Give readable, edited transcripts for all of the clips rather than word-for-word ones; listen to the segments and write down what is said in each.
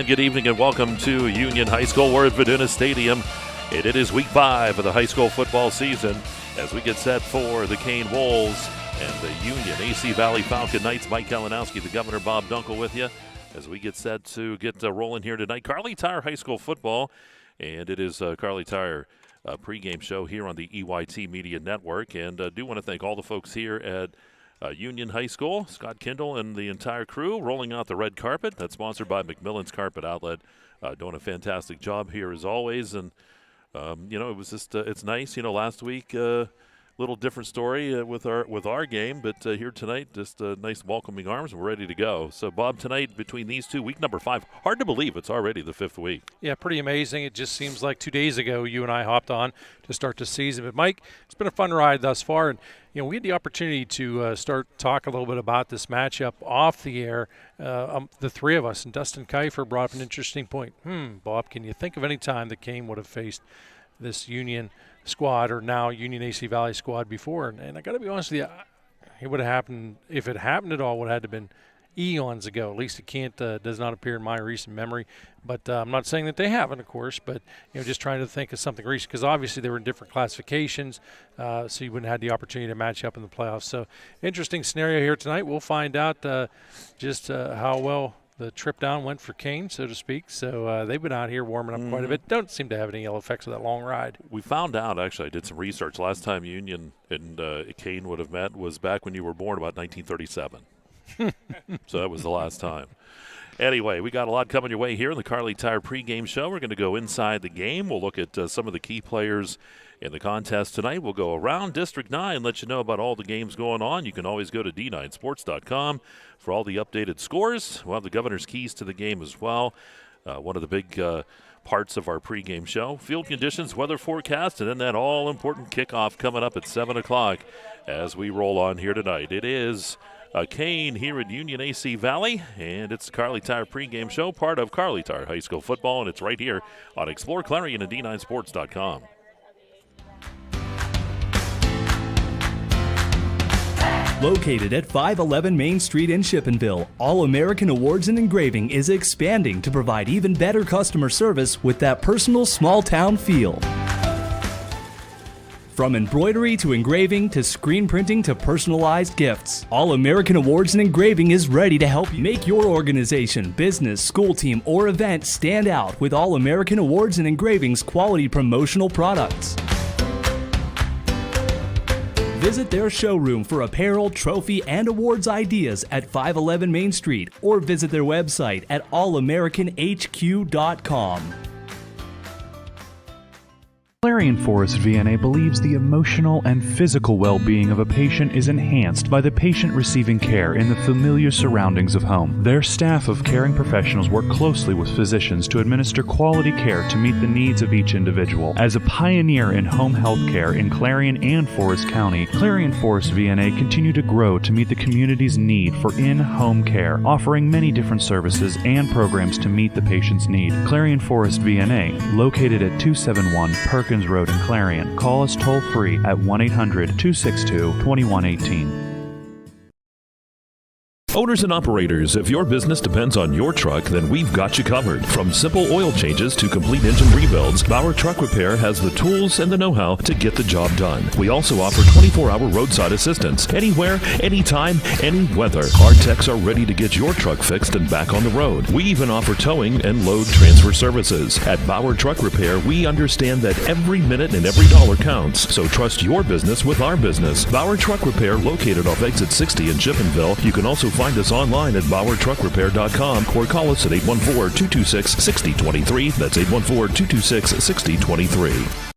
And good evening and welcome to Union High School. We're at Viduna Stadium, and it is week 5 of the high school football season as we get set for the Kane Wolves and the Union AC Valley Falcon Knights. Mike Kalinowski, the governor, Bob Dunkle with you as we get set to get rolling here tonight. Kerle Tire High School football, and it is Kerle Tire Pregame Show here on the EYT Media Network. And do want to thank all the folks here at Union High School, Scott Kindle and the entire crew rolling out the red carpet. That's sponsored by McMillan's Carpet Outlet. Doing a fantastic job here as always. And, it was just, it's nice. Last week, little different story with our game, but here tonight, just nice welcoming arms. We're ready to go. So, Bob, tonight between these two, week number 5, hard to believe it's already the 5th week. Yeah, pretty amazing. It just seems like 2 days ago you and I hopped on to start the season. But, Mike, it's been a fun ride thus far, and we had the opportunity to start talk a little bit about this matchup off the air, the three of us, and Dustin Kiefer brought up an interesting point. Bob, can you think of any time that Kane would have faced this Union squad or now Union AC Valley squad before? And I got to be honest with you, it would have happened, if it happened at all, would have had to been eons ago. At least it does not appear in my recent memory. But I'm not saying that they haven't, of course, but just trying to think of something recent, because obviously they were in different classifications, so you wouldn't have had the opportunity to match up in the playoffs. So interesting scenario here tonight. We'll find out just how well the trip down went for Kane, so to speak. So they've been out here warming up quite a bit. Don't seem to have any ill effects of that long ride. We found out, actually, I did some research. Last time Union and Kane would have met was back when you were born, about 1937. So that was the last time. Anyway, we got a lot coming your way here in the Kerle Tire Pregame Show. We're going to go inside the game. We'll look at some of the key players in the contest tonight. We'll go around District 9 and let you know about all the games going on. You can always go to d9sports.com for all the updated scores. We'll have the governor's keys to the game as well. One of the big parts of our pregame show. Field conditions, weather forecast, and then that all-important kickoff coming up at 7 o'clock as we roll on here tonight. It is Kane here at Union AC Valley, and it's the Kerle Tire Pregame Show, part of Kerle Tire High School Football, and it's right here on exploreClarion and d9sports.com. Located at 511 Main Street in Shippenville, All American Awards and Engraving is expanding to provide even better customer service with that personal small-town feel. From embroidery to engraving to screen printing to personalized gifts, All American Awards and Engraving is ready to help you make your organization, business, school team, or event stand out with All American Awards and Engraving's quality promotional products. Visit their showroom for apparel, trophy, and awards ideas at 511 Main Street, or visit their website at allamericanhq.com. Clarion Forest VNA believes the emotional and physical well-being of a patient is enhanced by the patient receiving care in the familiar surroundings of home. Their staff of caring professionals work closely with physicians to administer quality care to meet the needs of each individual. As a pioneer in home health care in Clarion and Forest County, Clarion Forest VNA continue to grow to meet the community's need for in-home care, offering many different services and programs to meet the patient's need. Clarion Forest VNA, located at 271 Perkins Road in Clarion. Call us toll-free at 1-800-262-2118. Owners and operators, if your business depends on your truck, then we've got you covered. From simple oil changes to complete engine rebuilds, Bauer Truck Repair has the tools and the know-how to get the job done. We also offer 24-hour roadside assistance. Anywhere, anytime, any weather. Our techs are ready to get your truck fixed and back on the road. We even offer towing and load transfer services. At Bauer Truck Repair, we understand that every minute and every dollar counts. So trust your business with our business. Bauer Truck Repair, located off exit 60 in Shippenville. You can also find us online at BauerTruckRepair.com or call us at 814-226-6023. That's 814-226-6023.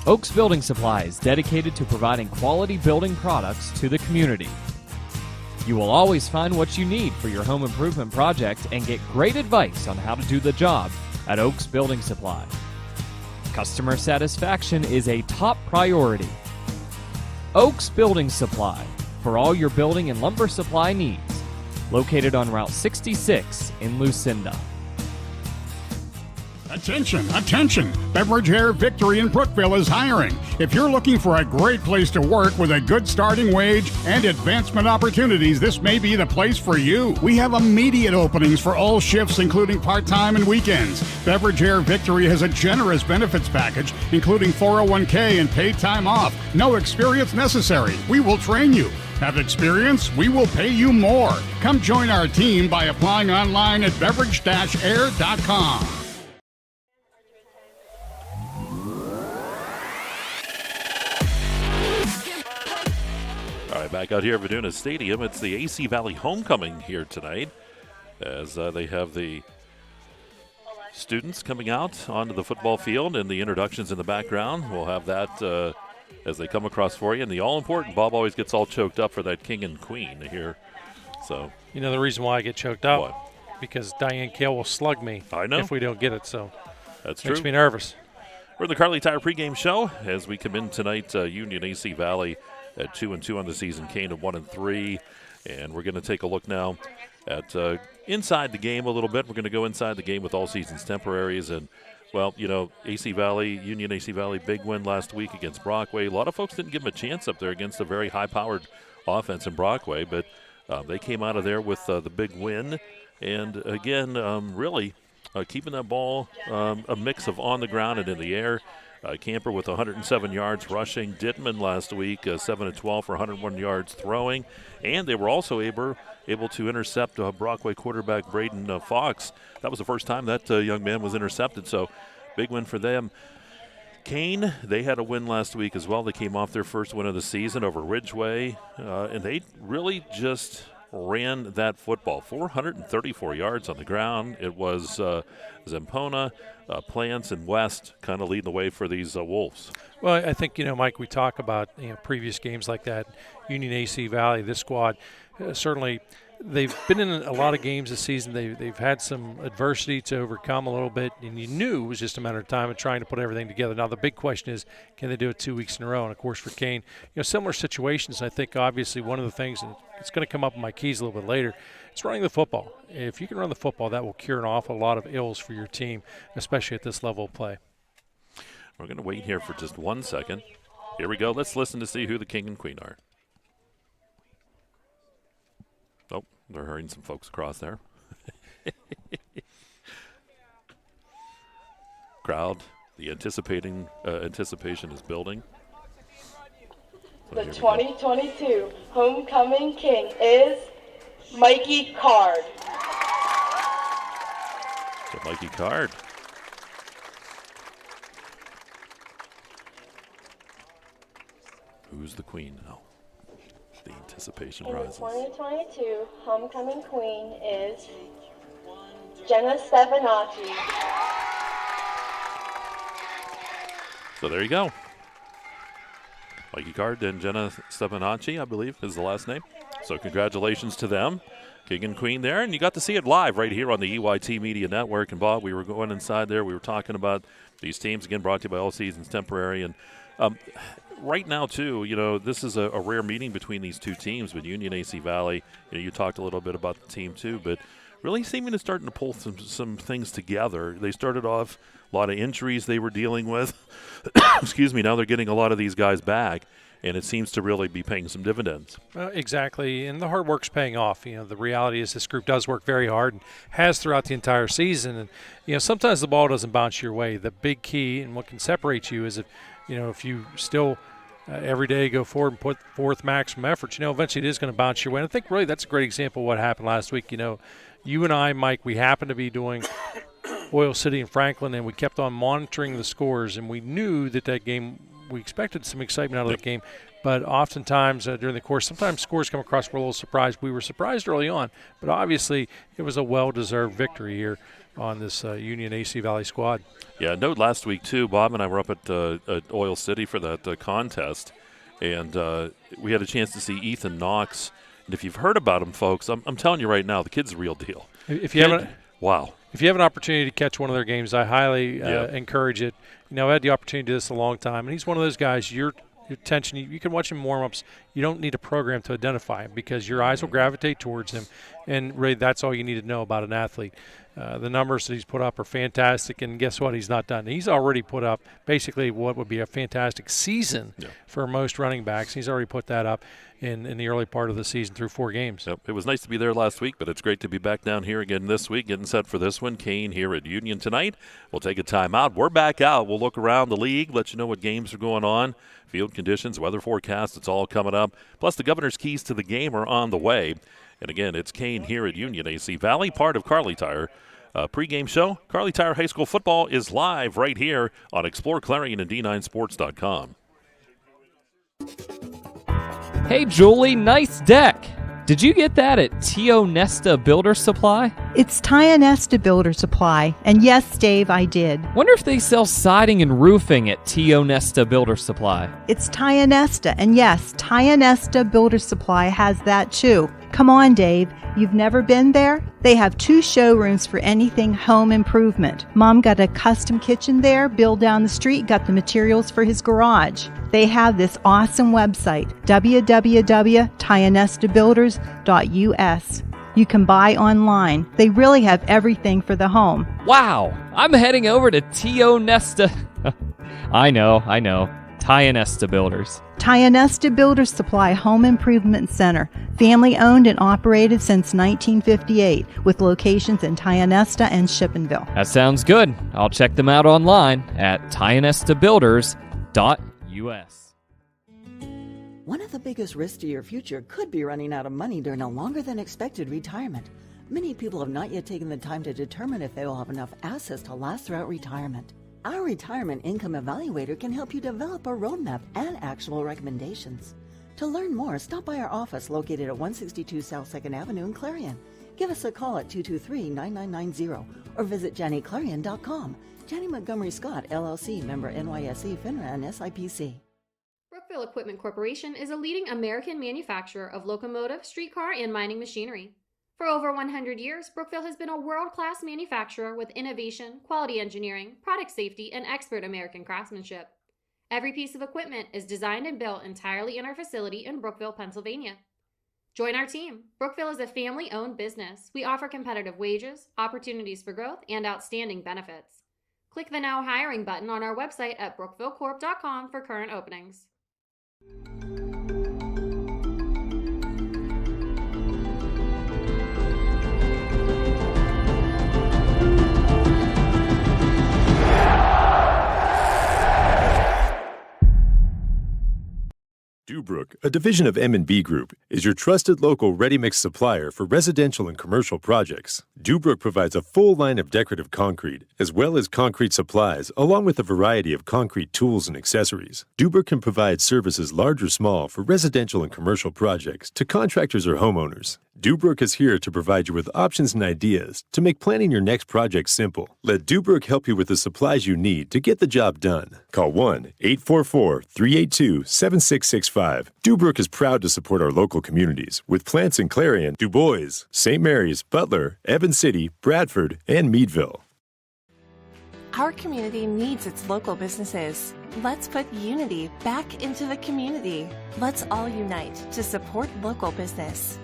Oaks Building Supplies, dedicated to providing quality building products to the community. You will always find what you need for your home improvement project and get great advice on how to do the job at Oaks Building Supply. Customer satisfaction is a top priority. Oaks Building Supply, for all your building and lumber supply needs. Located on Route 66 in Lucinda. Attention, attention! Beverage Hair Victory in Brookville is hiring. If you're looking for a great place to work with a good starting wage and advancement opportunities, this may be the place for you. We have immediate openings for all shifts, including part-time and weekends. Beverage Hair Victory has a generous benefits package, including 401k and paid time off. No experience necessary. We will train you. Have experience? We will pay you more. Come join our team by applying online at beverage-air.com. All right, back out here at Viduna Stadium. It's the AC Valley homecoming here tonight as they have the students coming out onto the football field and the introductions in the background. We'll have that as they come across for you. And the all-important, Bob always gets all choked up for that king and queen here. So, You know the reason why I get choked up? What? Because Diane Kale will slug me if we don't get it. So that's true. Makes me nervous. We're in the Kerle Tire Pregame Show as we come in tonight. Union AC Valley at 2-2 on the season, Kane at 1-3, and we're going to take a look now at inside the game a little bit. We're going to go inside the game with all seasons temporaries, and well, you know, Union AC Valley, big win last week against Brockway. A lot of folks didn't give them a chance up there against a very high-powered offense in Brockway, but they came out of there with the big win, and again, really keeping that ball a mix of on the ground and in the air. Camper with 107 yards rushing. Dittman last week, 7-12 for 101 yards throwing. And they were also able to intercept Brockway quarterback Braden Fox. That was the first time that young man was intercepted, so big win for them. Kane, they had a win last week as well. They came off their first win of the season over Ridgeway, and they really just ran that football. 434 yards on the ground. It was Zempona, Plants, and West kind of leading the way for these Wolves. Well, I think, Mike, we talk about previous games like that. Union AC Valley, this squad, certainly they've been in a lot of games this season. They've had some adversity to overcome a little bit, and you knew it was just a matter of time of trying to put everything together. Now, the big question is, can they do it 2 weeks in a row? And, of course, for Kane, similar situations. I think, obviously, one of the things, and it's going to come up in my keys a little bit later, it's running the football. If you can run the football, that will cure an awful lot of ills for your team, especially at this level of play. We're going to wait here for just 1 second. Here we go. Let's listen to see who the king and queen are. Oh, they're hurrying some folks across there. Crowd, the anticipation is building. So the 2022 homecoming king is Mikey Card. So Mikey Card. Who's the queen now? The anticipation rises. The 2022 homecoming queen is Jenna Stefanacci. So there you go. Mikey Card and Jenna Stefanacci, I believe, is the last name. So congratulations to them, king and queen there. And you got to see it live right here on the EYT Media Network. And, Bob, we were going inside there. We were talking about these teams, again, brought to you by All Seasons Temporary. And right now, too, this is a rare meeting between these two teams. But Union AC Valley, you talked a little bit about the team, too. But really seeming to starting to pull some things together. They started off a lot of injuries they were dealing with. Excuse me. Now they're getting a lot of these guys back, and it seems to really be paying some dividends. Exactly, and the hard work's paying off. The reality is this group does work very hard and has throughout the entire season. And, sometimes the ball doesn't bounce your way. The big key and what can separate you is if you still every day go forward and put forth maximum effort, eventually it is going to bounce your way. And I think really that's a great example of what happened last week. You and I, Mike, we happened to be doing Oil City and Franklin, and we kept on monitoring the scores, and we knew that game, we expected some excitement out of that game, but oftentimes during the course, sometimes scores come across, we're a little surprised. We were surprised early on, but obviously it was a well-deserved victory here on this Union AC Valley squad. Yeah, note last week, too, Bob and I were up at Oil City for that contest, and we had a chance to see Ethan Knox And if you've heard about him, folks, I'm telling you right now, the kid's the real deal. If you haven't, wow. If you have an opportunity to catch one of their games, I highly encourage it. I've had the opportunity to do this a long time, and he's one of those guys. Your attention, you can watch him warm-ups. You don't need a program to identify him because your eyes will gravitate towards him, and really that's all you need to know about an athlete. The numbers that he's put up are fantastic, and guess what? He's not done. He's already put up basically what would be a fantastic season for most running backs. He's already put that up in the early part of the season through 4 games. Yep. It was nice to be there last week, but it's great to be back down here again this week, getting set for this one. Kane here at Union tonight. We'll take a timeout. We're back out. We'll look around the league, let you know what games are going on, field conditions, weather forecast. It's all coming up. Plus, the governor's keys to the game are on the way. And again, it's Kane here at Union AC Valley, part of Kerle Tire Pregame Show. Kerle Tire High School football is live right here on exploreClarion and D9Sports.com. Hey, Julie, nice deck. Did you get that at Tio Nesta Builder Supply? It's Tio Nesta Builder Supply. And yes, Dave, I did. Wonder if they sell siding and roofing at Tio Nesta Builder Supply. It's Tio Nesta. And yes, Tio Nesta Builder Supply has that too. Come on, Dave. You've never been there? They have 2 showrooms for anything home improvement. Mom got a custom kitchen there. Bill down the street got the materials for his garage. They have this awesome website, www.tionestabuilders.us. You can buy online. They really have everything for the home. Wow, I'm heading over to Tio Nesta. I know. Tio Nesta Builders. Tio Nesta Builder Supply Home Improvement Center, family owned and operated since 1958, with locations in Tio Nesta and Shippenville. That sounds good. I'll check them out online at tionestabuilders.us. One of the biggest risks to your future could be running out of money during a longer than expected retirement. Many people have not yet taken the time to determine if they will have enough assets to last throughout retirement. Our Retirement Income Evaluator can help you develop a roadmap and actionable recommendations. To learn more, stop by our office located at 162 South 2nd Avenue in Clarion. Give us a call at 223-9990 or visit JannyClarion.com. Janney Montgomery Scott, LLC, member NYSE, FINRA, and SIPC. Brookville Equipment Corporation is a leading American manufacturer of locomotive, streetcar, and mining machinery. For over 100 years, Brookville has been a world-class manufacturer with innovation, quality engineering, product safety, and expert American craftsmanship. Every piece of equipment is designed and built entirely in our facility in Brookville, Pennsylvania. Join our team. Brookville is a family-owned business. We offer competitive wages, opportunities for growth, and outstanding benefits. Click the Now Hiring button on our website at brookvillecorp.com for current openings. Dubrook, a division of M&B Group, is your trusted local ready-mix supplier for residential and commercial projects. Dubrook provides a full line of decorative concrete, as well as concrete supplies, along with a variety of concrete tools and accessories. Dubrook can provide services large or small for residential and commercial projects to contractors or homeowners. Dubrook is here to provide you with options and ideas to make planning your next project simple. Let Dubrook help you with the supplies you need to get the job done. Call 1-844-382-7665. Dubrook is proud to support our local communities with plants in Clarion, Du Bois, St. Mary's, Butler, Evans City, Bradford, and Meadville. Our community needs its local businesses. Let's put unity back into the community. Let's all unite to support local business.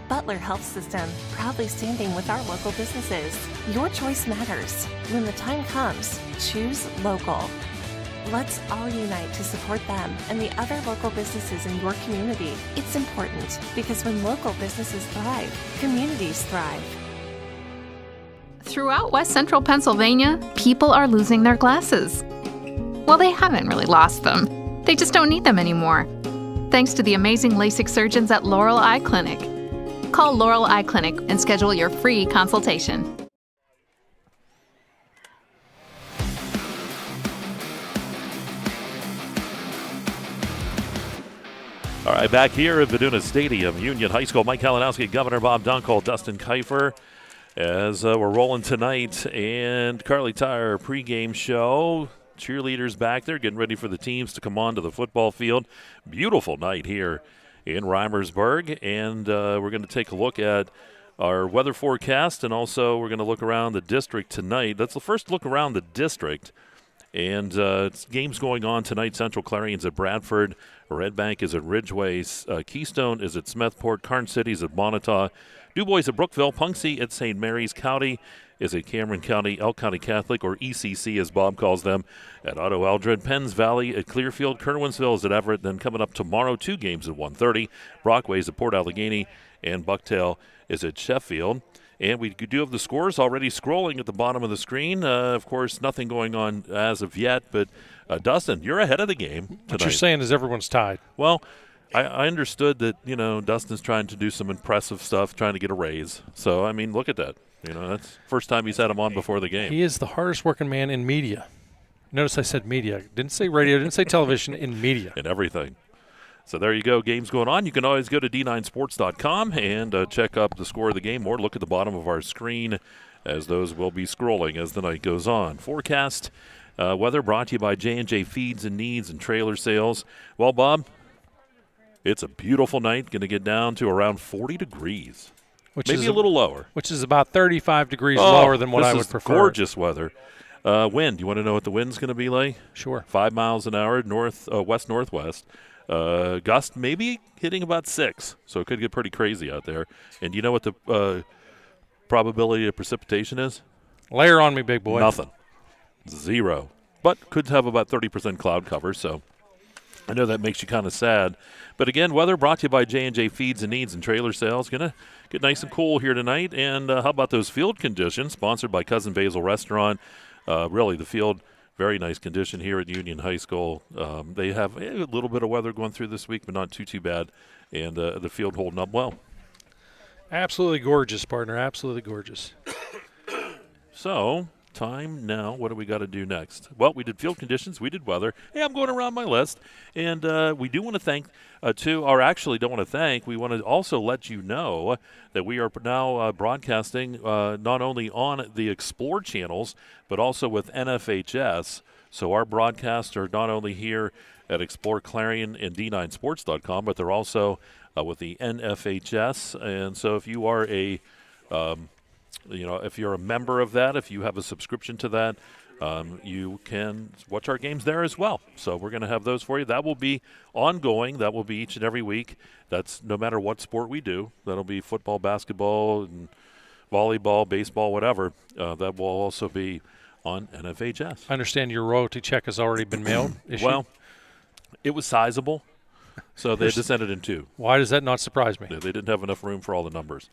Butler Health System, proudly standing with our local businesses. Your choice matters. When the time comes, choose local. Let's all unite to support them and the other local businesses in your community. It's important because when local businesses thrive, communities thrive. Throughout West Central Pennsylvania, people are losing their glasses. Well, they haven't really lost them. They just don't need them anymore. Thanks to the amazing LASIK surgeons at Laurel Eye Clinic. Call Laurel Eye Clinic and schedule your free consultation. All right, back here at Viduna Stadium, Union High School, Mike Kalinowski, Governor Bob Dunkle, Dustin Kiefer, as we're rolling tonight, and Kerle Tire Pregame Show. Cheerleaders back there getting ready for the teams to come on to the football field. Beautiful night here in Reimersburg. And we're going to take a look at our weather forecast, and also we're going to look around the district tonight. Let's first look around the district. And games going on tonight. Central Clarion's at Bradford. Red Bank is at Ridgeway. Keystone is at Smethport. Karn City is at Bonneton. DuBois at Brookville. Punxsutawney at St. Mary's. County is at Cameron County. Elk County Catholic, or ECC as Bob calls them, at Otto Eldred. Penns Valley at Clearfield. Kerwinsville is at Everett. Then coming up tomorrow, 2 games at 1:30. Brockway's at Port Allegheny. And Bucktail is at Sheffield. And we do have the scores already scrolling at the bottom of the screen. Of course, nothing going on as of yet. But, Dustin, you're ahead of the game tonight. What you're saying is everyone's tied. Well, I understood that, Dustin's trying to do some impressive stuff, trying to get a raise. So, I mean, look at that. That's the first time he's had him on before the game. He is the hardest working man in media. Notice I said media. Didn't say radio, didn't say television, in media. In everything. So there you go, games going on. You can always go to d9sports.com and check up the score of the game, or look at the bottom of our screen, as those will be scrolling as the night goes on. Forecast weather brought to you by J&J Feeds and Needs and Trailer Sales. Well, Bob, it's a beautiful night. Going to get down to around 40 degrees, maybe a little lower. Which is about 35 degrees lower than what I would prefer. Gorgeous weather. Wind, you want to know what the wind's going to be like? Sure. 5 miles an hour, west-northwest. Gust maybe hitting about 6, so it could get pretty crazy out there. And you know what the probability of precipitation is? Layer on me, big boy. Nothing. 0. But could have about 30% cloud cover, so I know that makes you kind of sad. But again, weather brought to you by J&J Feeds and Needs and Trailer Sales. Going to get nice and cool here tonight. And how about those field conditions? Sponsored by Cousin Basil Restaurant. Really, the field, very nice condition here at Union High School. They have a little bit of weather going through this week, but not too bad. And the field holding up well. Absolutely gorgeous, partner. Absolutely gorgeous. So, time now. What do we got to do next? Well, we did field conditions. We did weather. Hey, I'm going around my list. And we do want to thank, don't want to thank. We want to also let you know that we are now broadcasting not only on the Explore channels, but also with NFHS. So our broadcasts are not only here at Explore Clarion and D9Sports.com, but they're also with the NFHS. And so if you are if you're a member of that, if you have a subscription to that, you can watch our games there as well. So we're going to have those for you. That will be ongoing. That will be each and every week. That's no matter what sport we do. That'll be football, basketball, and volleyball, baseball, whatever. That will also be on NFHS. I understand your royalty check has already been mailed. Well, it was sizable, so they just sent it in 2. Why does that not surprise me? They didn't have enough room for all the numbers.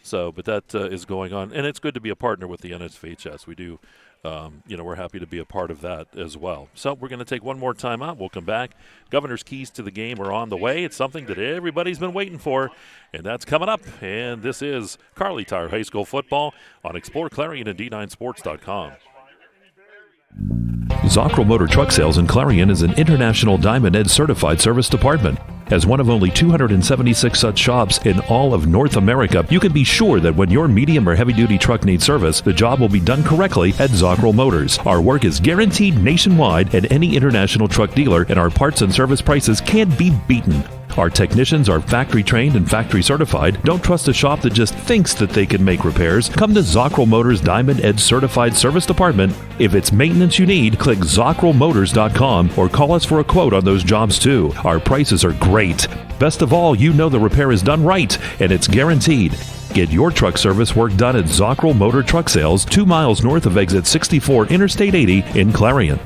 So, but that is going on, and it's good to be a partner with the NFHS. We do, we're happy to be a part of that as well. So we're going to take one more time out. We'll come back. Governor's keys to the game are on the way. It's something that everybody's been waiting for, and that's coming up. And this is Kerle Tire High School football on Explore Clarion and D9Sports.com. Zockrell Motor Truck Sales in Clarion is an International Diamond Ed certified service department. As one of only 276 such shops in all of North America, you can be sure that when your medium or heavy-duty truck needs service, the job will be done correctly at Zockrell Motors. Our work is guaranteed nationwide at any international truck dealer, and our parts and service prices can't be beaten. Our technicians are factory trained and factory certified. Don't trust a shop that just thinks that they can make repairs. Come to Zockrell Motors Diamond Edge Certified Service Department. If it's maintenance you need, click ZockrellMotors.com or call us for a quote on those jobs too. Our prices are great. Best of all, you know the repair is done right and it's guaranteed. Get your truck service work done at Zockrell Motor Truck Sales, 2 miles north of exit 64 Interstate 80 in Clarion.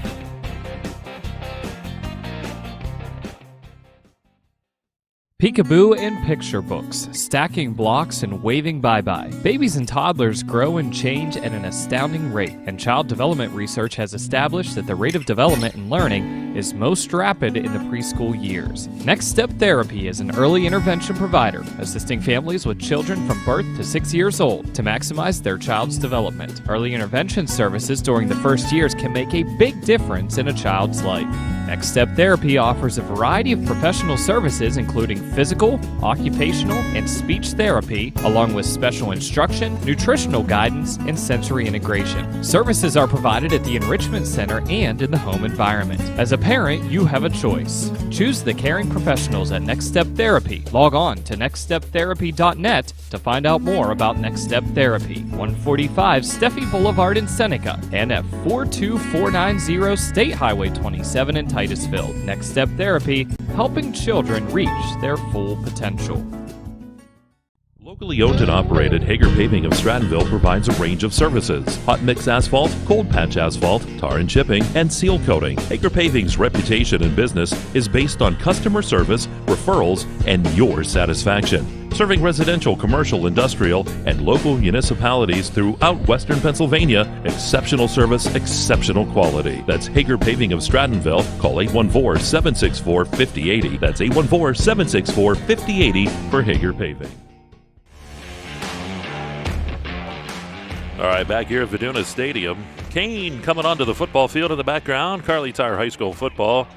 Peekaboo and picture books, stacking blocks and waving bye-bye. Babies and toddlers grow and change at an astounding rate, and child development research has established that the rate of development and learning is most rapid in the preschool years. Next Step Therapy is an early intervention provider, assisting families with children from birth to 6 years old to maximize their child's development. Early intervention services during the first years can make a big difference in a child's life. Next Step Therapy offers a variety of professional services including physical, occupational, and speech therapy, along with special instruction, nutritional guidance, and sensory integration. Services are provided at the Enrichment Center and in the home environment. As a parent, you have a choice. Choose the caring professionals at Next Step Therapy. Log on to nextsteptherapy.net to find out more about Next Step Therapy. 145 Steffi Boulevard in Seneca and at 42490 State Highway 27 in Titusville. Next Step Therapy, helping children reach their full potential. Locally owned and operated, Hager Paving of Strattonville provides a range of services: hot mix asphalt, cold patch asphalt, tar and chipping, and seal coating. Hager Paving's reputation in business is based on customer service, referrals, and your satisfaction. Serving residential, commercial, industrial, and local municipalities throughout Western Pennsylvania, exceptional service, exceptional quality. That's Hager Paving of Strattonville. Call 814-764-5080. That's 814-764-5080 for Hager Paving. All right, back here at Viduna Stadium. Kane coming onto the football field in the background. Kerle Tire High School football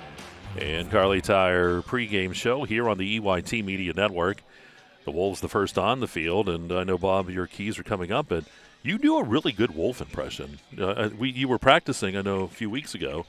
and Kerle Tire Pregame Show here on the EYT Media Network. The Wolves the first on the field, and I know, Bob, your keys are coming up, but you do a really good Wolf impression. You were practicing, I know, a few weeks ago.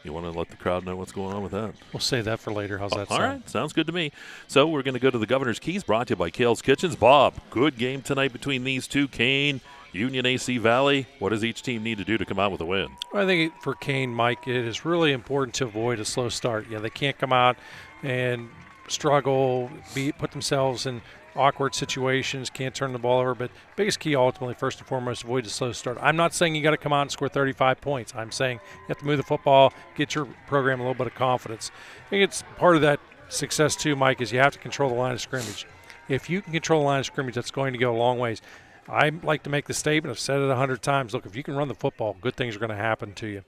You want to let the crowd know what's going on with that? We'll save that for later. How's that sound? All right, sounds good to me. So we're going to go to the Governor's Keys, brought to you by Kale's Kitchens. Bob, good game tonight between these two, Kane, Union, AC Valley. What does each team need to do to come out with a win? I think for Kane, Mike, it is really important to avoid a slow start. Yeah, they can't come out and struggle, put themselves in awkward situations, can't turn the ball over. But biggest key ultimately, first and foremost, avoid a slow start. I'm not saying you got to come out and score 35 points. I'm saying you have to move the football, get your program a little bit of confidence. I think it's part of that success too, Mike, is you have to control the line of scrimmage. If you can control the line of scrimmage, that's going to go a long ways. I like to make the statement, I've said it 100 times, look, if you can run the football, good things are going to happen to you.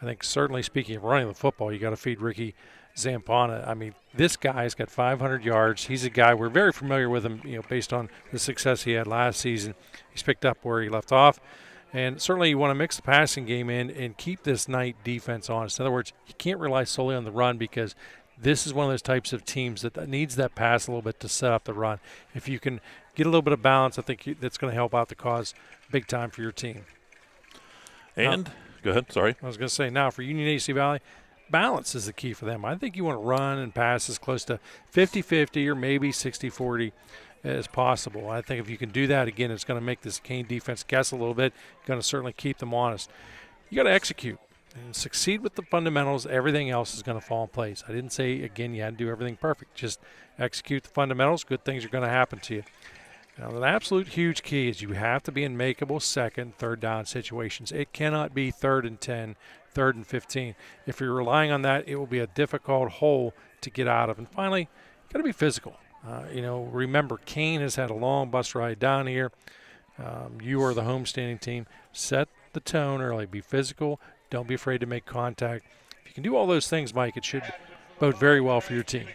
I think certainly speaking of running the football, you got to feed Ricky Zampana. I mean, this guy's got 500 yards. He's a guy, we're very familiar with him, based on the success he had last season. He's picked up where he left off. And certainly you want to mix the passing game in and keep this Knight defense honest. In other words, you can't rely solely on the run because this is one of those types of teams that needs that pass a little bit to set up the run. If you can get a little bit of balance, I think that's going to help out the cause big time for your team. And, go ahead, sorry. I was going to say, now for Union AC Valley, balance is the key for them. I think you want to run and pass as close to 50-50 or maybe 60-40 as possible. I think if you can do that, again, it's going to make this Kane defense guess a little bit, going to certainly keep them honest. You got to execute and succeed with the fundamentals. Everything else is going to fall in place. I didn't say, again, you had to do everything perfect. Just execute the fundamentals. Good things are going to happen to you. Now, the absolute huge key is you have to be in makeable second, third down situations. It cannot be 3rd and 10, 3rd and 15. If you're relying on that, it will be a difficult hole to get out of. And finally, you got to be physical. Remember, Kane has had a long bus ride down here. You are the homestanding team. Set the tone early. Be physical. Don't be afraid to make contact. If you can do all those things, Mike, it should bode very well for your team.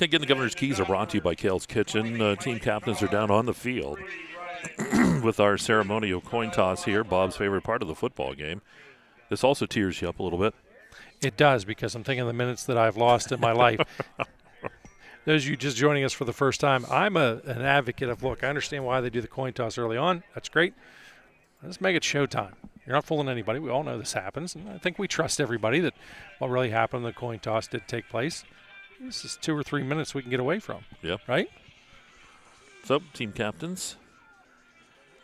Again, the Governor's Keys are brought to you by Kale's Kitchen. Team captains are down on the field with our ceremonial coin toss here, Bob's favorite part of the football game. This also tears you up a little bit. It does, because I'm thinking of the minutes that I've lost in my life. Those of you just joining us for the first time, I'm an advocate of, look, I understand why they do the coin toss early on. That's great. Let's make it showtime. You're not fooling anybody. We all know this happens. And I think we trust everybody that what really happened, the coin toss did take place. This is 2 or 3 minutes we can get away from. Yep. Right? So, team captains.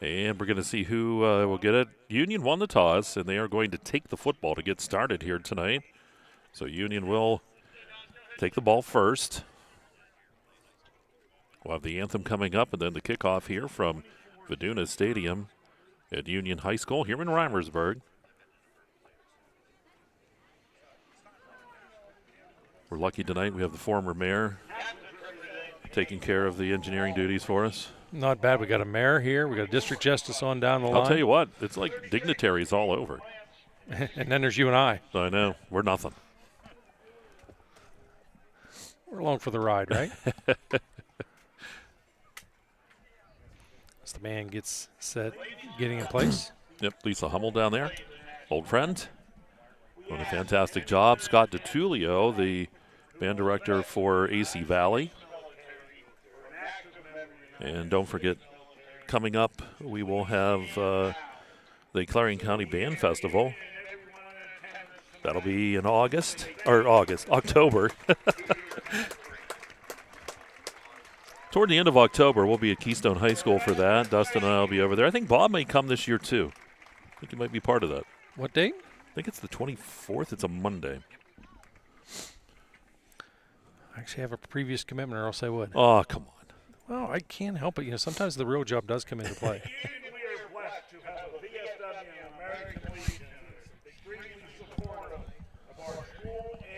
And we're going to see who will get it. Union won the toss, and they are going to take the football to get started here tonight. So, Union will take the ball first. We'll have the anthem coming up, and then the kickoff here from Viduna Stadium at Union High School here in Reimersburg. We're lucky tonight. We have the former mayor taking care of the engineering duties for us. Not bad. We got a mayor here. We got a district justice on down the line. I'll tell you what, it's like dignitaries all over. And then there's you and I. I know. We're nothing. We're along for the ride, right? As the man gets set, getting in place. Yep, Lisa Hummel down there. Old friend. Doing a fantastic job. Scott DiTullio, the band director for AC Valley. And don't forget, coming up, we will have the Clarion County Band Festival. That'll be in October. Toward the end of October, we'll be at Keystone High School for that. Dustin and I will be over there. I think Bob may come this year, too. I think he might be part of that. What date? I think it's the 24th. It's a Monday. I actually have a previous commitment, or else I would. Oh, come on. Well, I can't help it. You know, sometimes the real job does come into play.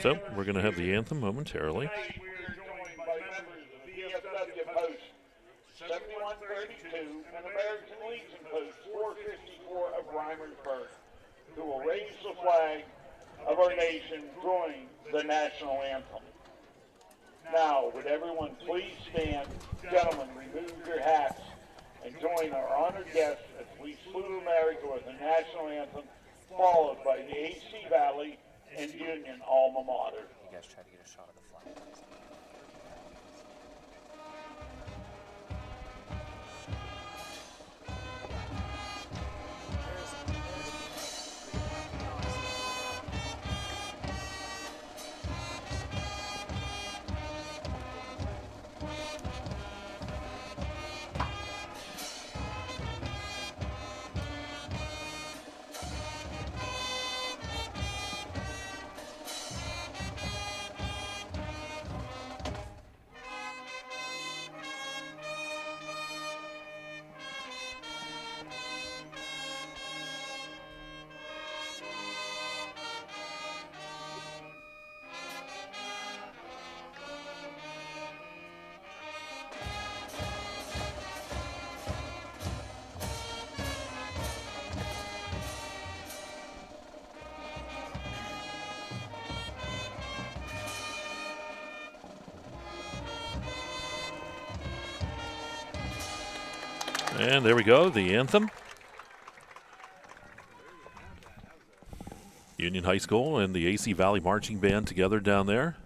So we're going to have the anthem momentarily. 7132 and American Legion Post 454 of Reimersburg, who will raise the flag of our nation during the national anthem. Now, would everyone please stand? Gentlemen, remove your hats and join our honored guests as we salute America with the national anthem, followed by the AC Valley and Union alma mater. You guys try to get a shot of the flag. And there we go, the anthem. Union High School and the AC Valley Marching Band together down there.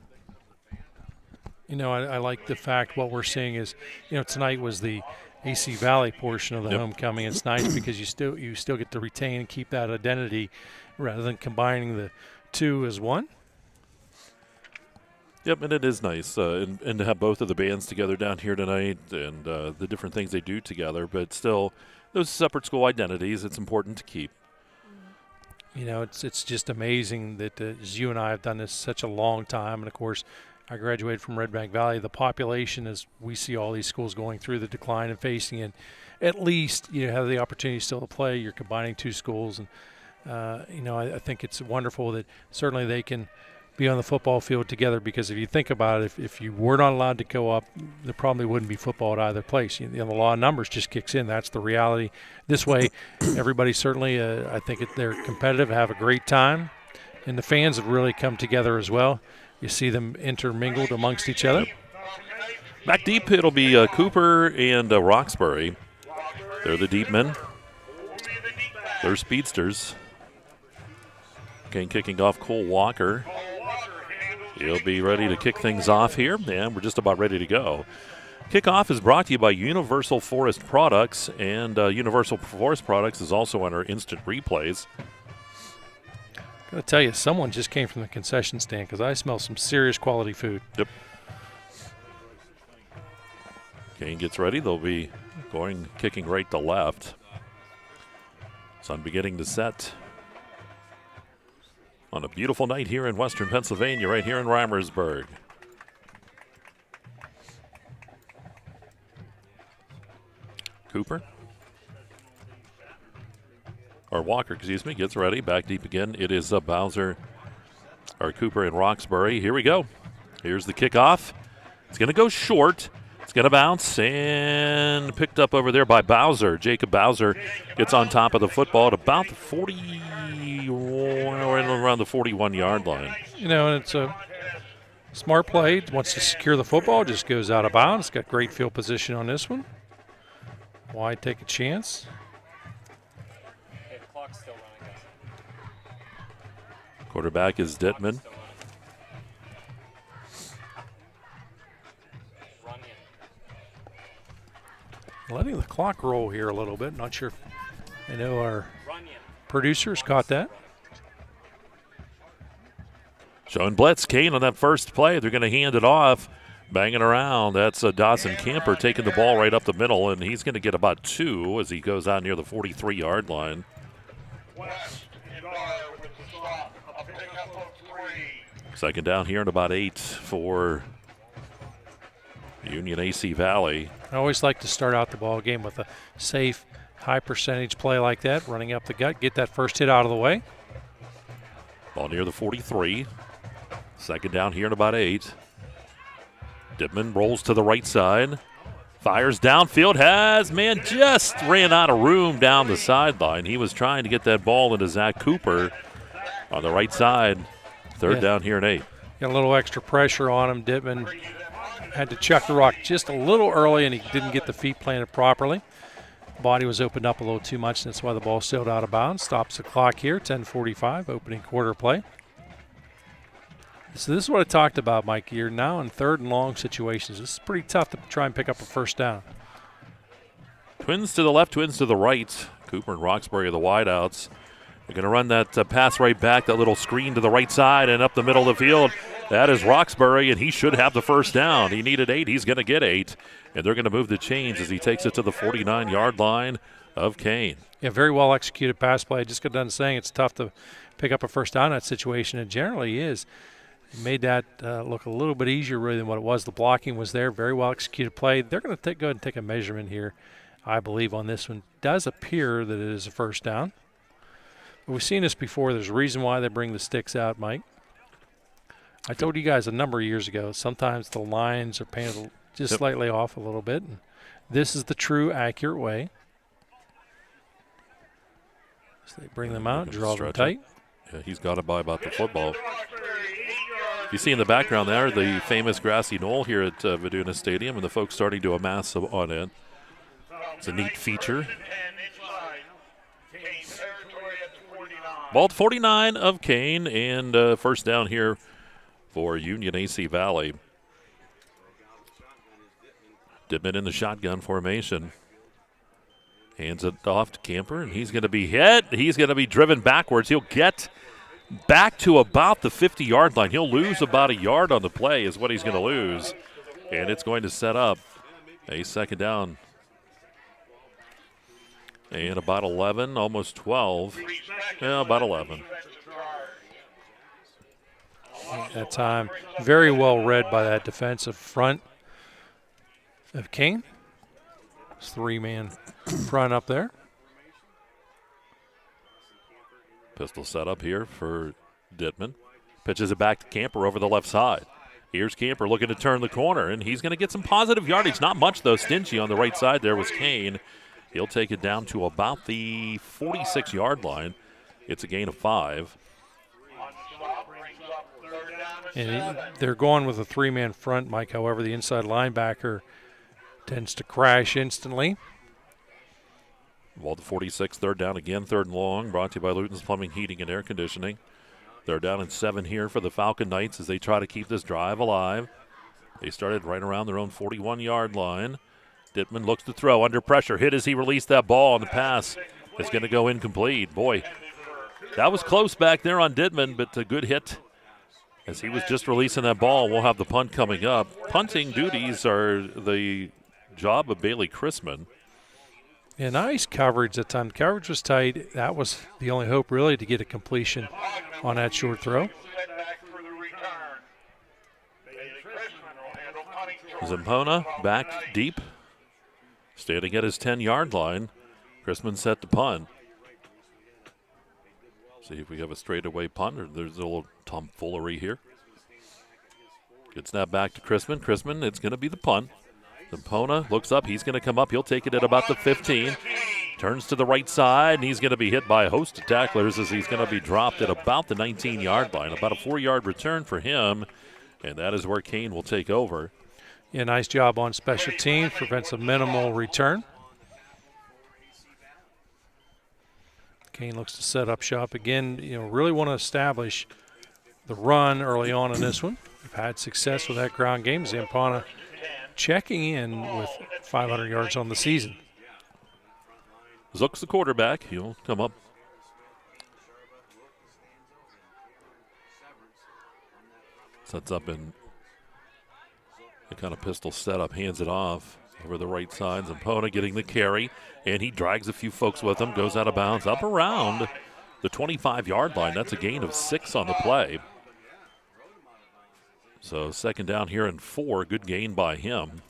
You know, I like the fact what we're seeing is, you know, tonight was the AC Valley portion of the homecoming. It's nice because you still get to retain and keep that identity rather than combining the two as one. Yep, and it is nice, and to have both of the bands together down here tonight and the different things they do together, but still, those separate school identities, it's important to keep. You know, it's just amazing that as you and I have done this such a long time, and of course, I graduated from Red Bank Valley. The population, as we see all these schools going through the decline and facing it, at least you have the opportunity still to play. You're combining two schools, and you know, I think it's wonderful that certainly they can be on the football field together, because if you think about it, if you were not allowed to go up, there probably wouldn't be football at either place. You know, the law of numbers just kicks in. That's the reality. This way, everybody certainly, I think they're competitive, have a great time, and the fans have really come together as well. You see them intermingled amongst each other. Back deep, it'll be Cooper and Roxbury. They're the deep men. They're speedsters. Kane kicking off Cole Walker. He'll be ready to kick things off here, and we're just about ready to go. Kickoff is brought to you by Universal Forest Products, and Universal Forest Products is also on our instant replays. Got to tell you, someone just came from the concession stand, because I smell some serious quality food. Yep. Kane gets ready. They'll be kicking right to left. Sun beginning to set on a beautiful night here in western Pennsylvania, right here in Reimersburg. Cooper, or Walker, excuse me, gets ready. Back deep again. It is Cooper and Roxbury. Here we go. Here's the kickoff. It's going to go short. It's going to bounce and picked up over there by Bowser. Jacob Bowser gets on top of the football at about the 41-yard line. You know, and it's a smart play. Wants to secure the football, just goes out of bounds. Got great field position on this one. Why take a chance? Hey, the clock's still running. Quarterback is Dittman. Letting the clock roll here a little bit. Not sure if I know our producers caught that. Showing blitz. Kane on that first play. They're going to hand it off. Banging around. That's Dawson Camper taking the ball right up the middle, and he's going to get about 2 as he goes out near the 43-yard line. Second down here and about 8 for Union AC Valley. I always like to start out the ball game with a safe, high percentage play like that, running up the gut, get that first hit out of the way. Ball near the 43. Second down here and about 8. Dittman rolls to the right side. Fires downfield. Just ran out of room down the sideline. He was trying to get that ball into Zach Cooper on the right side. Third down here and 8. Got a little extra pressure on him. Dittman had to chuck the rock just a little early, and he didn't get the feet planted properly. Body was opened up a little too much. That's why the ball sailed out of bounds. Stops the clock here, 10:45, opening quarter play. So this is what I talked about, Mike. You're now in 3rd and long situations. This is pretty tough to try and pick up a first down. Twins to the left, twins to the right. Cooper and Roxbury are the wideouts. They're going to run that pass right back, that little screen to the right side and up the middle of the field. That is Roxbury, and he should have the first down. He needed 8. He's going to get 8. And they're going to move the chains as he takes it to the 49-yard line of Kane. Yeah, very well executed pass play. I just got done saying it's tough to pick up a first down in that situation. It generally is. It made that look a little bit easier really than what it was. The blocking was there. Very well executed play. They're going to go ahead and take a measurement here, I believe, on this one. It does appear that it is a first down. But we've seen this before. There's a reason why they bring the sticks out, Mike. I told you guys a number of years ago, sometimes the lines are painted just slightly off a little bit. And this is the true, accurate way. So they bring them out, draw them tight. Yeah, he's got it by about the football. You see in the background there the famous grassy knoll here at Viduna Stadium, and the folks starting to amass on it. It's a neat feature. Ball 49 of Kane, and first down here for Union AC Valley. Dittman in the shotgun formation. Hands it off to Camper, and he's going to be hit. He's going to be driven backwards. He'll get back to about the 50-yard line. He'll lose about a yard on the play is what he's going to lose. And it's going to set up a second down. And about 11, almost 12. Yeah, about 11. That time, very well read by that defensive front of Kane. It's 3-man front up there. Pistol set up here for Dittman. Pitches it back to Camper over the left side. Here's Camper looking to turn the corner, and he's going to get some positive yardage. Not much, though. Stingy on the right side there was Kane. He'll take it down to about the 46-yard line. It's a gain of 5. And they're going with a 3-man front, Mike. However, the inside linebacker tends to crash instantly. Ball to 46, third down again, 3rd and long. Brought to you by Luton's Plumbing, Heating, and Air Conditioning. They're down in 7 here for the Falcon Knights as they try to keep this drive alive. They started right around their own 41-yard line. Dittman looks to throw under pressure. Hit as he released that ball, and the pass is going to go incomplete. Boy, that was close back there on Dittman, but a good hit as he was just releasing that ball. We'll have the punt coming up. Punting duties are the job of Bailey Chrisman. Yeah, nice coverage that time. The coverage was tight. That was the only hope, really, to get a completion on that short throw. Zampona back deep, standing at his 10-yard line. Chrisman set to punt. See if we have a straightaway punt, or there's a little tomfoolery here. Good snap back to Chrisman. Chrisman, it's going to be the punt. Zampona looks up. He's going to come up. He'll take it at about the 15. Turns to the right side, and he's going to be hit by a host of tacklers as he's going to be dropped at about the 19-yard line. About a 4-yard return for him, and that is where Kane will take over. Yeah, nice job on special teams. Prevents a minimal return. Kane looks to set up shop again. You know, really want to establish the run early on in this one. We've had success with that ground game. Zampana checking in with 500 yards on the season. Zook's the quarterback. He'll come up. Sets up in the kind of pistol setup, hands it off over the right side. Zampona getting the carry, and he drags a few folks with him, goes out of bounds, up around the 25-yard line. That's a gain of 6 on the play. So second down here and 4, good gain by him.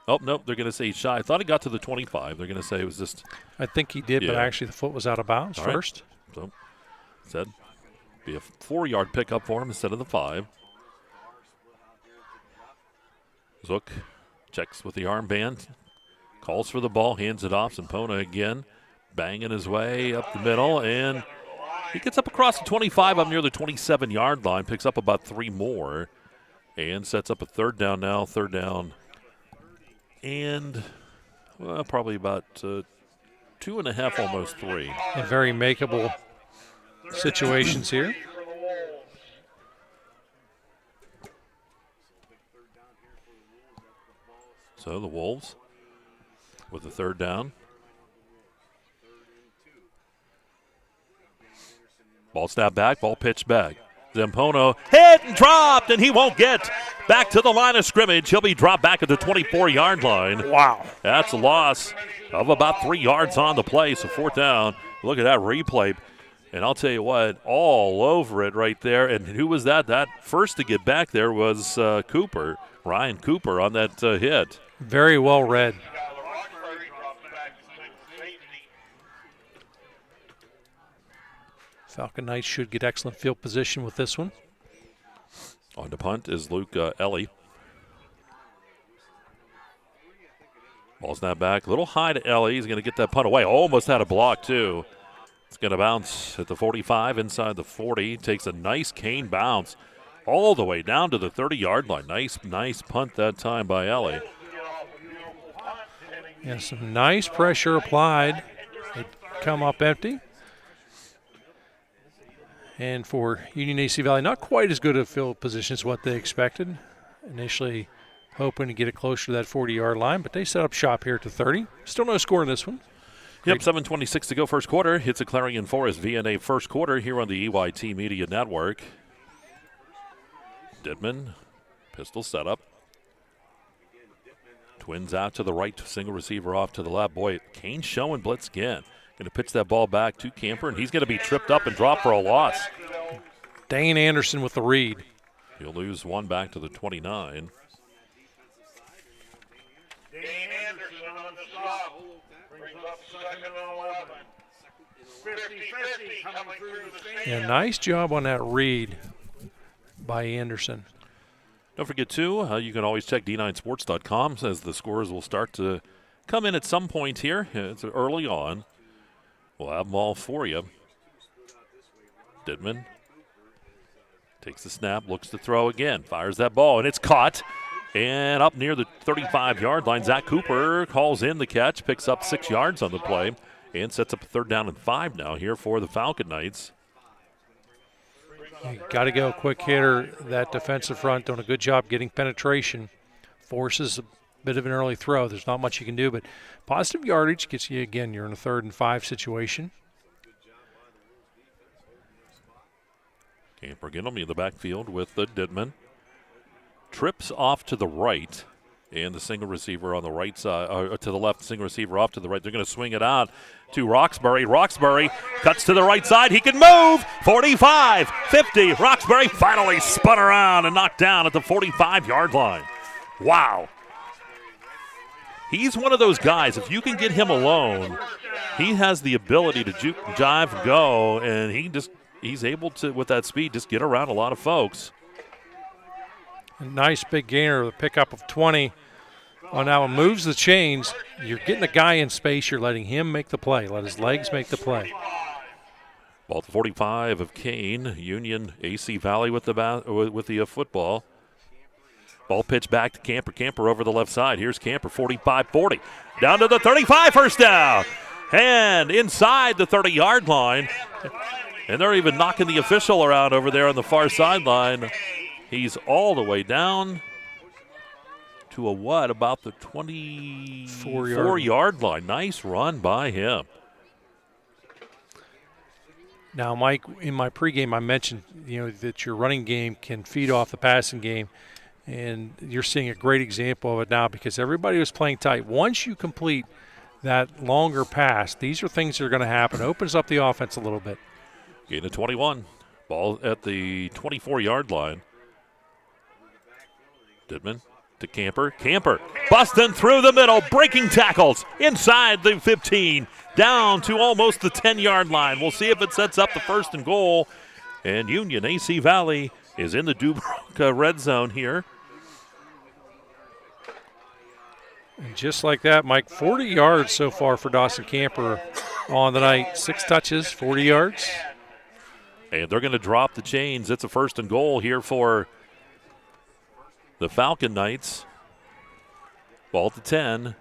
Oh, nope, they're going to say he's shy. I thought he got to the 25. They're going to say it was just. I think he did, but actually the foot was out of bounds first. So said be a 4-yard pickup for him instead of the 5. Zook checks with the armband, calls for the ball, hands it off. Zampona again, banging his way up the middle, and he gets up across the 25 up near the 27-yard line, picks up about 3 more, and sets up a third down now. Third down, and probably about 2.5, almost 3. And very makeable situations here. So the Wolves with the third down. Ball snapped back, ball pitched back. Zampona hit and dropped, and he won't get back to the line of scrimmage. He'll be dropped back at the 24-yard line. Wow. That's a loss of about 3 yards on the play, so fourth down. Look at that replay. And I'll tell you what, all over it right there. And who was that? That first to get back there was Cooper, Ryan Cooper on that hit. Very well read. Falcon Knights should get excellent field position with this one. On to punt is Luke Ellie. Ball snap back, a little high to Ellie. He's going to get that punt away. Almost had a block, too. It's going to bounce at the 45, inside the 40. Takes a nice cane bounce all the way down to the 30-yard line. Nice punt that time by Ellie. Yeah, some nice pressure applied. They come up empty. And for Union AC Valley, not quite as good a field position as what they expected. Initially hoping to get it closer to that 40-yard line, but they set up shop here at the 30. Still no score in this one. Yep, 7:26 to go first quarter. It's a Clarion Forest VNA first quarter here on the EYT Media Network. Dittman, pistol setup. Twins out to the right, single receiver off to the left. Boy, Kane showing blitz again. Going to pitch that ball back to Camper, and he's going to be tripped up and dropped for a loss. Dane Anderson with the read. He'll lose one back to the 29. Dane Anderson on the stop. Brings up second and 11. 50-50 coming through the stadium. Yeah, nice job on that read by Anderson. Don't forget, too, you can always check D9Sports.com as the scores will start to come in at some point here. It's early on. We'll have them all for you. Dittman takes the snap, looks to throw again, fires that ball, and it's caught. And up near the 35-yard line, Zach Cooper calls in the catch, picks up 6 yards on the play, and sets up a third down and 5 now here for the Falcon Knights. You got to go quick hitter. That defensive front doing a good job getting penetration. Forces a bit of an early throw. There's not much you can do, but positive yardage gets you, again, you're in a 3rd and 5 situation. Camper Ginelmy in the backfield with the Dittman. Trips off to the right, and the single receiver on the right side, to the left, single receiver off to the right. They're going to swing it out to Roxbury. Roxbury cuts to the right side. He can move. 45, 50. Roxbury finally spun around and knocked down at the 45-yard line. Wow. He's one of those guys, if you can get him alone, he has the ability to juke, jive, and go, and he's able to, with that speed, just get around a lot of folks. A nice big gainer, the pickup of 20 on that one. Moves the chains. You're getting a guy in space. You're letting him make the play. Let his legs make the play. Ball at the 45 of Kane. Union AC Valley with the football. Ball pitched back to Camper. Camper over the left side. Here's Camper, 45-40. Down to the 35, first down. And inside the 30-yard line. And they're even knocking the official around over there on the far sideline. He's all the way down to about the 24-yard line. Nice run by him. Now, Mike, in my pregame, I mentioned that your running game can feed off the passing game, and you're seeing a great example of it now because everybody was playing tight. Once you complete that longer pass, these are things that are going to happen. It opens up the offense a little bit. Gain of 21. Ball at the 24-yard line. Didman to Camper. Camper busting through the middle, breaking tackles inside the 15, down to almost the 10-yard line. We'll see if it sets up the 1st and goal. And Union AC Valley is in the Dubuque red zone here. And just like that, Mike, 40 yards so far for Dawson Camper on the night. 6 touches, 40 yards. And they're going to drop the chains. It's a 1st and goal here for the Falcon Knights. Ball to 10.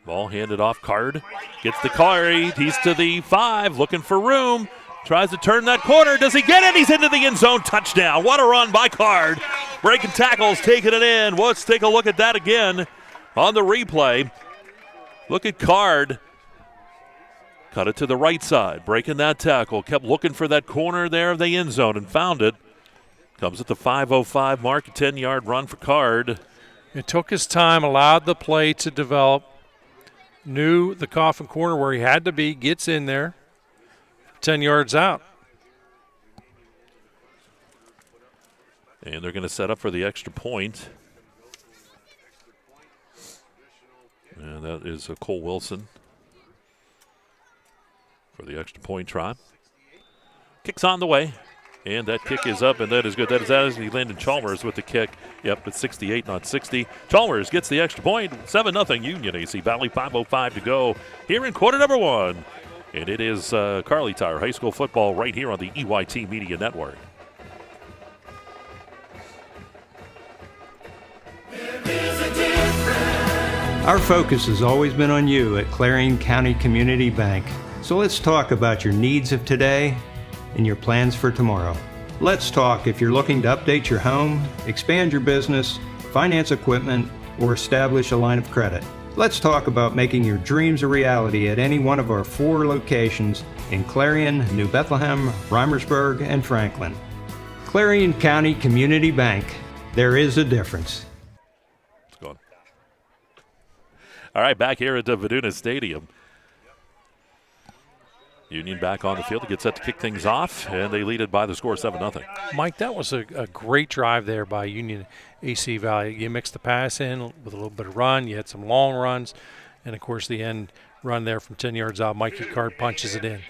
Ball handed off. Card gets the carry. He's to the 5, looking for room. Tries to turn that corner. Does he get it? He's into the end zone. Touchdown. What a run by Card. Breaking tackles, taking it in. Let's take a look at that again on the replay. Look at Card. Cut it to the right side. Breaking that tackle. Kept looking for that corner there of the end zone and found it. Comes at the 5:05 mark. A 10-yard run for Card. It took his time, allowed the play to develop. Knew the coffin corner where he had to be. Gets in there. 10 yards out. And they're going to set up for the extra point. And that is Cole Wilson for the extra point try. Kick's on the way. And that kick is up, and that is good. That is actually Landon Chalmers with the kick. Yep, it's 68, not 60. Chalmers gets the extra point. 7-0 Union AC Valley. 5:05 to go here in quarter number 1. And it is Kerle Tire High School football right here on the EYT Media Network. Our focus has always been on you at Clarion County Community Bank. So let's talk about your needs of today and your plans for tomorrow. Let's talk if you're looking to update your home, expand your business, finance equipment, or establish a line of credit. Let's talk about making your dreams a reality at any one of our 4 locations in Clarion, New Bethlehem, Reimersburg, and Franklin. Clarion County Community Bank. There is a difference. It's gone. All right, back here at the Viduna Stadium. Union back on the field to get set to kick things off, and they lead it by the score 7-0. Mike, that was a great drive there by Union AC Valley. You mixed the pass in with a little bit of run. You had some long runs, and, of course, the end run there from 10 yards out. Mikey Card punches it in.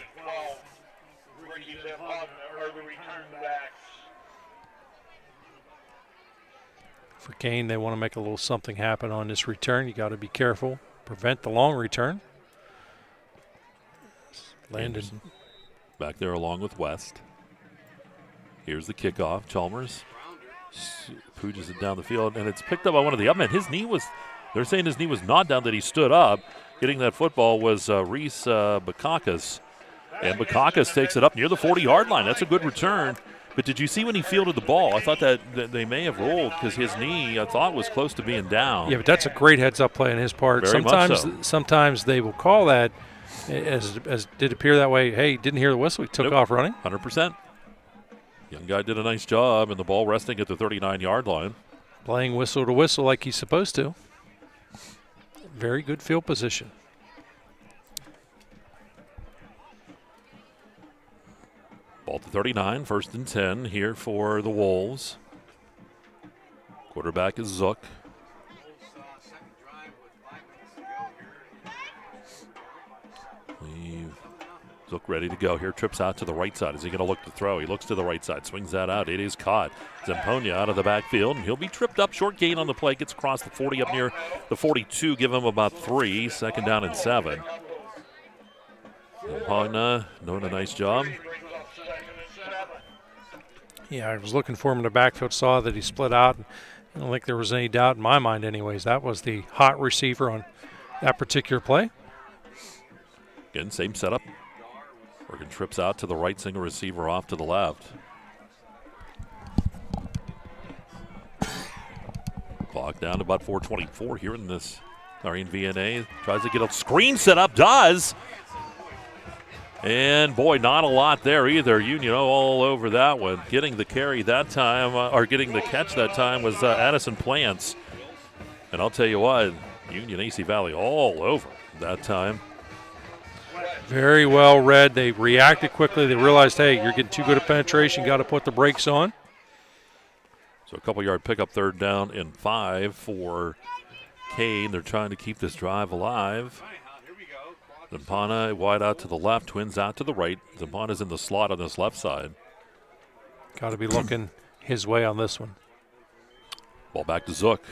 For Kane, they want to make a little something happen on this return. You got to be careful. Prevent the long return. Landon back there along with West. Here's the kickoff. Chalmers pooges it down the field, and it's picked up by one of the up men. His knee was, they're saying his knee was not down, that he stood up. Getting that football was Reese Bakakis. And Bakakis takes it up near the 40-yard line. That's a good return. But did you see when he fielded the ball? I thought that they may have rolled because his knee, I thought, was close to being down. Yeah, but that's a great heads-up play on his part. Very much so. Sometimes they will call that, as did appear that way. Hey, didn't hear the whistle. He took off running. 100%. Young guy did a nice job, and the ball resting at the 39-yard line. Playing whistle to whistle like he's supposed to. Very good field position. Ball to 39, 1st and 10 here for the Wolves. Quarterback is Zook. Zook ready to go here. Trips out to the right side. Is he going to look to throw? He looks to the right side. Swings that out. It is caught. Zamponia out of the backfield. And he'll be tripped up. Short gain on the play. Gets across the 40 up near the 42. Give him about 3. 2nd down and 7. Pogna doing a nice job. Yeah, I was looking for him in the backfield. Saw that he split out. I don't think there was any doubt in my mind anyways. That was the hot receiver on that particular play. Again, same setup. Bergen trips out to the right, single receiver off to the left. Clock down to about 4:24 here in this Clarion VNA. Tries to get a screen set up, does. And boy, not a lot there either. Union all over that one. Getting the carry that time, or getting the catch that time was Addison Plants. And I'll tell you what, Union AC Valley all over that time. Very well read. They reacted quickly. They realized, hey, you're getting too good at penetration. Got to put the brakes on. So a couple-yard pickup, 3rd down and 5 for Kane. They're trying to keep this drive alive. Zampana wide out to the left, Twins out to the right. Zampana's in the slot on this left side. Got to be looking his way on this one. Ball back to Zook.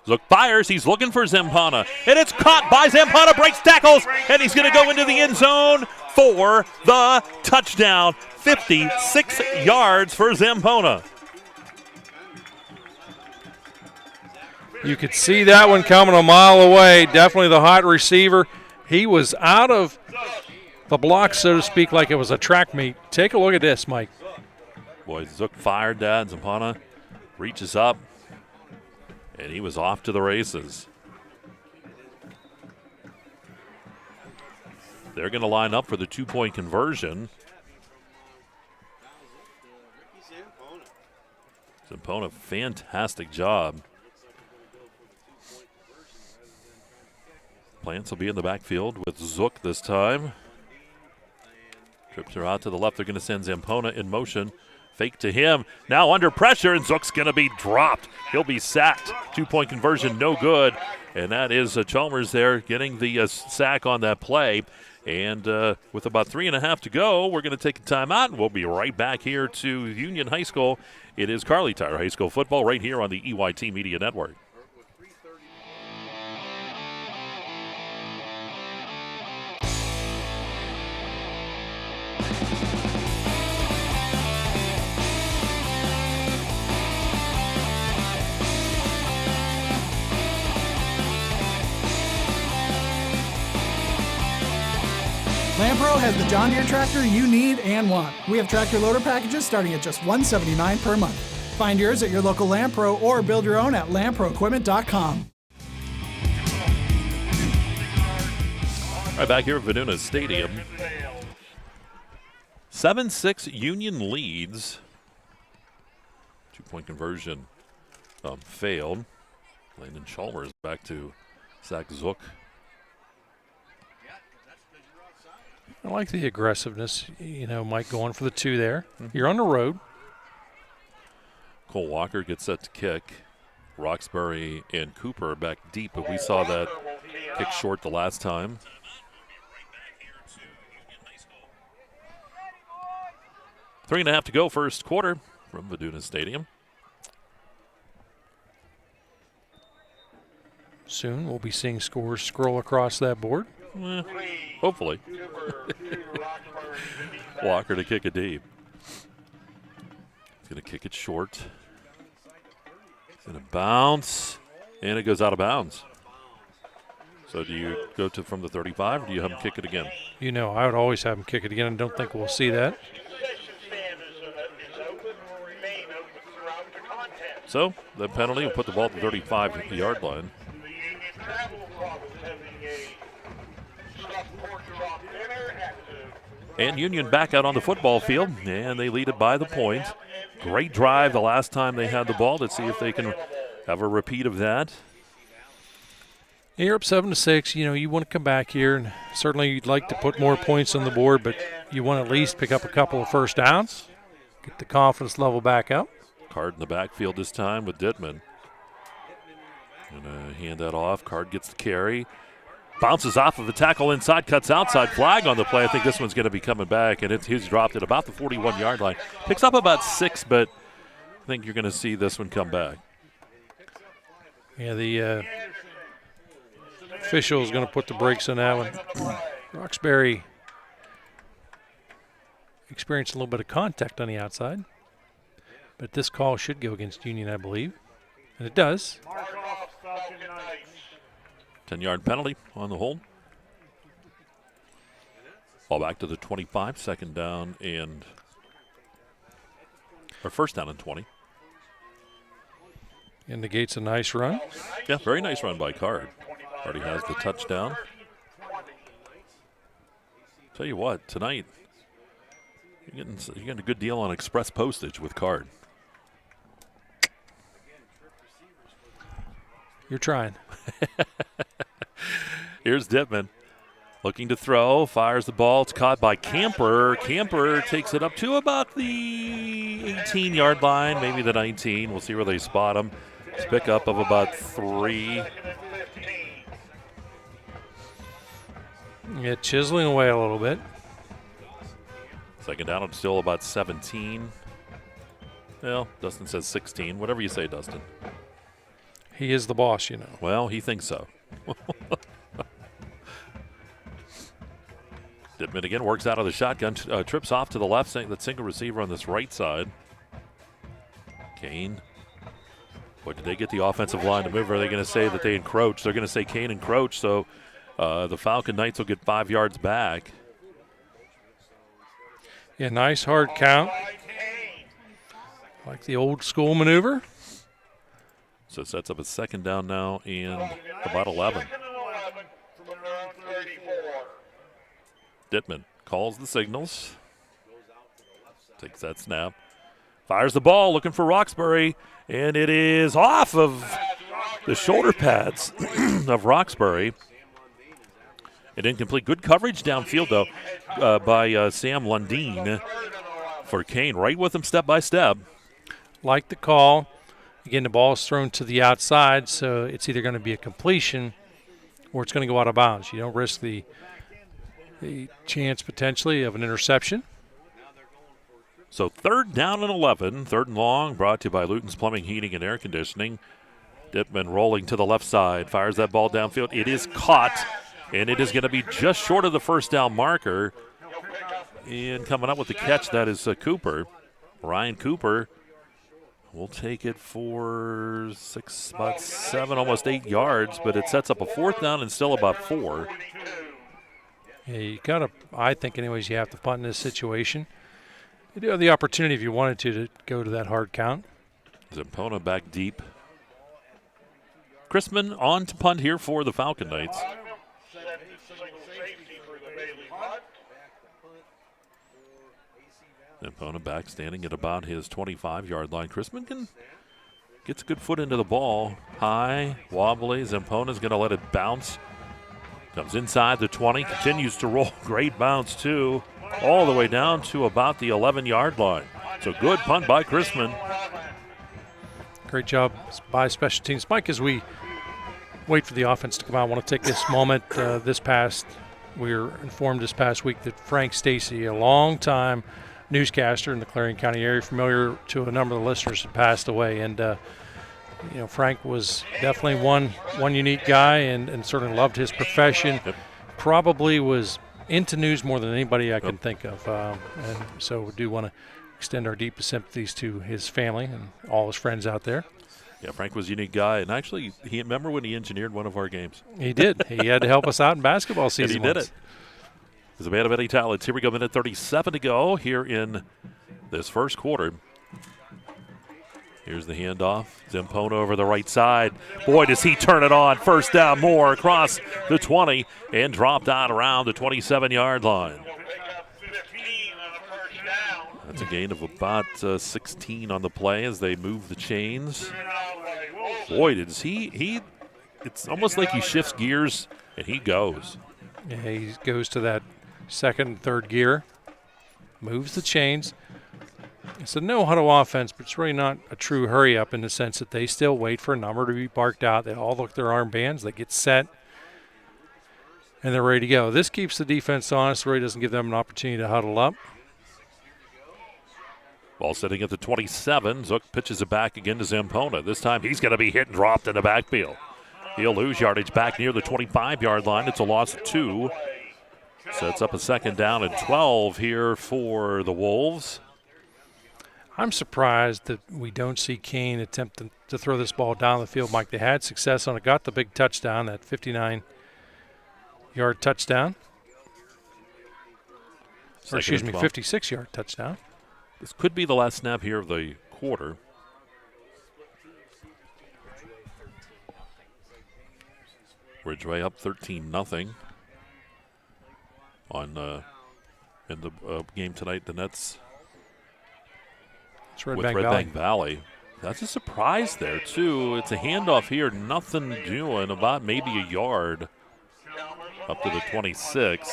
Zook fires. He's looking for Zampana. And it's caught by Zampana. Breaks tackles. And he's going to go into the end zone for the touchdown. 56 yards for Zampana. You could see that one coming a mile away. Definitely the hot receiver. He was out of the block, so to speak, like it was a track meet. Take a look at this, Mike. Boy, Zook fired that. Zampana reaches up, and he was off to the races. They're going to line up for the 2-point conversion. Zampana, fantastic job. Plants will be in the backfield with Zook this time. Trips her out to the left. They're going to send Zampana in motion. Fake to him. Now under pressure, and Zook's going to be dropped. He'll be sacked. 2-point conversion, no good. And that is Chalmers there getting the sack on that play. And with about 3.5 to go, we're going to take a timeout, and we'll be right back here to Union High School. It is Kerle Tire High School football right here on the EYT Media Network. Lampro has the John Deere tractor you need and want. We have tractor loader packages starting at just $179 per month. Find yours at your local Lampro or build your own at lamproequipment.com. Right back here at Viduna Stadium. 7-6 Union leads. 2-point conversion failed. Landon Chalmers back to sack Zook. I like the aggressiveness, Mike, going for the 2 there. You're on the road. Cole Walker gets set to kick. Roxbury and Cooper back deep, but we saw that kick short the last time. 3.5 to go, first quarter from Viduna Stadium. Soon we'll be seeing scores scroll across that board. Hopefully. Walker to kick it deep. He's going to kick it short. He's going to bounce, and it goes out of bounds. So do you go to from the 35, or do you have him kick it again? I would always have him kick it again. I don't think we'll see that. So the penalty will put the ball at the 35-yard line. And Union back out on the football field, and they lead it by the point. Great drive the last time they had the ball. Let's see if they can have a repeat of that. You're up 7-6. You want to come back here, and certainly you'd like to put more points on the board, but you want to at least pick up a couple of first downs, get the confidence level back up. Card in the backfield this time with Dittman. Gonna hand that off. Card gets the carry. Bounces off of the tackle inside, cuts outside, flag on the play. I think this one's going to be coming back, and he's dropped at about the 41-yard line. Picks up about 6, but I think you're going to see this one come back. Yeah, the official is going to put the brakes on that one. Roxbury experienced a little bit of contact on the outside, but this call should go against Union, I believe, and it does. 10-yard penalty on the hold. Ball back to the 25, second down and or first down and 20. Indicates a nice run. Yeah, very nice run by Card. Already has the touchdown. Tell you what, tonight you're getting a good deal on express postage with Card. You're trying. Here's Dittman looking to throw, fires the ball. It's caught by Camper. Camper takes it up to about the 18-yard line, maybe the 19. We'll see where they spot him. It's pickup of about 3. Yeah, chiseling away a little bit. Second down, it's still about 17. Well, Dustin says 16. Whatever you say, Dustin. He is the boss, you know. Well, he thinks so. Dittman again works out of the shotgun, trips off to the left, saying that single receiver on this right side. Kane. Boy, did they get the offensive line to move? Or are they going to say that they encroach? They're going to say Kane encroach, so the Falcon Knights will get 5 yards back. Yeah, nice hard count. Like the old school maneuver. So it sets up a second down now and about 11. Dittman calls the signals. Takes that snap. Fires the ball, looking for Roxbury. And it is off of the shoulder pads of Roxbury. An incomplete. Good coverage downfield, though, by Sam Lundeen for Kane. Right with him step by step. Like the call. Again, the ball is thrown to the outside, so it's either going to be a completion or it's going to go out of bounds. You don't risk the chance potentially of an interception. So third down and 11, third and long, brought to you by Luton's Plumbing, Heating, and Air Conditioning. Dittman rolling to the left side, fires that ball downfield. It is caught, and it is going to be just short of the first down marker. And coming up with the catch, that is Cooper. Ryan Cooper will take it for 6, about 7, almost 8 yards, but it sets up a fourth down and still about 4. Yeah, you got to, I think anyways, you have to punt in this situation. You do have the opportunity if you wanted to go to that hard count. Zampona back deep. Chrisman on to punt here for the Falcon Knights. Zampona back standing at about his 25-yard line. Chrisman gets a good foot into the ball. High, wobbly. Zampona's going to let it bounce. Comes inside the 20, continues to roll. Great bounce, too, all the way down to about the 11-yard line. So good punt by Chrisman. Great job by special teams. Mike, as we wait for the offense to come out, I want to take this moment. We were informed this past week that Frank Stacy, a long-time newscaster in the Clarion County area, familiar to a number of the listeners, had passed away. And Frank was definitely one unique guy and certainly loved his profession. Yep. Probably was into news more than anybody I can think of. And so we do want to extend our deepest sympathies to his family and all his friends out there. Yeah, Frank was a unique guy. And actually, remember when he engineered one of our games? He did. He had to help us out in basketball season. And he did it. He's a man of many talents. Here we go, minute 37 to go here in this first quarter. Here's the handoff. Zampona over the right side. Boy, does he turn it on. First down, more across the 20 and dropped out around the 27-yard line. That's a gain of about 16 on the play as they move the chains. Boy, does he it's almost like he shifts gears and he goes. Yeah, he goes to that second and third gear, moves the chains. It's a no-huddle offense, but it's really not a true hurry-up in the sense that they still wait for a number to be barked out. They all look at their armbands. They get set, and they're ready to go. This keeps the defense honest. Really doesn't give them an opportunity to huddle up. Ball sitting at the 27. Zook pitches it back again to Zampona. This time he's going to be hit and dropped in the backfield. He'll lose yardage back near the 25-yard line. It's a loss of 2. Sets up a second down and 12 here for the Wolves. I'm surprised that we don't see Kane attempt to throw this ball down the field, Mike. They had success on it, got the big touchdown, that 59-yard touchdown. Or excuse me, 56-yard touchdown. This could be the last snap here of the quarter. Ridgeway up 13-0 on in the game tonight. The Nets it's Red with Bank Red Valley. Bank Valley. That's a surprise there, too. It's a handoff here, nothing doing, about maybe a yard up to the 26.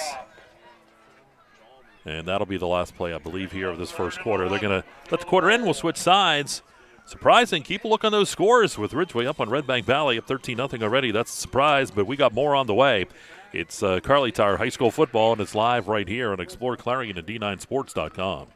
And that'll be the last play, I believe, here of this first quarter. They're going to let the quarter in. We'll switch sides. Surprising. Keep a look on those scores with Ridgeway up on Red Bank Valley, up 13-0 already. That's a surprise, but we got more on the way. It's Kerle Tire High School football, and it's live right here on ExploreClarion and D9Sports.com.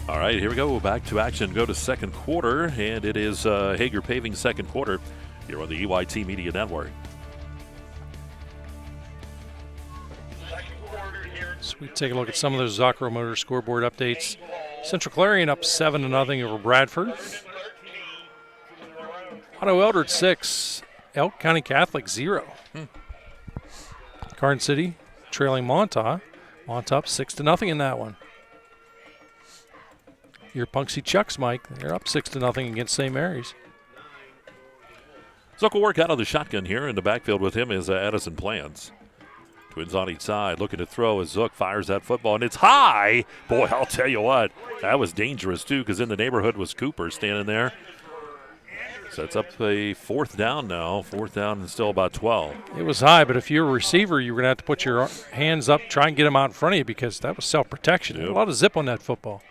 All right, here we go. Back to action. Go to second quarter, and it is Hager Paving second quarter here on the EYT Media Network. So we take a look at some of those Zoccaro Motor scoreboard updates. Central Clarion up 7-0 over Bradford. Otto Eldred 6, Elk County Catholic 0. Garden City trailing Montauk. Montauk up 6-0 in that one. Your Punksy Chucks, Mike, they're up 6-0 against St. Mary's. Zook will work out of the shotgun here. In the backfield with him is Addison Plans. Twins on each side looking to throw as Zook fires that football, and it's high. Boy, I'll tell you what, that was dangerous too, because in the neighborhood was Cooper standing there. Sets up a fourth down now. Fourth down and still about 12. It was high, but if you're a receiver, you were going to have to put your hands up, try and get him out in front of you, because that was self-protection. Yep. A lot of zip on that football.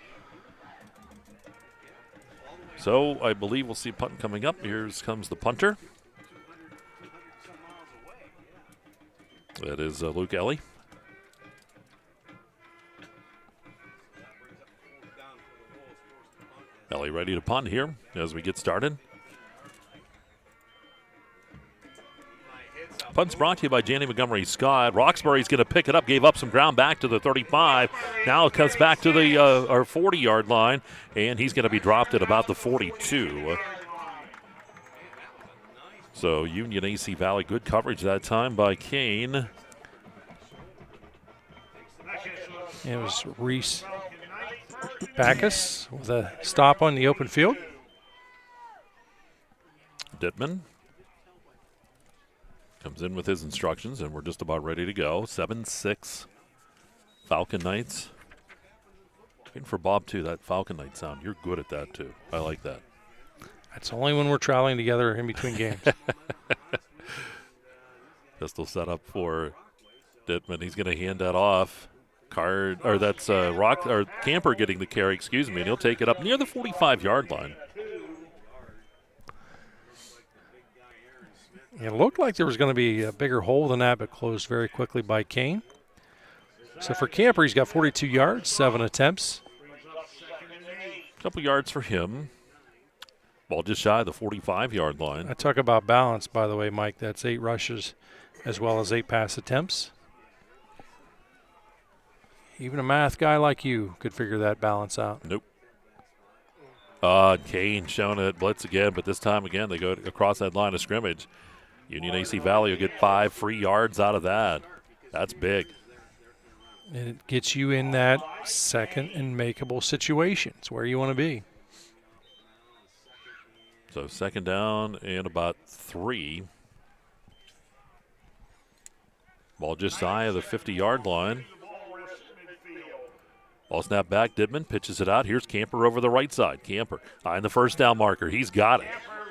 So I believe we'll see punt coming up. Here comes the punter. That is Luke Ellie. Ellie ready to punt here as we get started. Punt's brought to you by Janney Montgomery Scott. Roxbury's going to pick it up, gave up some ground back to the 35. Now it comes back to the our 40-yard line, and he's going to be dropped at about the 42. So Union AC Valley, good coverage that time by Kane. It was Reese Backus with a stop on the open field. Dittman comes in with his instructions, and we're just about ready to go. 7-6 Falcon Knights. Waiting for Bob, too, that Falcon Knight sound. You're good at that, too. I like that. That's only when we're traveling together in between games. Pistol set up for Dittman. He's going to hand that off. That's Camper getting the carry, excuse me, and he'll take it up near the 45-yard line. It looked like there was going to be a bigger hole than that, but closed very quickly by Kane. So for Camper, he's got 42 yards, 7 attempts. Couple yards for him. Ball just shy of the 45-yard line. I talk about balance, by the way, Mike. That's 8 rushes as well as 8 pass attempts. Even a math guy like you could figure that balance out. Nope. Kane showing it blitz again, but this time again they go across that line of scrimmage. Union AC Valley will get 5 free yards out of that. That's big. And it gets you in that second and makeable situation. It's where you want to be. So second down and about 3. Ball just shy of the 50-yard line. Ball snap back. Didman pitches it out. Here's Camper over the right side. Camper eyeing the first down marker. He's got it.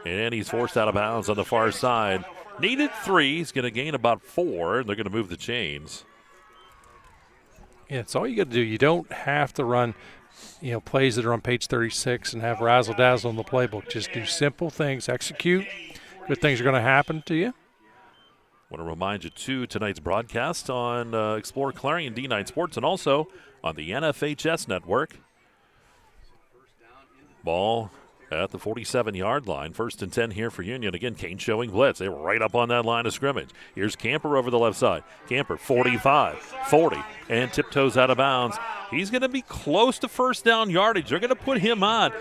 And he's forced out of bounds on the far side. Needed 3. He's going to gain about 4, and they're going to move the chains. Yeah, it's all you got to do. You don't have to run, plays that are on page 36 and have razzle-dazzle in the playbook. Just do simple things, execute. Good things are going to happen to you. Want to remind you, too, tonight's broadcast on Explore Clarion D9 Sports and also on the NFHS network. Ball at the 47-yard line. 1st and 10 here for Union. Again, Kane showing blitz. They're right up on that line of scrimmage. Here's Camper over the left side. Camper, 45, 40, and tiptoes out of bounds. He's going to be close to first down yardage. They're going to put him on.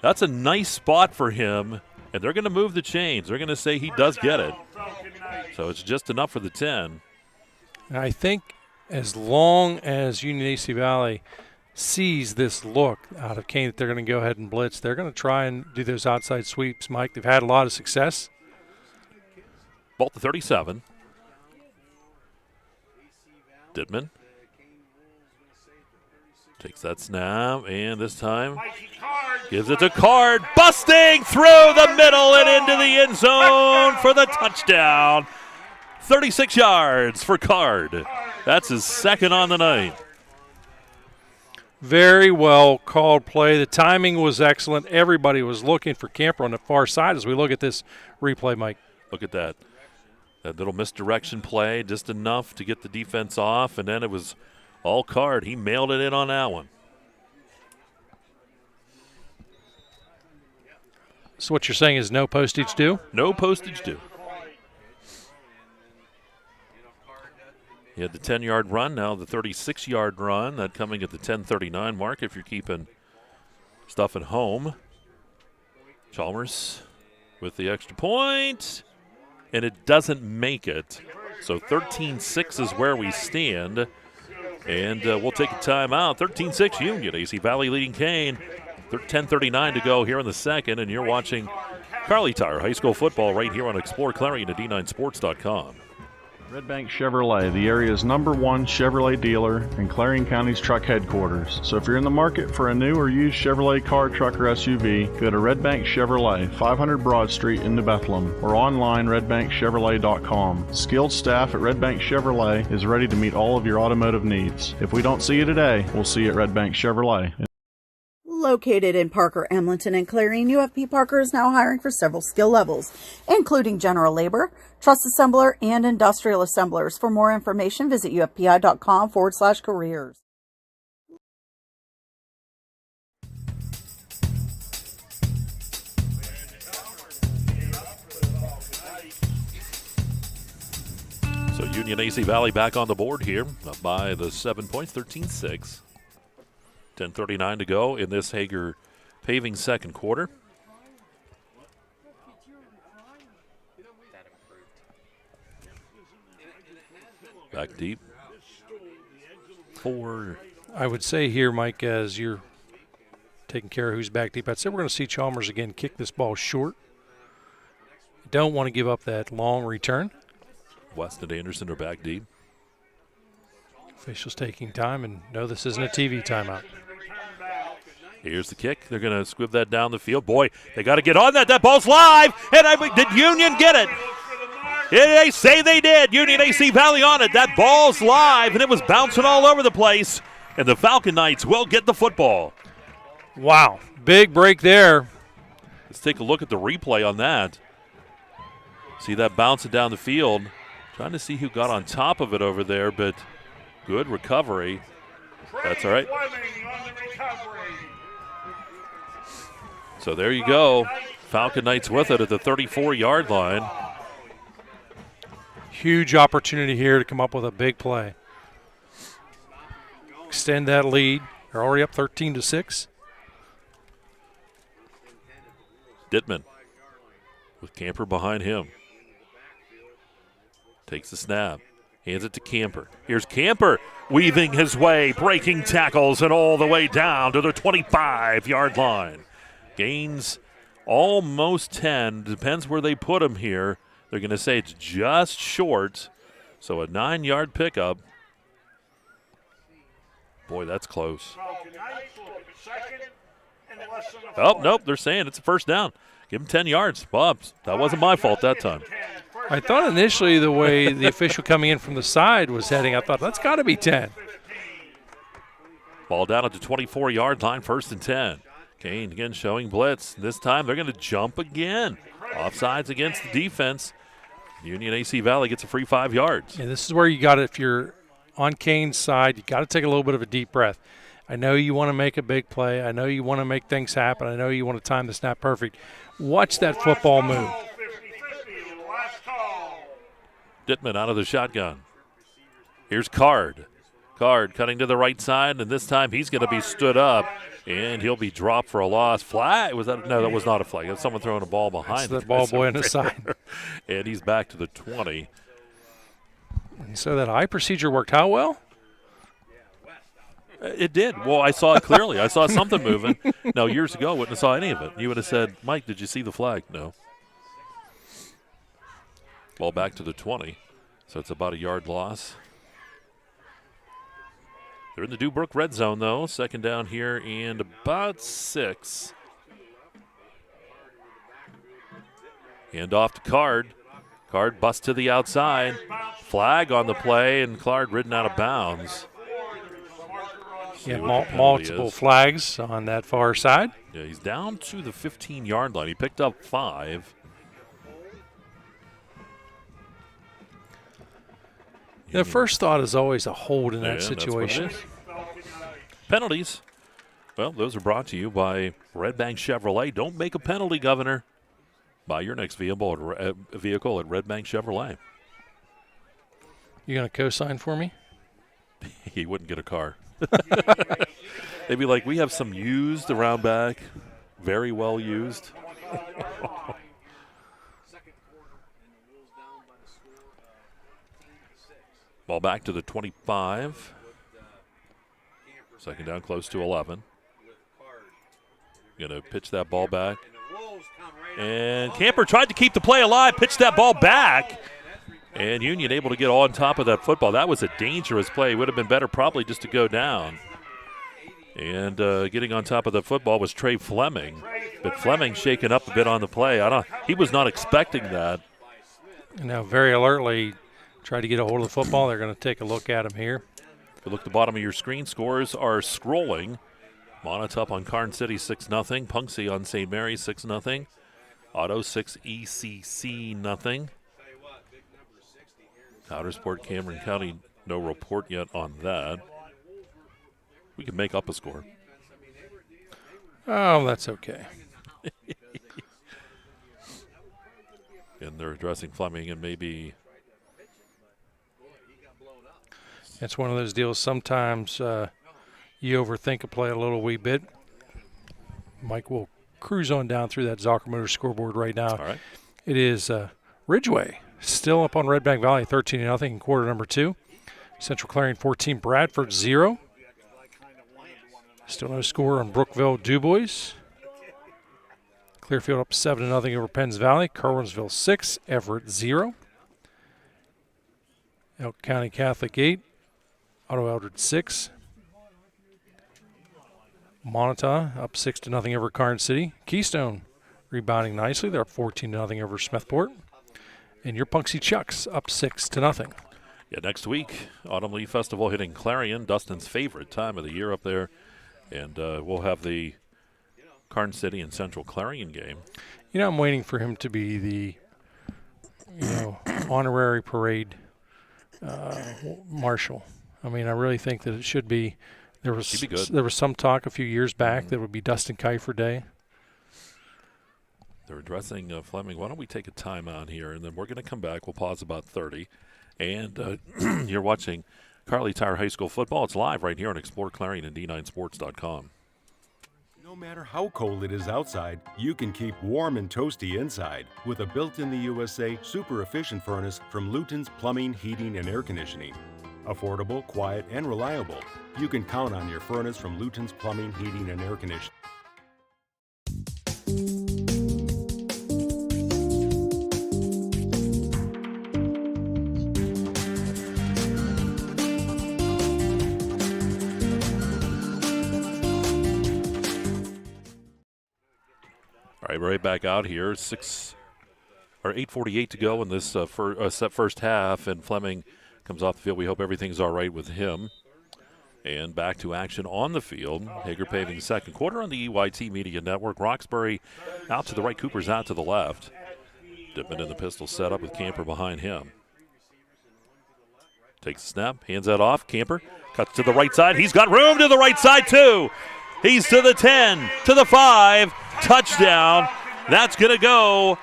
That's a nice spot for him, and they're going to move the chains. They're going to say he does get it. So it's just enough for the 10. And I think as long as Union AC Valley sees this look out of Kane that they're going to go ahead and blitz, they're going to try and do those outside sweeps, Mike. They've had a lot of success. Ball to 37. Didman takes that snap, and this time gives it to Card, busting through the middle and into the end zone for the touchdown. 36 yards for Card. That's his second on the night. Very well called play. The timing was excellent. Everybody was looking for Camper on the far side as we look at this replay, Mike. Look at that. That little misdirection play, just enough to get the defense off, and then it was all Card. He mailed it in on that one. So what you're saying is no postage due? No postage due. He had the 10-yard run, now the 36-yard run. That coming at the 10:39 mark if you're keeping stuff at home. Chalmers with the extra point, and it doesn't make it. So 13-6 is where we stand. And we'll take a timeout. 13-6 Union. AC Valley leading Kane. 10:39 to go here in the second, and you're watching Kerle Tire High School football right here on Explore Clarion at D9Sports.com. Red Bank Chevrolet, the area's #1 Chevrolet dealer and Clarion County's truck headquarters. So if you're in the market for a new or used Chevrolet car, truck, or SUV, go to Red Bank Chevrolet, 500 Broad Street in New Bethlehem, or online redbankchevrolet.com. Skilled staff at Red Bank Chevrolet is ready to meet all of your automotive needs. If we don't see you today, we'll see you at Red Bank Chevrolet. Located in Parker, Emlenton, and Clarion, UFP Parker is now hiring for several skill levels, including general labor, truss assembler, and industrial assemblers. For more information, visit ufpi.com/careers. So Union AC Valley back on the board here, up by the 7 points, 13-6. 10:39 to go in this Hager paving second quarter. Back deep. 4. I would say here, Mike, as you're taking care of who's back deep, I'd say we're going to see Chalmers again kick this ball short. Don't want to give up that long return. West and Anderson are back deep. Officials taking time, and no, this isn't a TV timeout. Here's the kick. They're going to squib that down the field. Boy, they got to get on that. That ball's live. And did Union get it? Yeah, they say they did. Union AC Valley on it. That ball's live, and it was bouncing all over the place. And the Falcon Knights will get the football. Wow, big break there. Let's take a look at the replay on that. See that bouncing down the field. Trying to see who got on top of it over there, but good recovery. That's all right. So there you go. Falcon Knights with it at the 34-yard line. Huge opportunity here to come up with a big play. Extend that lead. They're already up 13-6. Dittman with Camper behind him. Takes the snap. Hands it to Camper. Here's Camper weaving his way, breaking tackles, and all the way down to the 25-yard line. Gains almost 10. Depends where they put him here. They're going to say it's just short. So a 9-yard pickup. Boy, that's close. Falcon Knights will be second and less than a Oh, fourth. nope, they're saying it's a first down. Give him 10 yards. Bob, that wasn't my fault that time. I thought initially the way the official coming in from the side was heading, I thought that's got to be 10. Ball down at the 24-yard line, 1st and 10. Kane again showing blitz. This time they're going to jump again. Offsides against the defense. Union AC Valley gets a free 5 yards. And this is where you got to, if you're on Kane's side, you got to take a little bit of a deep breath. I know you want to make a big play. I know you want to make things happen. I know you want to time the snap perfect. Watch that football move. Dittman out of the shotgun. Here's Card. Card cutting to the right side, and this time he's going to be stood up, and he'll be dropped for a loss. Flag? Was that? No, that was not a flag. That's someone throwing a ball behind him. That's the ball boy on the side. And he's back to the 20. And so that eye procedure worked how well? It did. Well, I saw it clearly. I saw something moving. No, years ago, I wouldn't have saw any of it. You would have said, Mike, did you see the flag? No. Ball back to the 20. So it's about a yard loss. They're in the Dubrook red zone, though. Second down here and about 6. Hand off to Card. Card busts to the outside. Flag on the play, and Card ridden out of bounds. Yeah, multiple flags on that far side. Yeah, he's down to the 15-yard line. He picked up 5. The first thought is always a hold in that situation. Penalties. Well, those are brought to you by Red Bank Chevrolet. Don't make a penalty, Governor. Buy your next vehicle at Red Bank Chevrolet. You going to co-sign for me? He wouldn't get a car. They'd be like, we have some used around back, very well used. Ball back to the 25. Second down close to 11. Going to pitch that ball back. And Camper tried to keep the play alive, pitched that ball back. And Union able to get on top of that football. That was a dangerous play. It would have been better probably just to go down. And getting on top of the football was Trey Fleming. But Fleming shaken up a bit on the play. He was not expecting that. And now very alertly try to get a hold of the football. They're going to take a look at him here. If you look at the bottom of your screen, scores are scrolling. Monatup on Karn City 6-0. Punxsutawney on St. Mary's 6-0. Auto 6 ECC 0. Outersport Cameron County, no report yet on that. We can make up a score. Oh, that's okay. And they're addressing Fleming and maybe. It's one of those deals sometimes you overthink a play a little wee bit. Mike will cruise on down through that Zocker Motors scoreboard right now. All right. It is Ridgeway still up on Red Bank Valley 13-0 in quarter number 2. Central Clarion 14, Bradford 0. Still no score on Brookville Dubois. Clearfield up 7-0 over Penns Valley. Kerwinsville 6, Everett 0. Elk County Catholic 8, Otto Eldred 6. Montauk up 6-0 over Karn City. Keystone rebounding nicely. They're up 14-0 over Smethport. And your Punxsutawney Chucks up 6-0. Yeah, next week, Autumn Leaf Festival hitting Clarion, Dustin's favorite time of the year up there. And we'll have the Karn City and Central Clarion game. You know, I'm waiting for him to be the, honorary parade marshal. I mean, I really think that it should be. There was some talk a few years back that it would be Dustin Kiefer Day. They're addressing Fleming. Why don't we take a timeout here, and then we're going to come back. We'll pause about 30. And you're watching Kerle Tire High School football. It's live right here on exploreClarion and D9Sports.com. No matter how cold it is outside, you can keep warm and toasty inside with a built-in-the-USA super efficient furnace from Luton's Plumbing, Heating, and Air Conditioning. Affordable, quiet, and reliable. You can count on your furnace from Luton's Plumbing, Heating, and Air Conditioning. All right, right back out here. 8:48 to go in this first half, and Fleming comes off the field. We hope everything's all right with him. And back to action on the field. Hager Paving second quarter on the EYT Media Network. Roxbury out to the right, Cooper's out to the left. Dipping in the pistol set up with Camper behind him. Takes a snap, hands that off. Camper cuts to the right side. He's got room to the right side too. He's to the 10, to the 5. Touchdown. That's going to go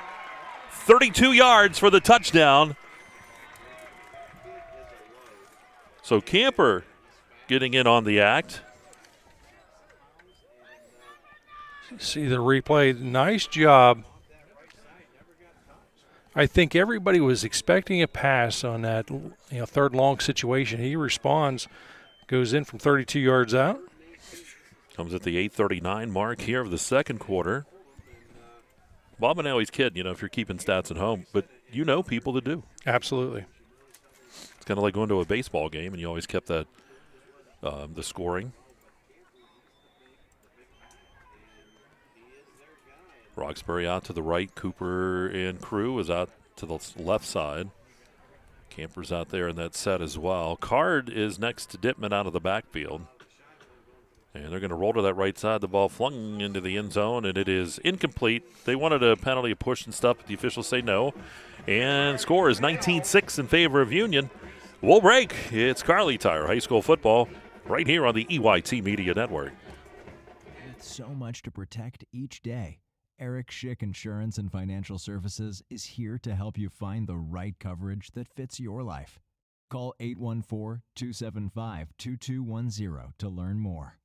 32 yards for the touchdown. So Camper getting in on the act. See the replay. Nice job. I think everybody was expecting a pass on that third long situation. He responds, goes in from 32 yards out. Comes at the 8:39 mark here of the second quarter. Bob and I always kid, if you're keeping stats at home, but people that do. Absolutely. It's kind of like going to a baseball game, and you always kept that the scoring. Roxbury out to the right. Cooper and crew is out to the left side. Camper's out there in that set as well. Card is next to Dittman out of the backfield. And they're going to roll to that right side. The ball flung into the end zone, and it is incomplete. They wanted a penalty, a push and stuff, but the officials say no. And score is 19-6 in favor of Union. We'll break. It's Kerle Tire High School football right here on the EYT Media Network. With so much to protect each day, Eric Schick Insurance and Financial Services is here to help you find the right coverage that fits your life. Call 814-275-2210 to learn more.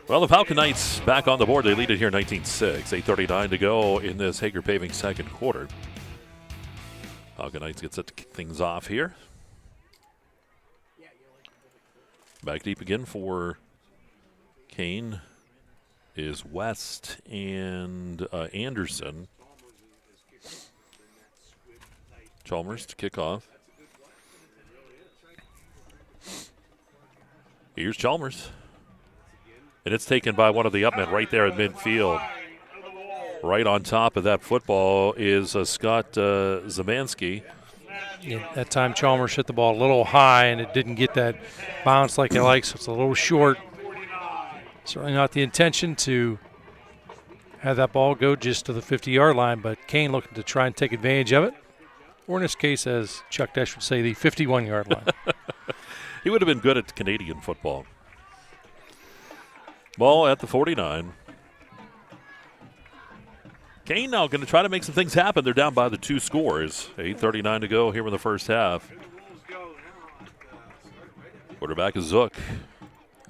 Well, the Falcon Knights back on the board. They lead it here 19-6. 8:39 to go in this Hager Paving second quarter. Falcon Knights get set to kick things off here. Back deep again for Kane is West and Anderson. Chalmers to kick off. Here's Chalmers. And it's taken by one of the upmen right there at midfield. Right on top of that football is Scott Zamansky. Yeah, that time Chalmers hit the ball a little high, and it didn't get that bounce like he likes, so it's a little short. Certainly not the intention to have that ball go just to the 50-yard line, but Kane looking to try and take advantage of it. Or in this case, as Chuck Dash would say, the 51-yard line. He would have been good at Canadian football. Ball at the 49. Kane now going to try to make some things happen. They're down by the 2 scores. 8:39 to go here in the first half. Quarterback is Zook.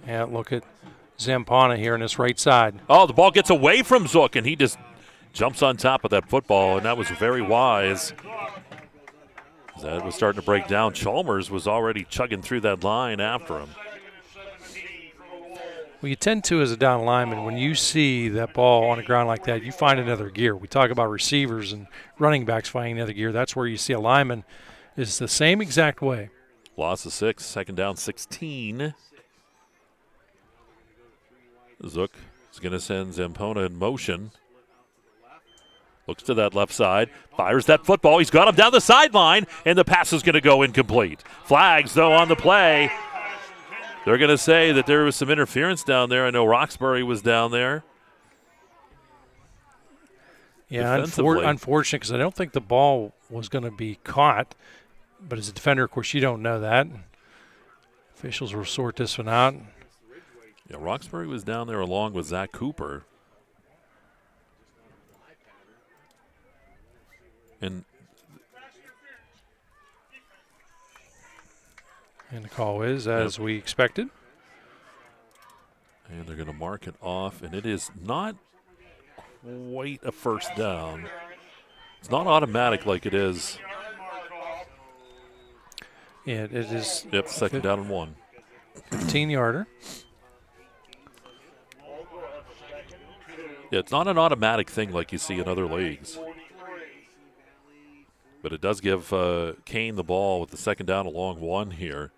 Yeah, look at Zampana here on his right side. Oh, the ball gets away from Zook, and he just jumps on top of that football, and that was very wise. That was starting to break down. Chalmers was already chugging through that line after him. Well, you tend to, as a down lineman, when you see that ball on the ground like that, you find another gear. We talk about receivers and running backs finding another gear. That's where you see a lineman is the same exact way. Loss of 6, second down 16. Zook is going to send Zampona in motion. Looks to that left side, fires that football. He's got him down the sideline, and the pass is going to go incomplete. Flags, though, on the play. They're going to say that there was some interference down there. I know Roxbury was down there. Yeah, unfortunate, because I don't think the ball was going to be caught. But as a defender, of course, you don't know that. Officials will sort this one out. Yeah, Roxbury was down there along with Zach Cooper. And the call is as we expected. And they're going to mark it off, and it is not quite a first down. It's not automatic like it is. Yeah, it is. Yep, second down and 1. 15-yarder. Yeah, it's not an automatic thing like you see in other leagues. But it does give Kane the ball with the second down, a long 1 here.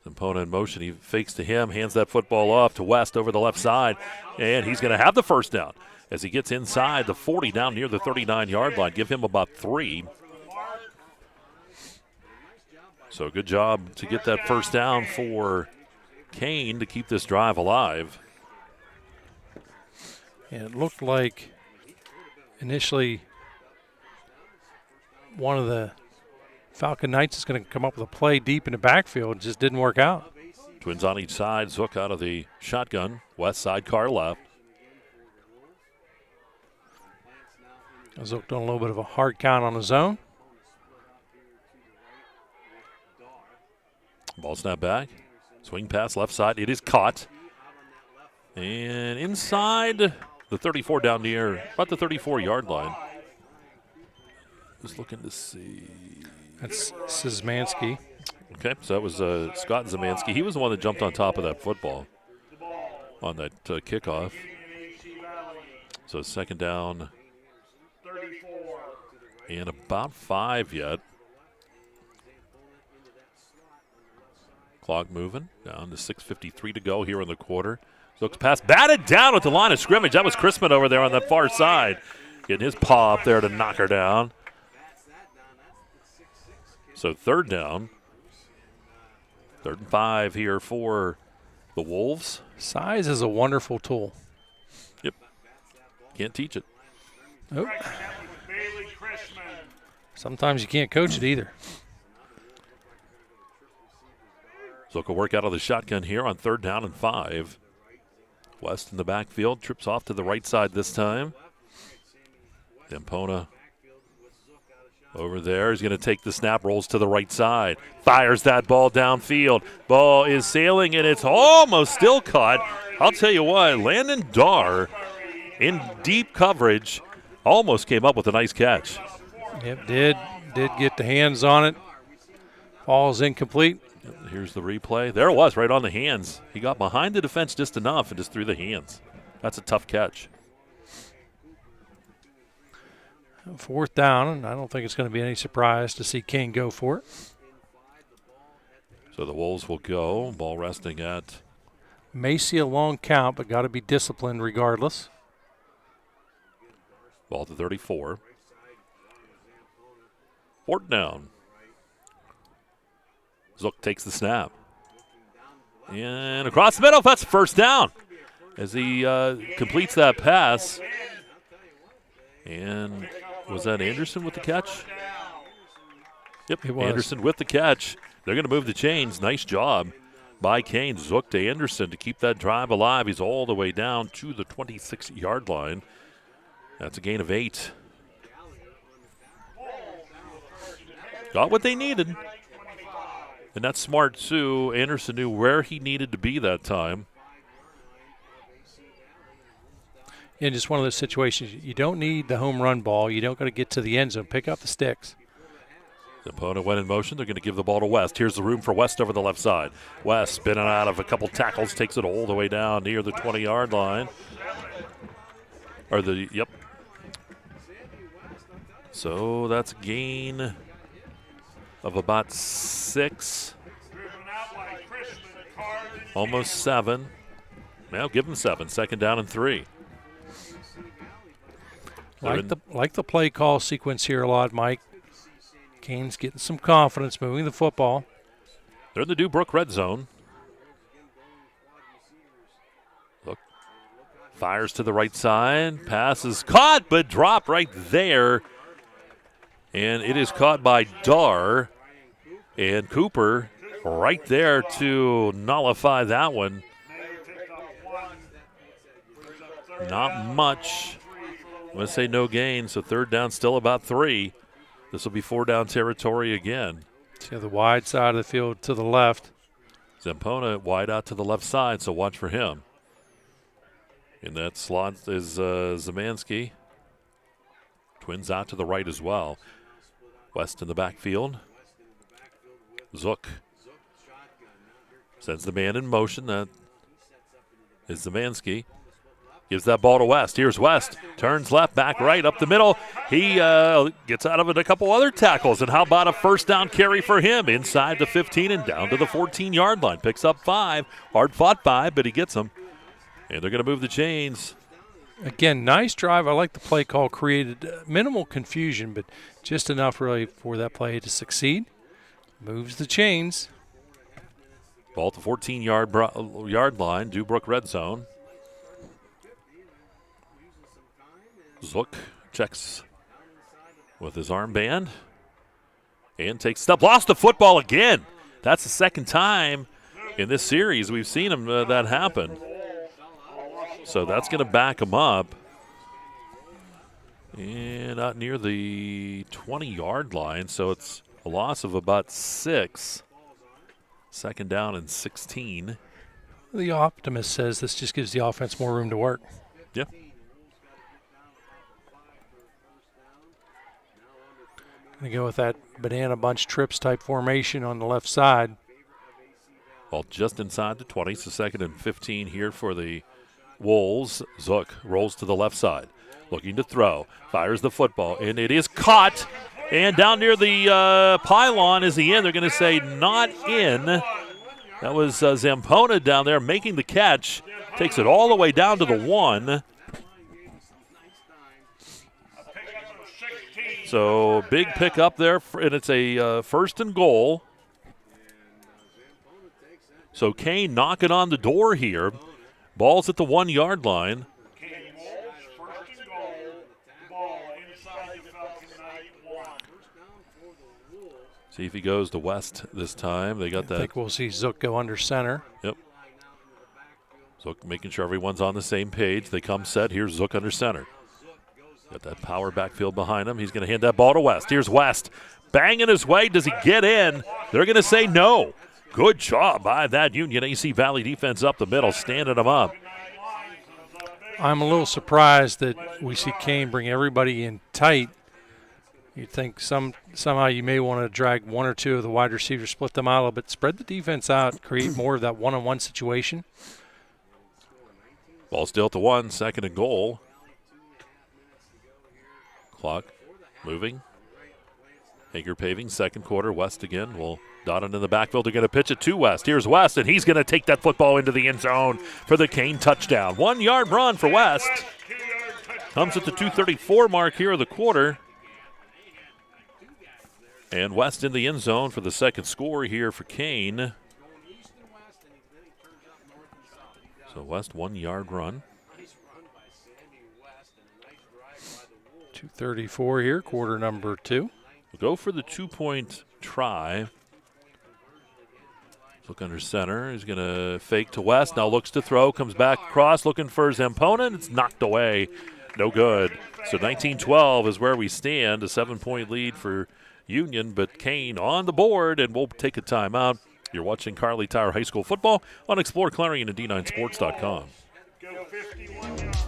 Zampona in motion. He fakes to him, hands that football off to West over the left side, and he's going to have the first down as he gets inside the 40 down near the 39-yard line. Give him about 3. So good job to get that first down for Kane to keep this drive alive. And it looked like initially one of the Falcon Knights is going to come up with a play deep in the backfield. It just didn't work out. Twins on each side. Zook out of the shotgun. West side, car left. Zook doing a little bit of a hard count on his own. Ball snap back. Swing pass left side. It is caught. And inside the 34 down near about the 34-yard line. Just looking to see. That's Szymanski. Okay, so that was Scott Szymanski. He was the one that jumped on top of that football on that kickoff. So second down and about 5 yet. Clock moving down to 6:53 to go here in the quarter. Zook's pass batted down at the line of scrimmage. That was Chrisman over there on that far side. Getting his paw up there to knock her down. So third down. 3rd and 5 here for the Wolves. Size is a wonderful tool. Yep. Can't teach it. Nope. Sometimes you can't coach it either. Zook will work out of the shotgun here on 3rd down and 5. West in the backfield, trips off to the right side this time. Zampona over there. He's going to take the snap, rolls to the right side. Fires that ball downfield. Ball is sailing, and it's almost still caught. I'll tell you what, Landon Darr in deep coverage almost came up with a nice catch. Yep, did get the hands on it. Ball's incomplete. Here's the replay. There it was, right on the hands. He got behind the defense just enough and just threw the hands. That's a tough catch. 4th down, and I don't think it's going to be any surprise to see Kane go for it. So the Wolves will go. Ball resting at. May see a long count, but got to be disciplined regardless. Ball to 34. 4th down. Zook takes the snap. And across the middle, that's first down. As he completes that pass. And was that Anderson with the catch? Yep, it was. Anderson with the catch. They're going to move the chains. Nice job by Kane. Zook to Anderson to keep that drive alive. He's all the way down to the 26-yard line. That's a gain of 8. Got what they needed. And that's smart, too. Anderson knew where he needed to be that time. In just one of those situations, you don't need the home run ball. You don't got to get to the end zone. Pick up the sticks. The opponent went in motion. They're going to give the ball to West. Here's the room for West over the left side. West spinning out of a couple tackles, takes it all the way down near the 20-yard line. Yep. So that's a gain of about 6. Almost 7. Now give him 7. 2nd down and 3. Like the play call sequence here a lot, Mike. Kane's getting some confidence moving the football. They're in the Dubrook red zone. Look. Fires to the right side. Pass is caught, but dropped right there. And it is caught by Darr. And Cooper right there to nullify that one. Not much. I'm going to say no gain, so 3rd down still about 3. This will be 4-down territory again. See the wide side of the field to the left. Zampona wide out to the left side, so watch for him. In that slot is Szymanski. Twins out to the right as well. West in the backfield. Zook sends the man in motion. That is Zemansky. Gives that ball to West. Here's West. Turns left, back right, up the middle. He gets out of it a couple other tackles. And how about a first down carry for him? Inside the 15 and down to the 14-yard line. Picks up 5. Hard fought 5, but he gets them. And they're going to move the chains. Again, nice drive. I like the play call. Created minimal confusion, but just enough really for that play to succeed. Moves the chains. Ball at the 14-yard line. Dubrook red zone. Zook checks with his armband and takes a step. Lost the football again. That's the second time in this series we've seen him that happen. So that's going to back him up. And out near the 20-yard line, so it's a loss of about 6. Second down and 16. The optimist says this just gives the offense more room to work. Yeah. Going to go with that banana bunch trips type formation on the left side. Well, just inside the 20, so second and 15 here for the Wolves. Zook rolls to the left side, looking to throw, fires the football, and it is caught. And down near the pylon is the end. They're going to say not in. That was Zampona down there making the catch. Takes it all the way down to the 1. So big pick up there, and it's a first and goal. So Kane knocking on the door here. Ball's at the 1-yard line. See if he goes to West this time. They got that. I think we'll see Zook go under center. Yep. Zook making sure everyone's on the same page. They come set. Here's Zook under center. Got that power backfield behind him. He's going to hand that ball to West. Here's West. Banging his way. Does he get in? They're going to say no. Good job by that Union AC Valley defense up the middle, standing them up. I'm a little surprised that we see Kane bring everybody in tight. You'd think somehow you may want to drag one or two of the wide receivers, split them out a little bit, spread the defense out, create more of that one-on-one situation. Ball still at the 1, second and goal. Clock moving. Hager paving, second quarter. West again will dot it in the backfield. They're going to pitch it to West. Here's West, and he's going to take that football into the end zone for the Kane touchdown. 1-yard run for West. Comes at the 2:34 mark here of the quarter. And West in the end zone for the second score here for Kane. So West 1-yard run. 2:34 here, quarter number 2. We'll go for the 2-point try. Look under center. He's going to fake to West. Now looks to throw. Comes back across looking for Zampona, and it's knocked away. No good. So 19-12 is where we stand. A 7-point lead for Union, but Kane on the board, and we'll take a timeout. You're watching Kerle Tire High School football on ExploreClarion and D9Sports.com. Go 51.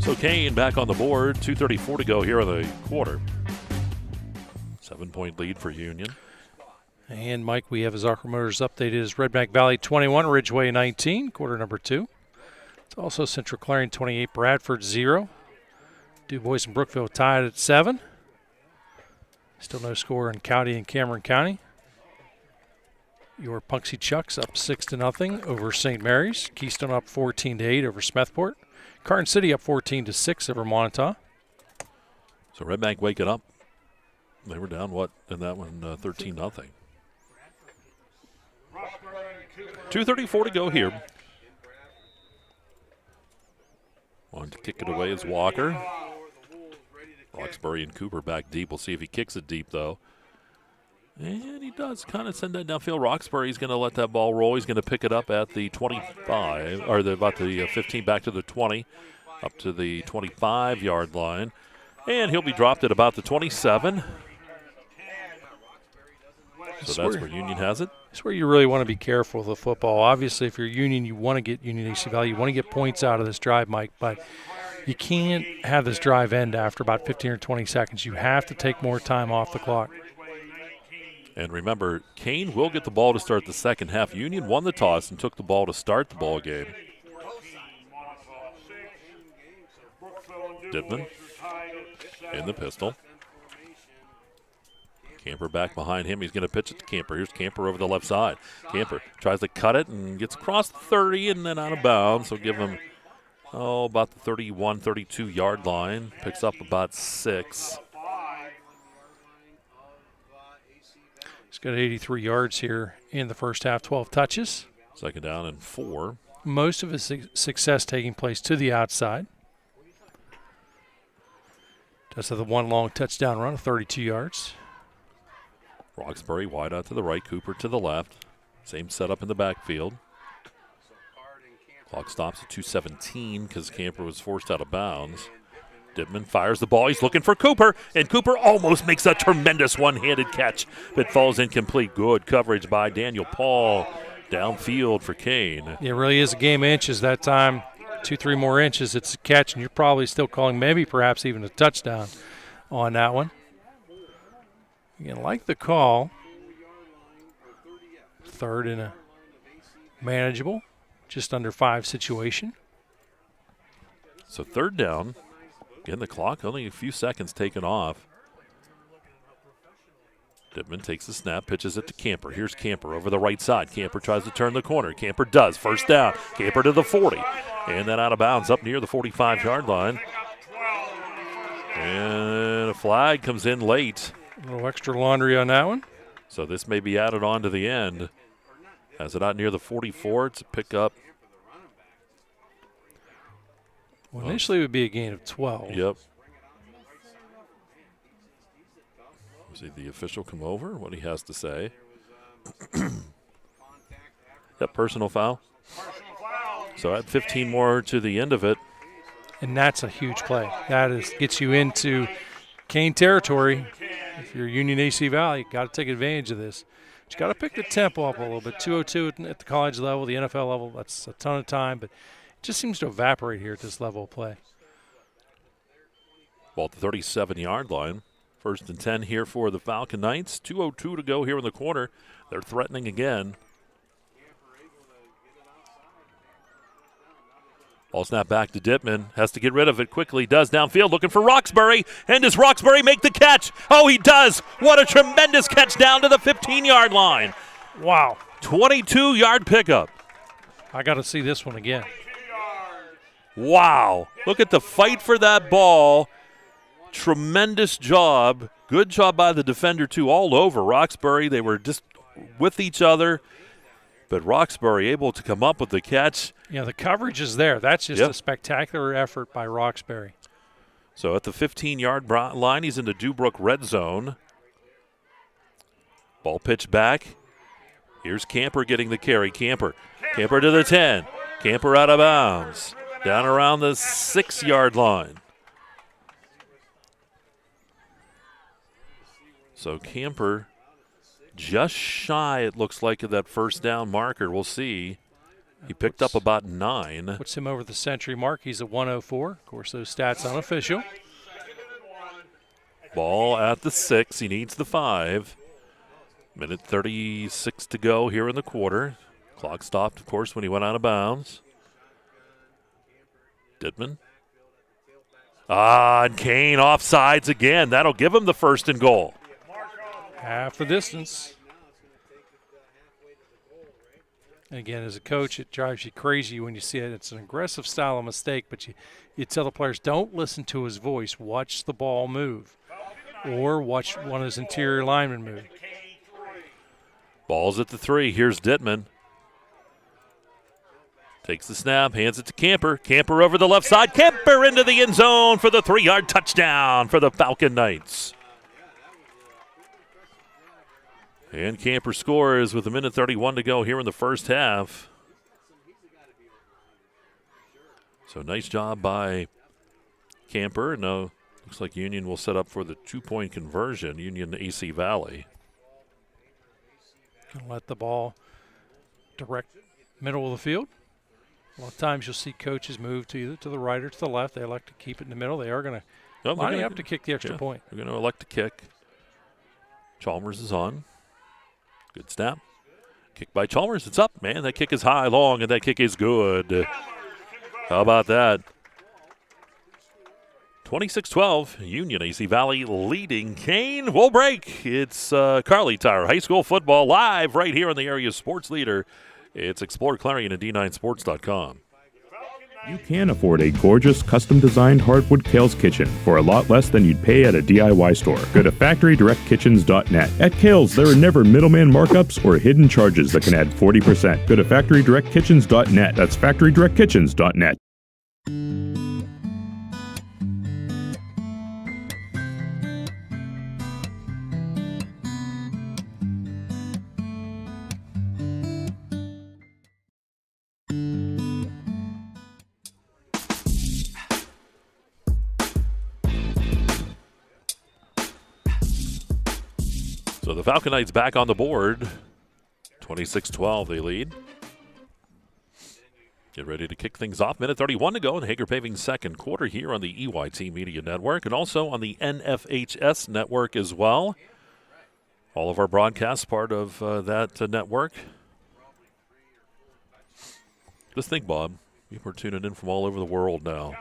So Kane back on the board. 2:34 to go here in the quarter. 7-point lead for Union. And Mike, we have his Archer Motors updated as Red Bank Valley 21, Ridgeway 19, quarter number 2. It's also Central Clarion 28, Bradford 0. DuBois and Brookville tied at 7. Still no score in County and Cameron County. Your Punxsutawney Chucks up 6-0 over St. Mary's. Keystone up 14-8 over Smethport. Carton City up 14-6 over Montauk. So Red Bank waking up. They were down, what, in that one, 13-0. 2:34 to go here. On to kick it away is Walker. Roxbury and Cooper back deep. We'll see if he kicks it deep, though. And he does kind of send that downfield. Roxbury's going to let that ball roll. He's going to pick it up at the 25, or about the 15, back to the 20, up to the 25-yard line. And he'll be dropped at about the 27. So that's where Union has it. That's where you really want to be careful with the football. Obviously, if you're Union, you want to get Union AC Valley. You want to get points out of this drive, Mike, but you can't have this drive end after about 15 or 20 seconds. You have to take more time off the clock. And remember, Kane will get the ball to start the second half. Union won the toss and took the ball to start the ball game. Dittman in the pistol. Camper back behind him. He's going to pitch it to Camper. Here's Camper over the left side. Camper tries to cut it and gets across the 30 and then out of bounds. So give him, about the 31, 32-yard line. Picks up about 6. He's got 83 yards here in the first half, 12 touches. Second down and 4. Most of his success taking place to the outside. Does have the one long touchdown run of 32 yards. Roxbury wide out to the right, Cooper to the left. Same setup in the backfield. Clock stops at 2:17 because Camper was forced out of bounds. Dittman fires the ball. He's looking for Cooper, and Cooper almost makes a tremendous one-handed catch, but falls incomplete. Good coverage by Daniel Paul downfield for Kane. It really is a game of inches that time. 2-3 more inches, it's a catch, and you're probably still calling maybe perhaps even a touchdown on that one. You like the call. Third in a manageable, just under 5 situation. So third down. Again, the clock, only a few seconds taken off. Dittman takes the snap, pitches it to Camper. Here's Camper over the right side. Camper tries to turn the corner. Camper does. First down. Camper to the 40. And then out of bounds up near the 45-yard line. And a flag comes in late. A little extra laundry on that one. So this may be added on to the end. Has it out near the 44. It's a pickup. Well, initially it would be a gain of 12. Yep. See the official come over, what he has to say. Yep, personal foul. So add 15 more to the end of it. And that's a huge play. That gets you into Kane territory. If you're Union AC Valley, you've got to take advantage of this. But you got to pick the tempo up a little bit. 2:02 at the college level, the NFL level, that's a ton of time, but it just seems to evaporate here at this level of play. Ball at the 37-yard line. First and 10 here for the Falcon Knights. 2:02 to go here in the quarter. They're threatening again. Ball snap back to Dittman. Has to get rid of it quickly. Does downfield looking for Roxbury. And does Roxbury make the catch? Oh, he does. What a tremendous catch down to the 15-yard line. Wow. 22-yard pickup. I got to see this one again. Wow. Look at the fight for that ball. Tremendous job. Good job by the defender, too, all over Roxbury. They were just with each other. But Roxbury able to come up with the catch. Yeah, the coverage is there. That's just a spectacular effort by Roxbury. So at the 15-yard line, he's in the Dubrook red zone. Ball pitched back. Here's Camper getting the carry. Camper to the 10. Camper out of bounds. Down around the 6-yard line. So Camper just shy, it looks like, of that first down marker. We'll see. He picked up about 9. Puts him over the century mark. He's at 104. Of course, those stats unofficial. Ball at the 6. He needs the 5. Minute 36 to go here in the quarter. Clock stopped, of course, when he went out of bounds. Dittman. And Kane offsides again. That'll give him the first and goal. Half the distance. And again, as a coach, it drives you crazy when you see it. It's an aggressive style of mistake, but you tell the players, don't listen to his voice. Watch the ball move. Or watch one of his interior linemen move. Ball's at the 3. Here's Dittman. Takes the snap, hands it to Camper. Camper over the left side. Camper into the end zone for the 3-yard touchdown for the Falcon Knights. And Camper scores with 1:31 to go here in the first half. So nice job by Camper. No, looks like Union will set up for the 2-point conversion. Union AC Valley. Going to let the ball direct middle of the field. A lot of times you'll see coaches move to either to the right or to the left. They elect to keep it in the middle. They are going to line up to kick the extra point. They're going to elect to kick. Chalmers is on. Good snap. Kick by Chalmers. It's up, man. That kick is high, long, and that kick is good. How about that? 26-12, Union AC Valley leading Kane. We'll break. It's Kerle Tire High School football live right here on the area's sports leader. It's ExploreClarion and D9Sports.com. You can afford a gorgeous, custom-designed hardwood Kale's kitchen for a lot less than you'd pay at a DIY store. Go to FactoryDirectKitchens.net. At Kale's, there are never middleman markups or hidden charges that can add 40%. Go to FactoryDirectKitchens.net. That's FactoryDirectKitchens.net. So the Falcon Knights back on the board. 26-12 they lead. Get ready to kick things off. 1:31 to go in Hager Paving's second quarter here on the EYT Media Network and also on the NFHS network as well. All of our broadcasts part of that network. Just think, Bob, people are tuning in from all over the world now.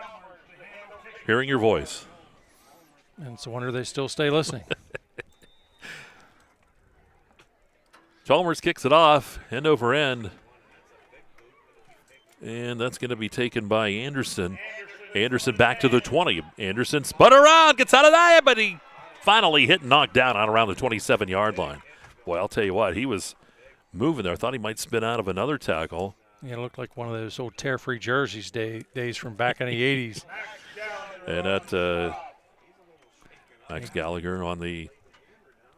Hearing your voice. And it's a wonder they still stay listening. Chalmers kicks it off, end over end. And that's going to be taken by Anderson. Anderson back to the 20. Anderson spun around, gets out of there, but he finally hit and knocked down out around the 27-yard line. Boy, I'll tell you what, he was moving there. I thought he might spin out of another tackle. Yeah, it looked like one of those old tear-free jerseys days from back in the 80s. And that Max Gallagher on the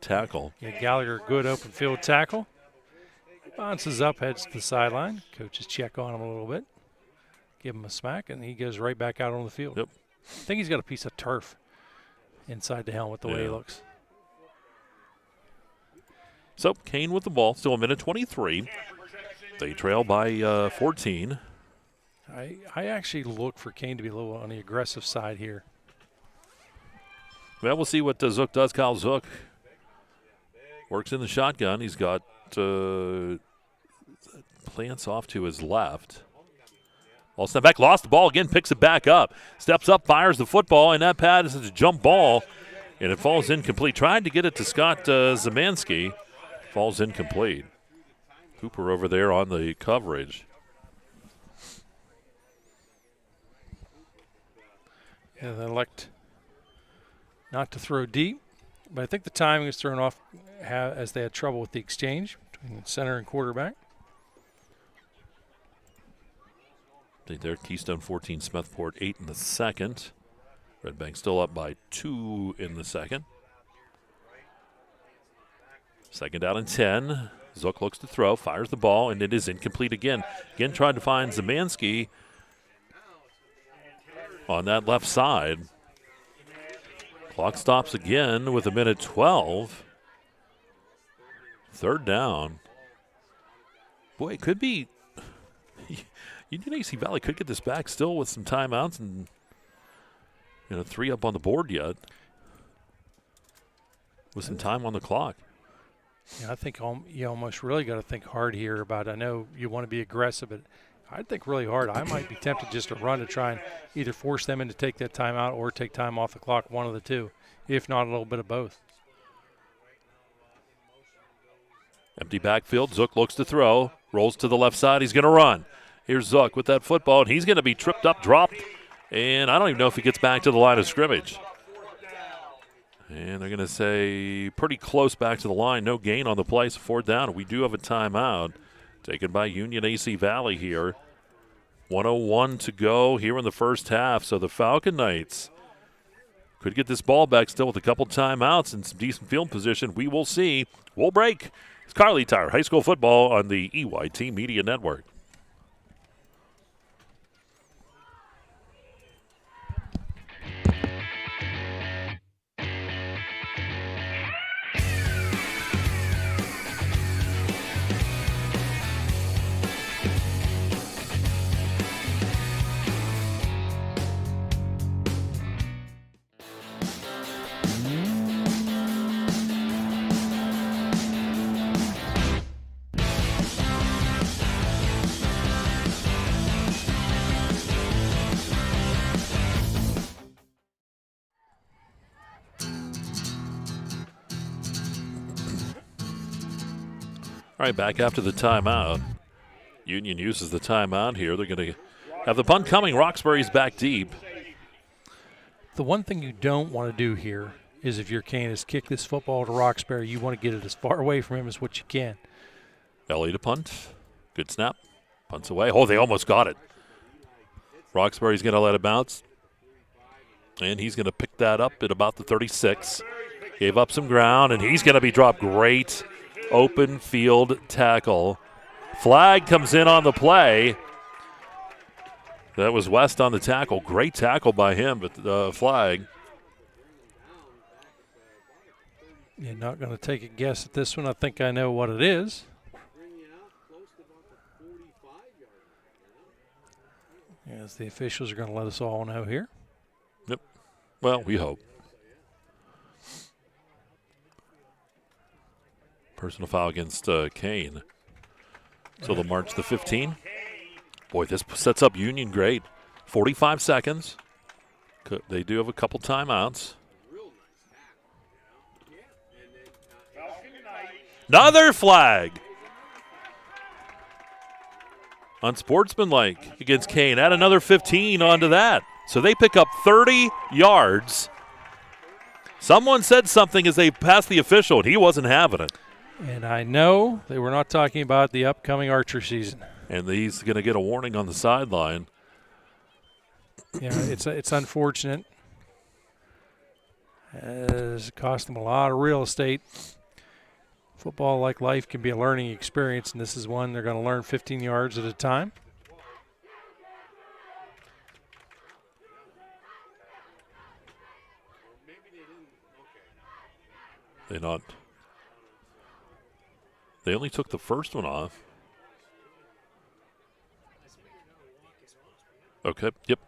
tackle. Yeah, Gallagher, good open field tackle. Bounces up, heads to the sideline. Coaches check on him a little bit. Give him a smack, and he goes right back out on the field. Yep. I think he's got a piece of turf inside the helmet the way he looks. So Kane with the ball, still 1:23. They trail by 14. I actually look for Kane to be a little on the aggressive side here. Well, we'll see what Zook does. Kyle Zook works in the shotgun. He's got plants off to his left. Ball step back, lost the ball again, picks it back up. Steps up, fires the football, and that pad is a jump ball, and it falls incomplete. Tried to get it to Scott Zemansky. Falls incomplete. Hooper over there on the coverage. Yeah, they elect not to throw deep, but I think the timing is thrown off as they had trouble with the exchange between center and quarterback. There, Keystone 14, Smethport 8 in the second. Red Bank still up by 2 in the second. Second down and 10. Zook looks to throw, fires the ball, and it is incomplete again. Again, trying to find Zemansky on that left side. Clock stops again with 1:12. Third down. Boy, it could be. Union AC Valley could get this back still with some timeouts and 3 up on the board yet. With some time on the clock. Yeah, I think you almost really got to think hard here about. I know you want to be aggressive, but I'd think really hard. I might be tempted just to run to try and either force them in to take that timeout or take time off the clock, one of the two, if not a little bit of both. Empty backfield. Zook looks to throw. Rolls to the left side. He's going to run. Here's Zook with that football, and he's going to be tripped up, dropped, and I don't even know if he gets back to the line of scrimmage. And they're going to say pretty close back to the line. No gain on the play, so 4th down. We do have a timeout taken by Union AC Valley here. 1:01 to go here in the first half. So the Falcon Knights could get this ball back still with a couple timeouts and some decent field position. We will see. We'll break. It's Kerle Tire High School Football on the EYT Media Network. All right, back after the timeout. Union uses the timeout here. They're going to have the punt coming. Roxbury's back deep. The one thing you don't want to do here is if you're Kane is kick this football to Roxbury, you want to get it as far away from him as what you can. Ellie to punt. Good snap. Punts away. Oh, they almost got it. Roxbury's going to let it bounce. And he's going to pick that up at about the 36. Gave up some ground, and he's going to be dropped. Great open field tackle. Flag comes in on the play. That was West on the tackle. Great tackle by him, but the flag. You're not going to take a guess at this one. I think I know what it is. As the officials are going to let us all know here. Yep. Well, we hope. Personal foul against Kane. So they'll march the 15. Boy, this sets up Union great. 45 seconds. They do have a couple timeouts. Another flag. Unsportsmanlike against Kane. Add another 15 onto that. So they pick up 30 yards. Someone said something as they passed the official, and he wasn't having it. And I know they were not talking about the upcoming archery season. And he's going to get a warning on the sideline. Yeah, it's unfortunate. It cost them a lot of real estate. Football, like life, can be a learning experience, and this is one they're going to learn 15 yards at a time. They only took the first one off. Okay, yep.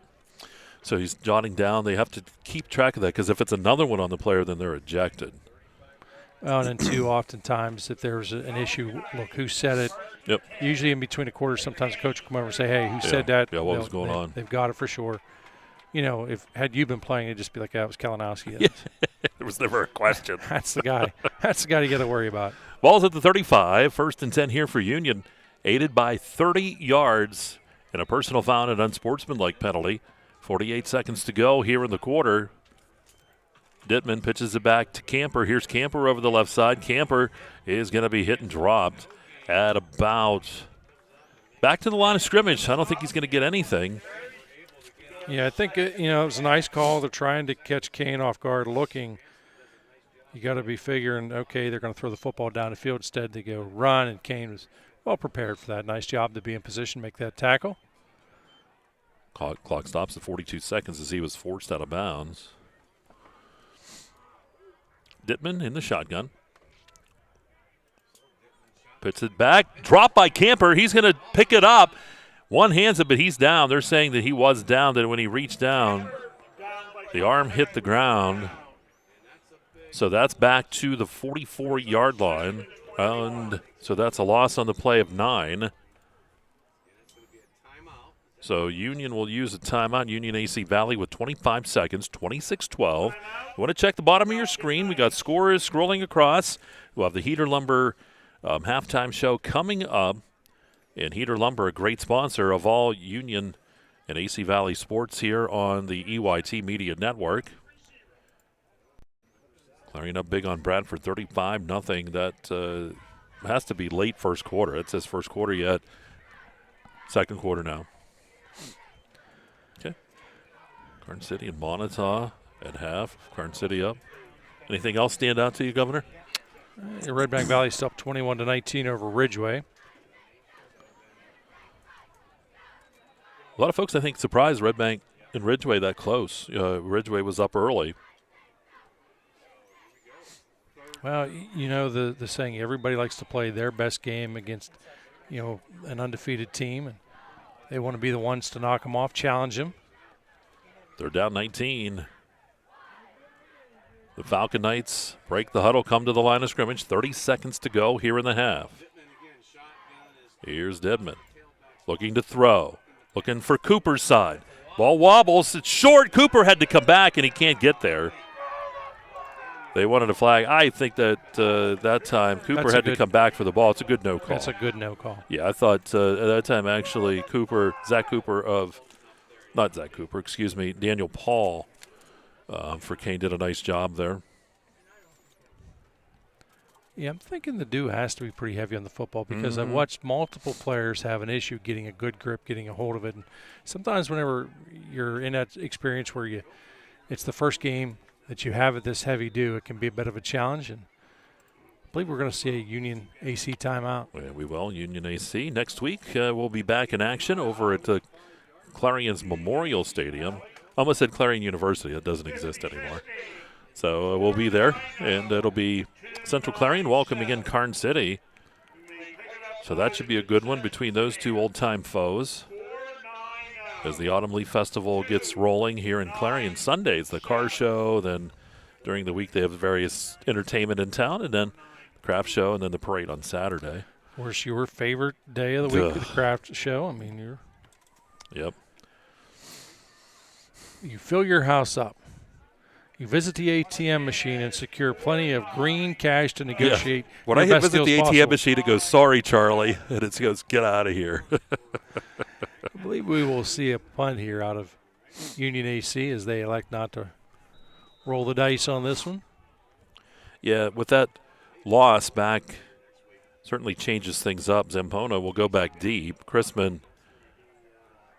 So he's jotting down. They have to keep track of that because if it's another one on the player, then they're ejected. And then, too, oftentimes, if there's an issue, look, who said it? Yep. Usually in between a quarter, sometimes a coach will come over and say, hey, who said that? Yeah, what was going on? They've got it for sure. You know, had you been playing, it'd just be like, it was Kalinowski. Yeah. There was never a question. That's the guy. That's the guy you got to worry about. Ball's at the 35. 1st and 10 here for Union. Aided by 30 yards and a personal foul and unsportsmanlike penalty. 48 seconds to go here in the quarter. Dittman pitches it back to Camper. Here's Camper over the left side. Camper is going to be hit and dropped at about back to the line of scrimmage. I don't think he's going to get anything. Yeah, I think, it was a nice call. They're trying to catch Kane off guard looking. You got to be figuring, okay, they're going to throw the football down the field. Instead, they go run, and Kane was well prepared for that. Nice job to be in position to make that tackle. Clock stops at 42 seconds as he was forced out of bounds. Dittman in the shotgun. Puts it back. Dropped by Camper. He's going to pick it up. One hands it, but he's down. They're saying that he was down, that when he reached down, the arm hit the ground. So that's back to the 44-yard line. And so that's a loss on the play of 9. So Union will use a timeout. Union AC Valley with 25 seconds, 26-12. You want to check the bottom of your screen. We got scores scrolling across. We'll have the Heater Lumber halftime show coming up. And Heater Lumber, a great sponsor of all Union and AC Valley sports here on the EYT Media Network. Clarion up big on Bradford, 35-0. That has to be late first quarter. It says first quarter yet. Second quarter now. Karn City and Montauk at half. Karn City up. Anything else stand out to you, Governor? Red Bank Valley's up 21-19 over Ridgeway. A lot of folks, I think, surprised Red Bank and Ridgeway that close. Ridgeway was up early. Well, you know the saying, everybody likes to play their best game against, an undefeated team, and they want to be the ones to knock them off, challenge them. They're down 19. The Falcon Knights break the huddle, come to the line of scrimmage. 30 seconds to go here in the half. Here's Dedman looking to throw, looking for Cooper's side. Ball wobbles. It's short. Cooper had to come back, and he can't get there. They wanted a flag. I think that that time Cooper had to come back for the ball. It's a good no call. That's a good no call. Yeah, I thought at that time actually Daniel Paul for Kane did a nice job there. Yeah, I'm thinking the dew has to be pretty heavy on the football because I've watched multiple players have an issue getting a good grip, getting a hold of it. And sometimes whenever you're in that experience where it's the first game that you have at this heavy dew, it can be a bit of a challenge. And I believe we're going to see a Union AC timeout. Yeah, we will. Union AC. Next week, we'll be back in action over at Clarion's Memorial Stadium. I almost said Clarion University. That doesn't exist anymore. So we'll be there, and it'll be Central Clarion welcoming in Karn City. So that should be a good one between those two old-time foes. As the Autumn Leaf Festival gets rolling here in Clarion, Sundays, the car show, then during the week they have various entertainment in town, and then the craft show, and then the parade on Saturday. Where's your favorite day of the week, the craft show? I mean, Yep. You fill your house up. You visit the ATM machine and secure plenty of green cash to negotiate. Yeah. When I visit the ATM machine, it goes, "Sorry, Charlie," and it goes, "Get out of here." I believe we will see a punt here out of Union AC as they elect not to roll the dice on this one. Yeah, with that loss back, certainly changes things up. Zampona will go back deep. Chrisman,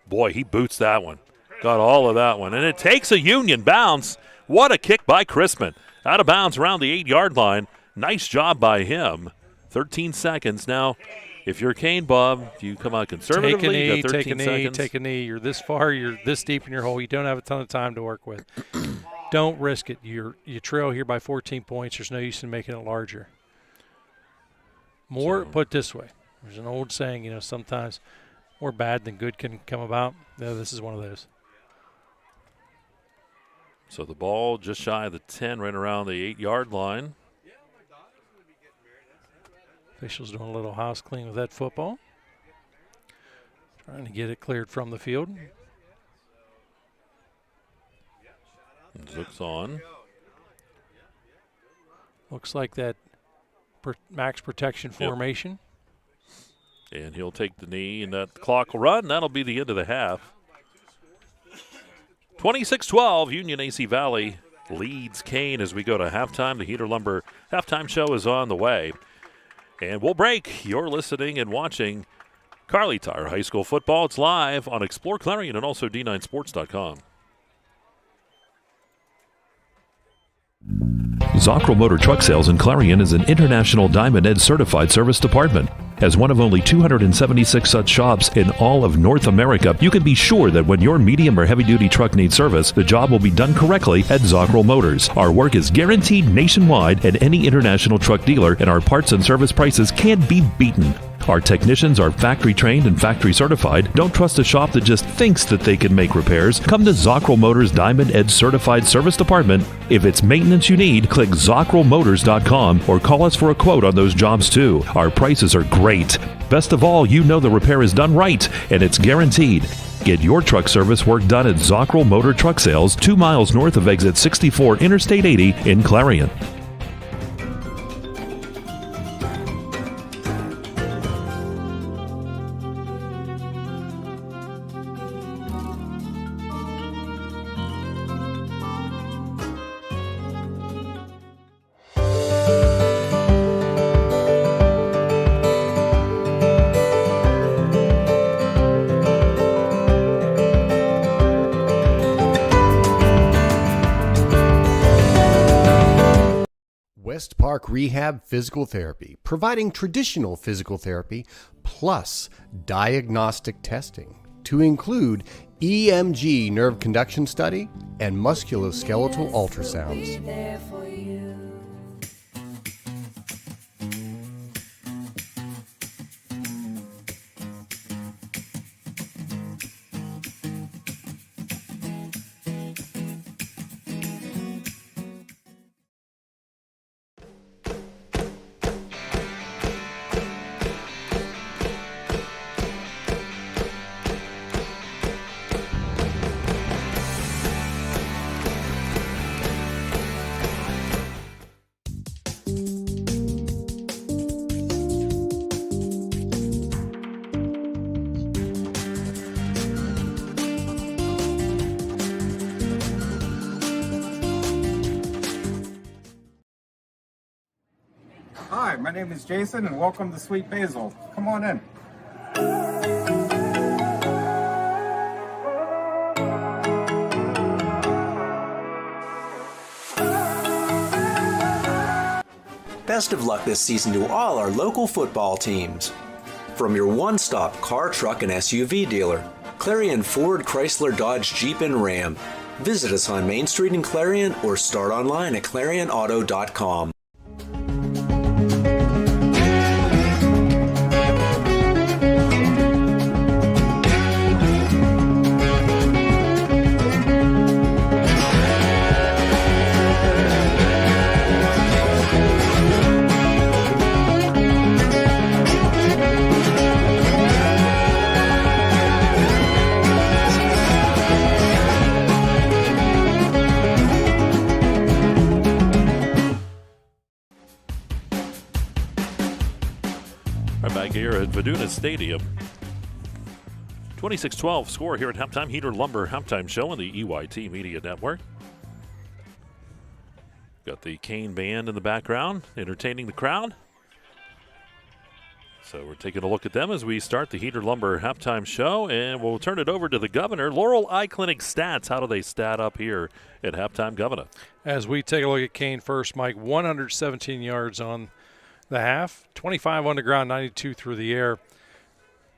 boy, he boots that one. Got all of that one. And it takes a Union bounce. What a kick by Chrisman. Out of bounds around the 8-yard line. Nice job by him. 13 seconds. Now, if you're Kane, Bob, if you come out conservatively, you got 13 seconds. Take a knee. You're this far. You're this deep in your hole. You don't have a ton of time to work with. Don't risk it. You trail here by 14 points. There's no use in making it larger. Put it this way. There's an old saying, sometimes more bad than good can come about. No, this is one of those. So the ball just shy of the 10, right around the 8-yard line. Officials doing a little house clean with that football. Trying to get it cleared from the field. Zook's on. Looks like that max protection formation. And he'll take the knee, and that clock will run. That'll be the end of the half. 26-12, Union AC Valley leads Kane as we go to halftime. The Heater Lumber halftime show is on the way. And we'll break. You're listening and watching Kerle Tire High School football. It's live on Explore Clarion and also D9Sports.com. Zockrell Motor Truck Sales in Clarion is an International Diamond Ed certified service department. As one of only 276 such shops in all of North America, you can be sure that when your medium or heavy-duty truck needs service, the job will be done correctly at Zockrell Motors. Our work is guaranteed nationwide at any international truck dealer, and our parts and service prices can't be beaten. Our technicians are factory trained and factory certified. Don't trust a shop that just thinks that they can make repairs. Come to Zockrell Motors Diamond Ed Certified Service Department. If it's maintenance you need, click ZockrellMotors.com or call us for a quote on those jobs too. Our prices are great. Best of all, you know the repair is done right and it's guaranteed. Get your truck service work done at Zockrell Motor Truck Sales, 2 miles north of exit 64 Interstate 80 in Clarion. West Park Rehab Physical Therapy, providing traditional physical therapy plus diagnostic testing to include EMG nerve conduction study and musculoskeletal ultrasounds. Hi, my name is Jason, and welcome to Sweet Basil. Come on in. Best of luck this season to all our local football teams. From your one-stop car, truck, and SUV dealer, Clarion Ford, Chrysler, Dodge, Jeep, and Ram. Visit us on Main Street in Clarion or start online at clarionauto.com. Here at Viduna Stadium. 26-12 score here at halftime. Heater Lumber halftime show on the EYT Media Network. Got the Kane band in the background, entertaining the crowd. So we're taking a look at them as we start the Heater Lumber halftime show, and we'll turn it over to the Governor. Laurel Eye Clinic stats. How do they stat up here at halftime, Governor? As we take a look at Kane first, Mike, 117 yards on the half, 25 on the ground, 92 through the air.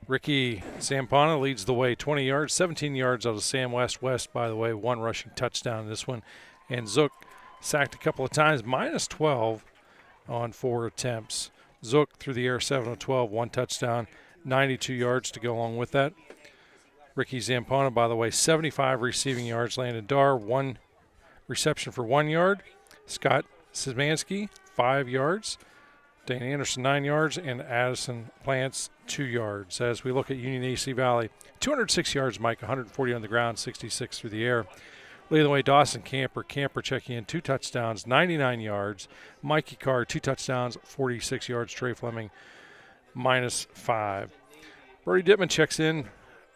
Ricky Zampana leads the way, 20 yards, 17 yards out of Sam West. West, by the way, one rushing touchdown in this one. And Zook sacked a couple of times, minus 12 on 4 attempts. Zook through the air, 7 of 12, one touchdown, 92 yards to go along with that. Ricky Zampana, by the way, 75 receiving yards. Landon Dar, 1 reception for 1 yard. Scott Szymanski, 5 yards. Dane Anderson, 9 yards, and Addison Plants, 2 yards. As we look at Union AC Valley, 206 yards, Mike, 140 on the ground, 66 through the air. Leading the way, Dawson Camper checking in, 2 touchdowns, 99 yards. Mikey Carr, 2 touchdowns, 46 yards. Trey Fleming, minus 5. Brody Dittman checks in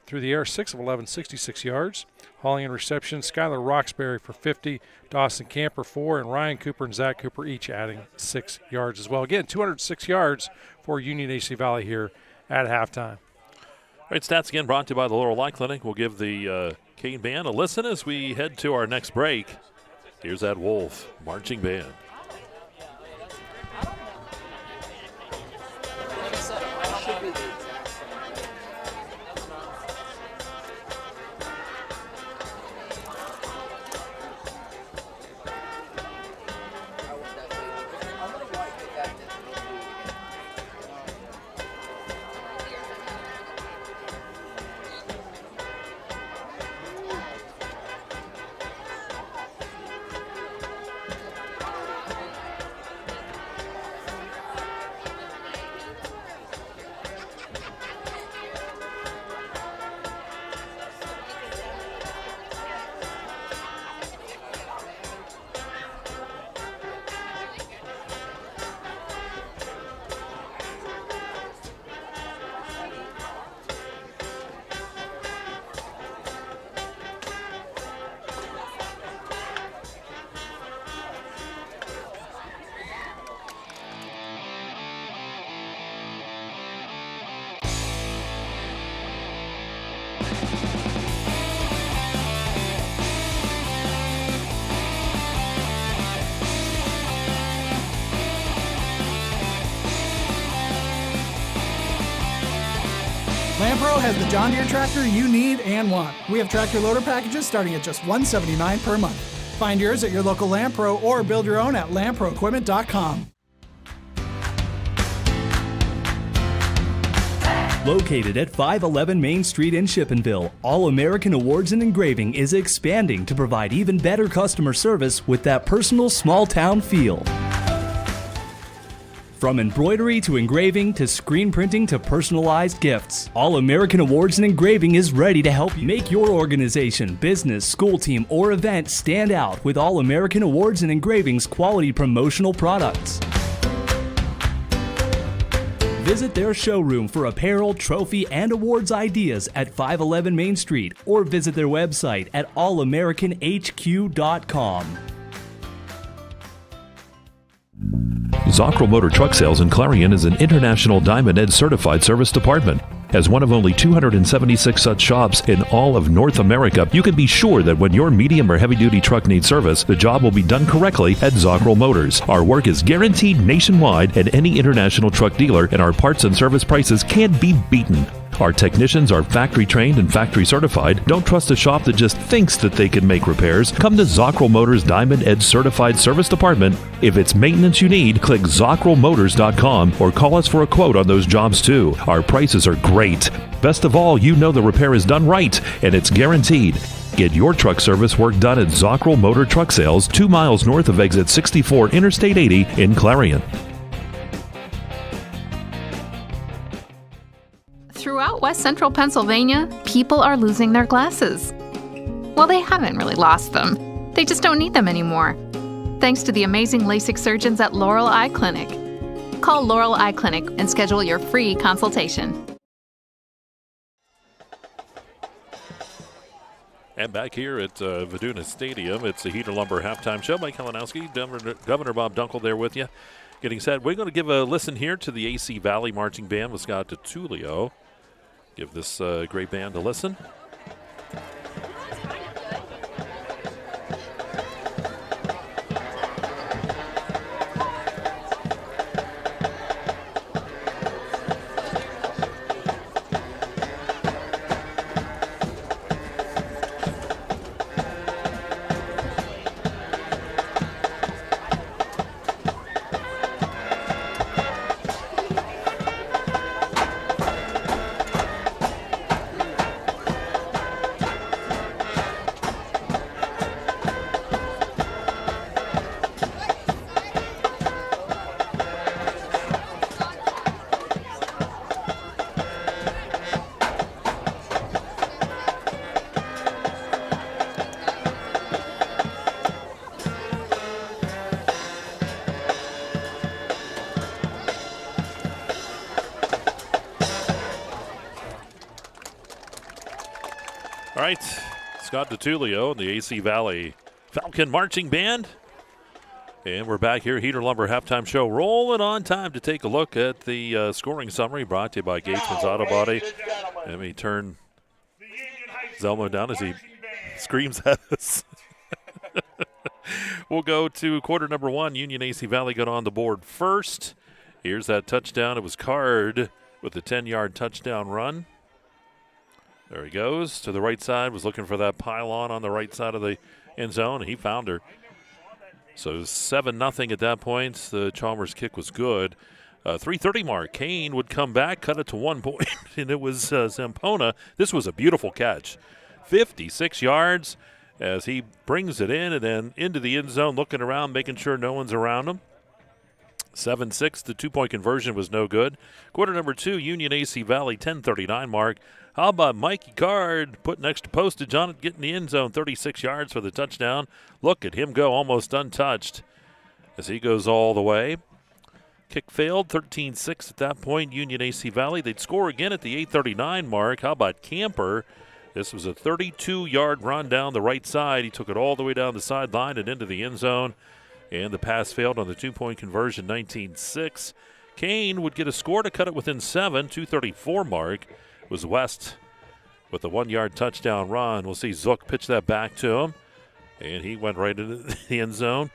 through the air, 6 of 11, 66 yards. Hauling in reception, Skylar Roxbury for 50, Dawson Camper 4, and Ryan Cooper and Zach Cooper each adding 6 yards as well. Again, 206 yards for Union AC Valley here at halftime. All right, stats again brought to you by the Laurel Eye Clinic. We'll give the Kane Band a listen as we head to our next break. Here's that Wolf marching band. Lampro has the John Deere tractor you need and want. We have tractor loader packages starting at just $179 per month. Find yours at your local Lampro or build your own at exploreClarion.com. Located at 511 Main Street in Shippenville, All American Awards and Engraving is expanding to provide even better customer service with that personal small town feel. From embroidery to engraving to screen printing to personalized gifts, All American Awards and Engraving is ready to help you make your organization, business, school team, or event stand out with All American Awards and Engraving's quality promotional products. Visit their showroom for apparel, trophy, and awards ideas at 511 Main Street or visit their website at allamericanhq.com. Zockrell Motor Truck Sales in Clarion is an international Diamond Ed certified service department. As one of only 276 such shops in all of North America, you can be sure that when your medium or heavy-duty truck needs service, the job will be done correctly at Zockrell Motors. Our work is guaranteed nationwide at any international truck dealer, and our parts and service prices can't be beaten. Our technicians are factory trained and factory certified. Don't trust a shop that just thinks that they can make repairs. Come to Zockrell Motors Diamond Ed Certified Service Department. If it's maintenance you need, click ZockrellMotors.com or call us for a quote on those jobs too. Our prices are great. Best of all, you know the repair is done right and it's guaranteed. Get your truck service work done at Zockrell Motor Truck Sales, 2 miles north of exit 64 Interstate 80 in Clarion. Throughout West Central Pennsylvania, people are losing their glasses. Well, they haven't really lost them. They just don't need them anymore. Thanks to the amazing LASIK surgeons at Laurel Eye Clinic. Call Laurel Eye Clinic and schedule your free consultation. And back here at Viduna Stadium, it's the Heater Lumber halftime show. Mike Kalinowski, Governor Bob Dunkle there with you. Getting set. We're going to give a listen here to the AC Valley Marching Band with Scott DiTullio. Give this great band a listen. All right, Scott DiTullio and the AC Valley Falcon Marching Band. And we're back here, Heater Lumber halftime show, rolling on time to take a look at the scoring summary brought to you by Gatesman's Auto Body. Let me turn Zelmo down as he screams at us. We'll go to quarter number one. Union AC Valley got on the board first. Here's that touchdown. It was Card with a 10-yard touchdown run. There he goes to the right side, was looking for that pylon on the right side of the end zone, and he found her. So 7-0 at that point. The Chalmers kick was good. 3:30 mark, Kane would come back, cut it to 1 point, and it was Zampona. This was a beautiful catch. 56 yards as he brings it in and then into the end zone, looking around, making sure no one's around him. 7-6, the two-point conversion was no good. Quarter number two, Union AC Valley, 10:39 mark. How about Mikey Card putting extra postage on it, getting the end zone, 36 yards for the touchdown. Look at him go almost untouched as he goes all the way. Kick failed, 13-6 at that point, Union AC Valley. They'd score again at the 8:39 mark. How about Camper? This was a 32-yard run down the right side. He took it all the way down the sideline and into the end zone. And the pass failed on the two-point conversion, 19-6. Kane would get a score to cut it within 7, 2:34 mark. It was West with a 1-yard touchdown run. We'll see Zook pitch that back to him. And he went right into the end zone.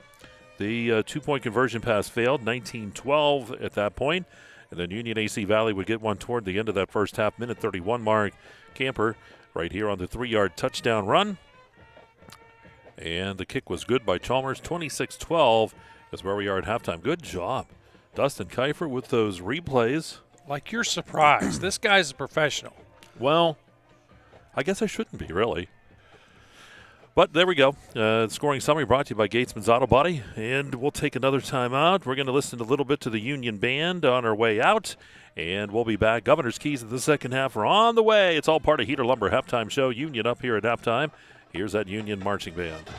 The two-point conversion pass failed, 19-12 at that point. And then Union AC Valley would get one toward the end of that first half, minute 31 mark. Camper right here on the 3-yard touchdown run. And the kick was good by Chalmers. 26-12 is where we are at halftime. Good job, Dustin Kiefer, with those replays. Like, you're surprised. This guy's a professional. Well, I guess I shouldn't be, really. But there we go. Scoring summary brought to you by Gatesman's Auto Body. And we'll take another time out. We're going to listen a little bit to the Union Band on our way out. And we'll be back. Governor's Keys in the second half are on the way. It's all part of Heater Lumber Halftime Show. Union up here at halftime. Here's that Union Marching Band.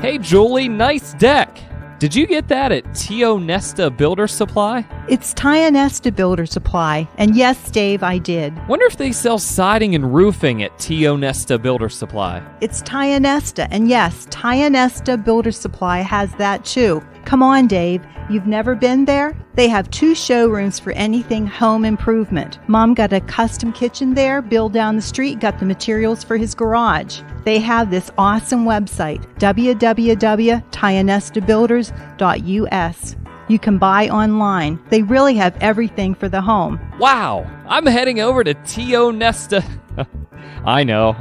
Hey, Julie, nice deck. Did you get that at Tio Nesta Builder Supply? It's Tio Nesta Builder Supply. And yes, Dave, I did. Wonder if they sell siding and roofing at Tio Nesta Builder Supply. It's Tio Nesta. And yes, Tio Nesta Builder Supply has that too. Come on, Dave. You've never been there? They have 2 showrooms for anything home improvement. Mom got a custom kitchen there. Bill down the street got the materials for his garage. They have this awesome website, www.tionestabuilders.us. You can buy online. They really have everything for the home. Wow! I'm heading over to Tio Nesta. I know.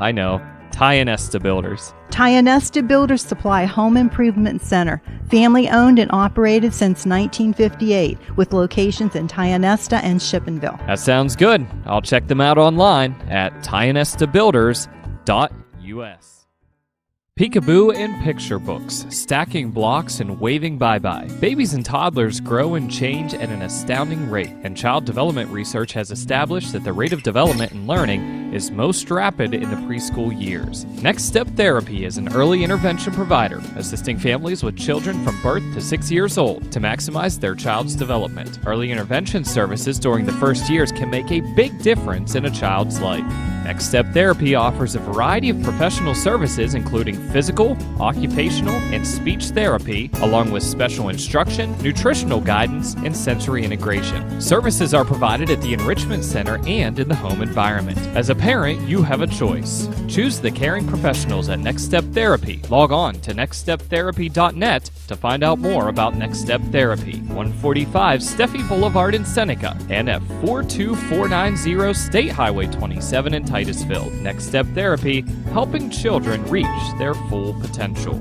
Tionesta Builders. Tionesta Builder Supply Home Improvement Center, family owned and operated since 1958, with locations in Tionesta and Shippenville. That sounds good. I'll check them out online at tionestabuilders.us. Peekaboo and Picture Books, stacking blocks and waving bye-bye. Babies and toddlers grow and change at an astounding rate, and child development research has established that the rate of development and learning is most rapid in the preschool years. Next Step Therapy is an early intervention provider, assisting families with children from birth to 6 years old to maximize their child's development. Early intervention services during the first years can make a big difference in a child's life. Next Step Therapy offers a variety of professional services, including physical, occupational, and speech therapy, along with special instruction, nutritional guidance, and sensory integration. Services are provided at the Enrichment Center and in the home environment. As a parent, you have a choice. Choose the caring professionals at Next Step Therapy. Log on to nextsteptherapy.net to find out more about Next Step Therapy. 145 Steffi Boulevard in Seneca and at 42490 State Highway 27 in Titusville. Next Step Therapy, helping children reach their full potential.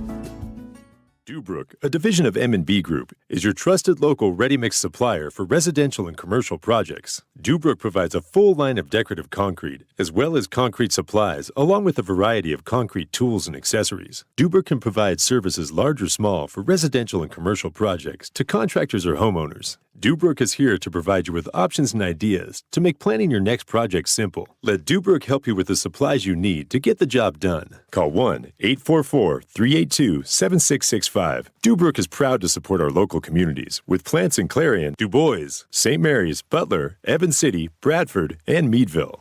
Dubrook, a division of M&B Group, is your trusted local ready-mix supplier for residential and commercial projects. Dubrook provides a full line of decorative concrete, as well as concrete supplies, along with a variety of concrete tools and accessories. Dubrook can provide services large or small for residential and commercial projects to contractors or homeowners. Dubrook is here to provide you with options and ideas to make planning your next project simple. Let Dubrook help you with the supplies you need to get the job done. Call 1-844-382-7665. Dubrook is proud to support our local communities with plants in Clarion, Du Bois, St. Mary's, Butler, Evans City, Bradford, and Meadville.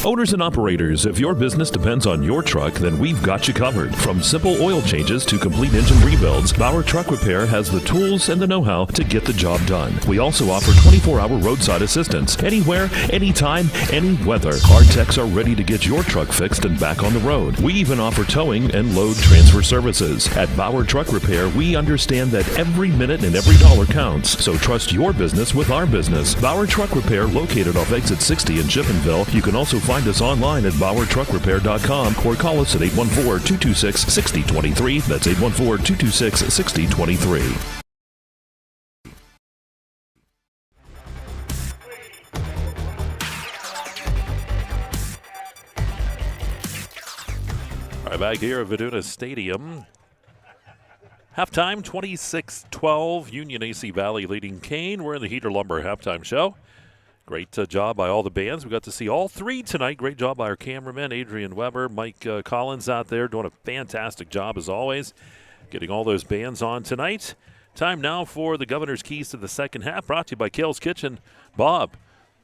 Owners and operators, if your business depends on your truck, then we've got you covered. From simple oil changes to complete engine rebuilds, Bauer Truck Repair has the tools and the know-how to get the job done. We also offer 24-hour roadside assistance. Anywhere, anytime, any weather. Our techs are ready to get your truck fixed and back on the road. We even offer towing and load transfer services. At Bauer Truck Repair, we understand that every minute and every dollar counts. So trust your business with our business. Bauer Truck Repair, located off exit 60 in Shippenville. You can also find us online at exploreClarion.com or call us at 814-226-6023. That's 814-226-6023. All right, back here at Viduna Stadium. Halftime, 26-12. Union AC Valley leading Kane. We're in the Heater Lumber halftime show. Great job by all the bands. We got to see all three tonight. Great job by our cameraman, Adrian Weber. Mike Collins out there doing a fantastic job as always, getting all those bands on tonight. Time now for the Governor's Keys to the second half, brought to you by Kerle's Kitchen. Bob,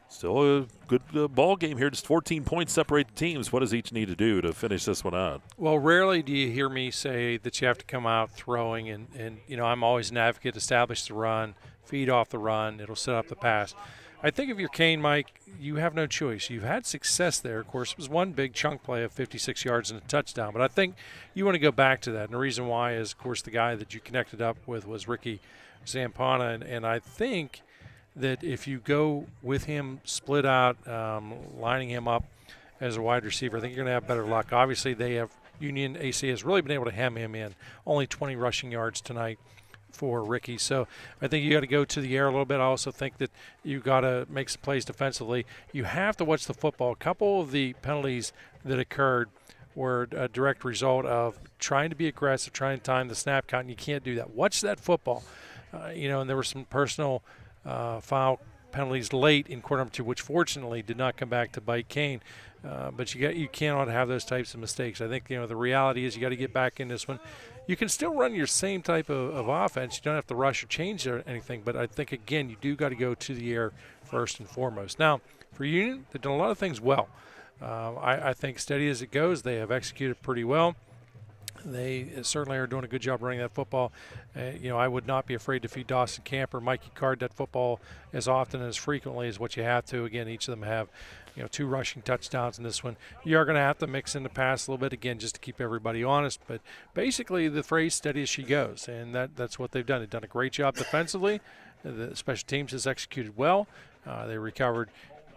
still a good ball game here. Just 14 points separate the teams. What does each need to do to finish this one out? Well, rarely do you hear me say that you have to come out throwing, and you know, I'm always an advocate, establish the run, feed off the run, it'll set up the pass. I think if you're Kane, Mike, you have no choice. You've had success there. Of course, it was one big chunk play of 56 yards and a touchdown. But I think you want to go back to that. And the reason why is, of course, the guy that you connected up with was Ricky Zampana. And I think that if you go with him split out, lining him up as a wide receiver, I think you're going to have better luck. Obviously, they have Union AC has really been able to hem him in. Only 20 rushing yards tonight for Ricky. So I think you got to go to the air a little bit. I also think that you got to make some plays defensively. You have to watch the football. A couple of the penalties that occurred were a direct result of trying to be aggressive, trying to time the snap count, and you can't do that. Watch that football. And there were some personal foul penalties late in quarter number 2, which fortunately did not come back to bite Kane. But you cannot have those types of mistakes. I think the reality is you got to get back in this one. You can still run your same type of offense. You don't have to rush or change or anything. But I think, again, you do got to go to the air first and foremost. Now, for Union, they've done a lot of things well. I think steady as it goes, they have executed pretty well. They certainly are doing a good job running that football. I would not be afraid to feed Dawson Camper, Mikey Card that football as often and as frequently as what you have to. Again, each of them have 2 rushing touchdowns in this one. You are going to have to mix in the pass a little bit, again, just to keep everybody honest. But basically the phrase steady as she goes, and that's what they've done. They've done a great job defensively. The special teams has executed well. They recovered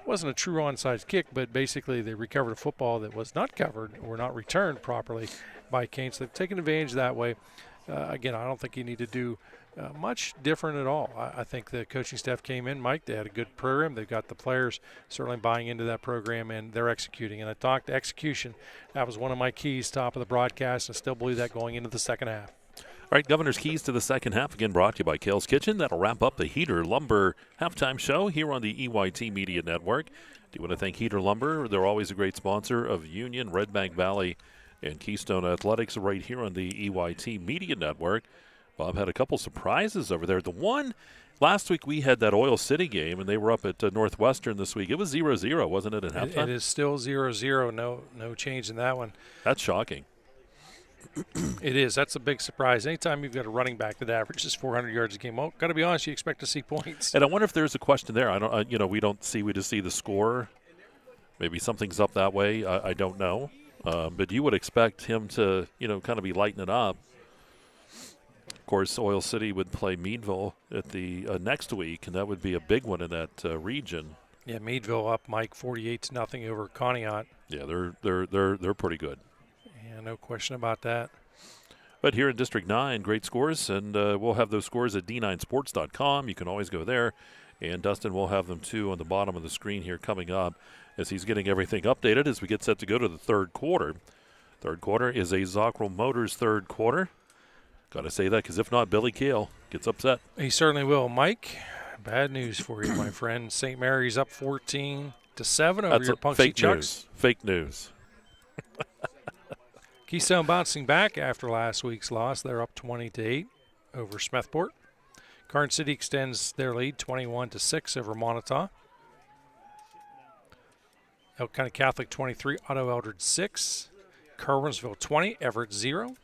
wasn't a true onside kick, but basically they recovered a football that was not covered or not returned properly by Kane. So they've taken advantage that way. Again, I don't think you need to do much different at all. I think the coaching staff came in, Mike. They had a good program. They've got the players certainly buying into that program, and they're executing. And I talked execution. That was one of my keys, top of the broadcast. I still believe that going into the second half. All right, Governor's Keys to the second half, again brought to you by Kerle's Kitchen. That'll wrap up the Heater Lumber halftime show here on the EYT Media Network. Do you want to thank Heater Lumber? They're always a great sponsor of Union, Red Bank Valley, and Keystone Athletics right here on the EYT Media Network. Bob had a couple surprises over there. The one, last week we had that Oil City game, and they were up at Northwestern this week. It was 0-0, wasn't it, at halftime? It is still 0-0. No change in that one. That's shocking. It is. That's a big surprise. Anytime you've got a running back that averages 400 yards a game, well, got to be honest, you expect to see points. And I wonder if there's a question there. I don't. We just see the score. Maybe something's up that way. I don't know. But you would expect him to, kind of be lighting it up. Of course, Oil City would play Meadville at the next week, and that would be a big one in that region. Yeah, Meadville up, Mike, 48-0 over Conneaut. Yeah, they're pretty good. Yeah, no question about that. But here in District 9, great scores, and we'll have those scores at d9sports.com. You can always go there, and Dustin will have them, too, on the bottom of the screen here coming up as he's getting everything updated as we get set to go to the third quarter. Third quarter is a Zockrell Motors third quarter. Got to say that because if not, Billy Keel gets upset. He certainly will. Mike, bad news for you, my friend. St. Mary's up 14-7 over your Punksy Chucks. Fake news. Keystone bouncing back after last week's loss. They're up 20-8 over Smethport. Garden City extends their lead 21-6 over Montauk. Elk County Catholic 23, Otto Eldred 6. Kerwinsville 20, Everett 0.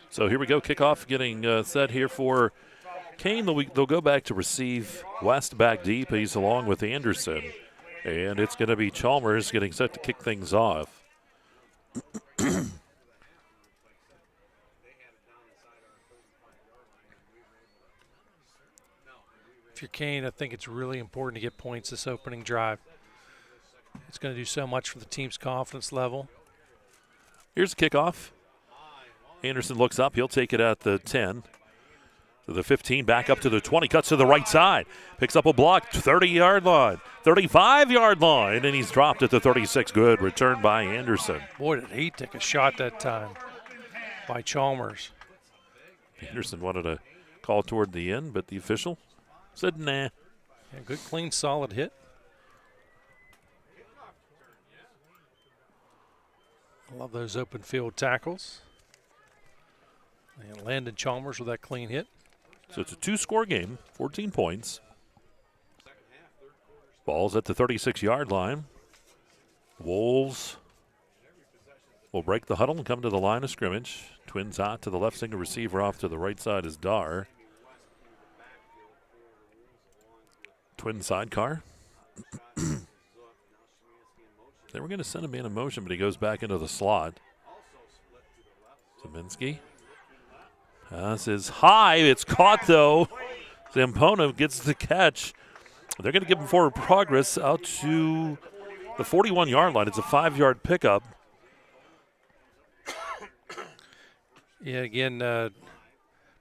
So here we go. Kickoff getting set here for Kane. They'll go back to receive West back deep. He's along with Anderson. And it's going to be Chalmers getting set to kick things off. If you're Kane, I think it's really important to get points this opening drive. It's going to do so much for the team's confidence level. Here's the kickoff. Anderson looks up. He'll take it at the 10. To the 15, back up to the 20, cuts to the right side. Picks up a block, 30-yard line, 35-yard line, and he's dropped at the 36. Good return by Anderson. Boy, did he take a shot that time by Chalmers. Anderson wanted to call toward the end, but the official said nah. Yeah, good, clean, solid hit. I love those open field tackles. And Landon Chalmers with that clean hit. So it's a two-score game, 14 points. Ball's at the 36-yard line. Wolves will break the huddle and come to the line of scrimmage. Twins out to the left, single receiver off to the right side is Dar. Twin sidecar. They were going to send him in motion, but he goes back into the slot. Zeminski. Pass is high. It's caught, though. Zampona gets the catch. They're going to give him forward progress out to the 41-yard line. It's a 5-yard pickup. Yeah, again,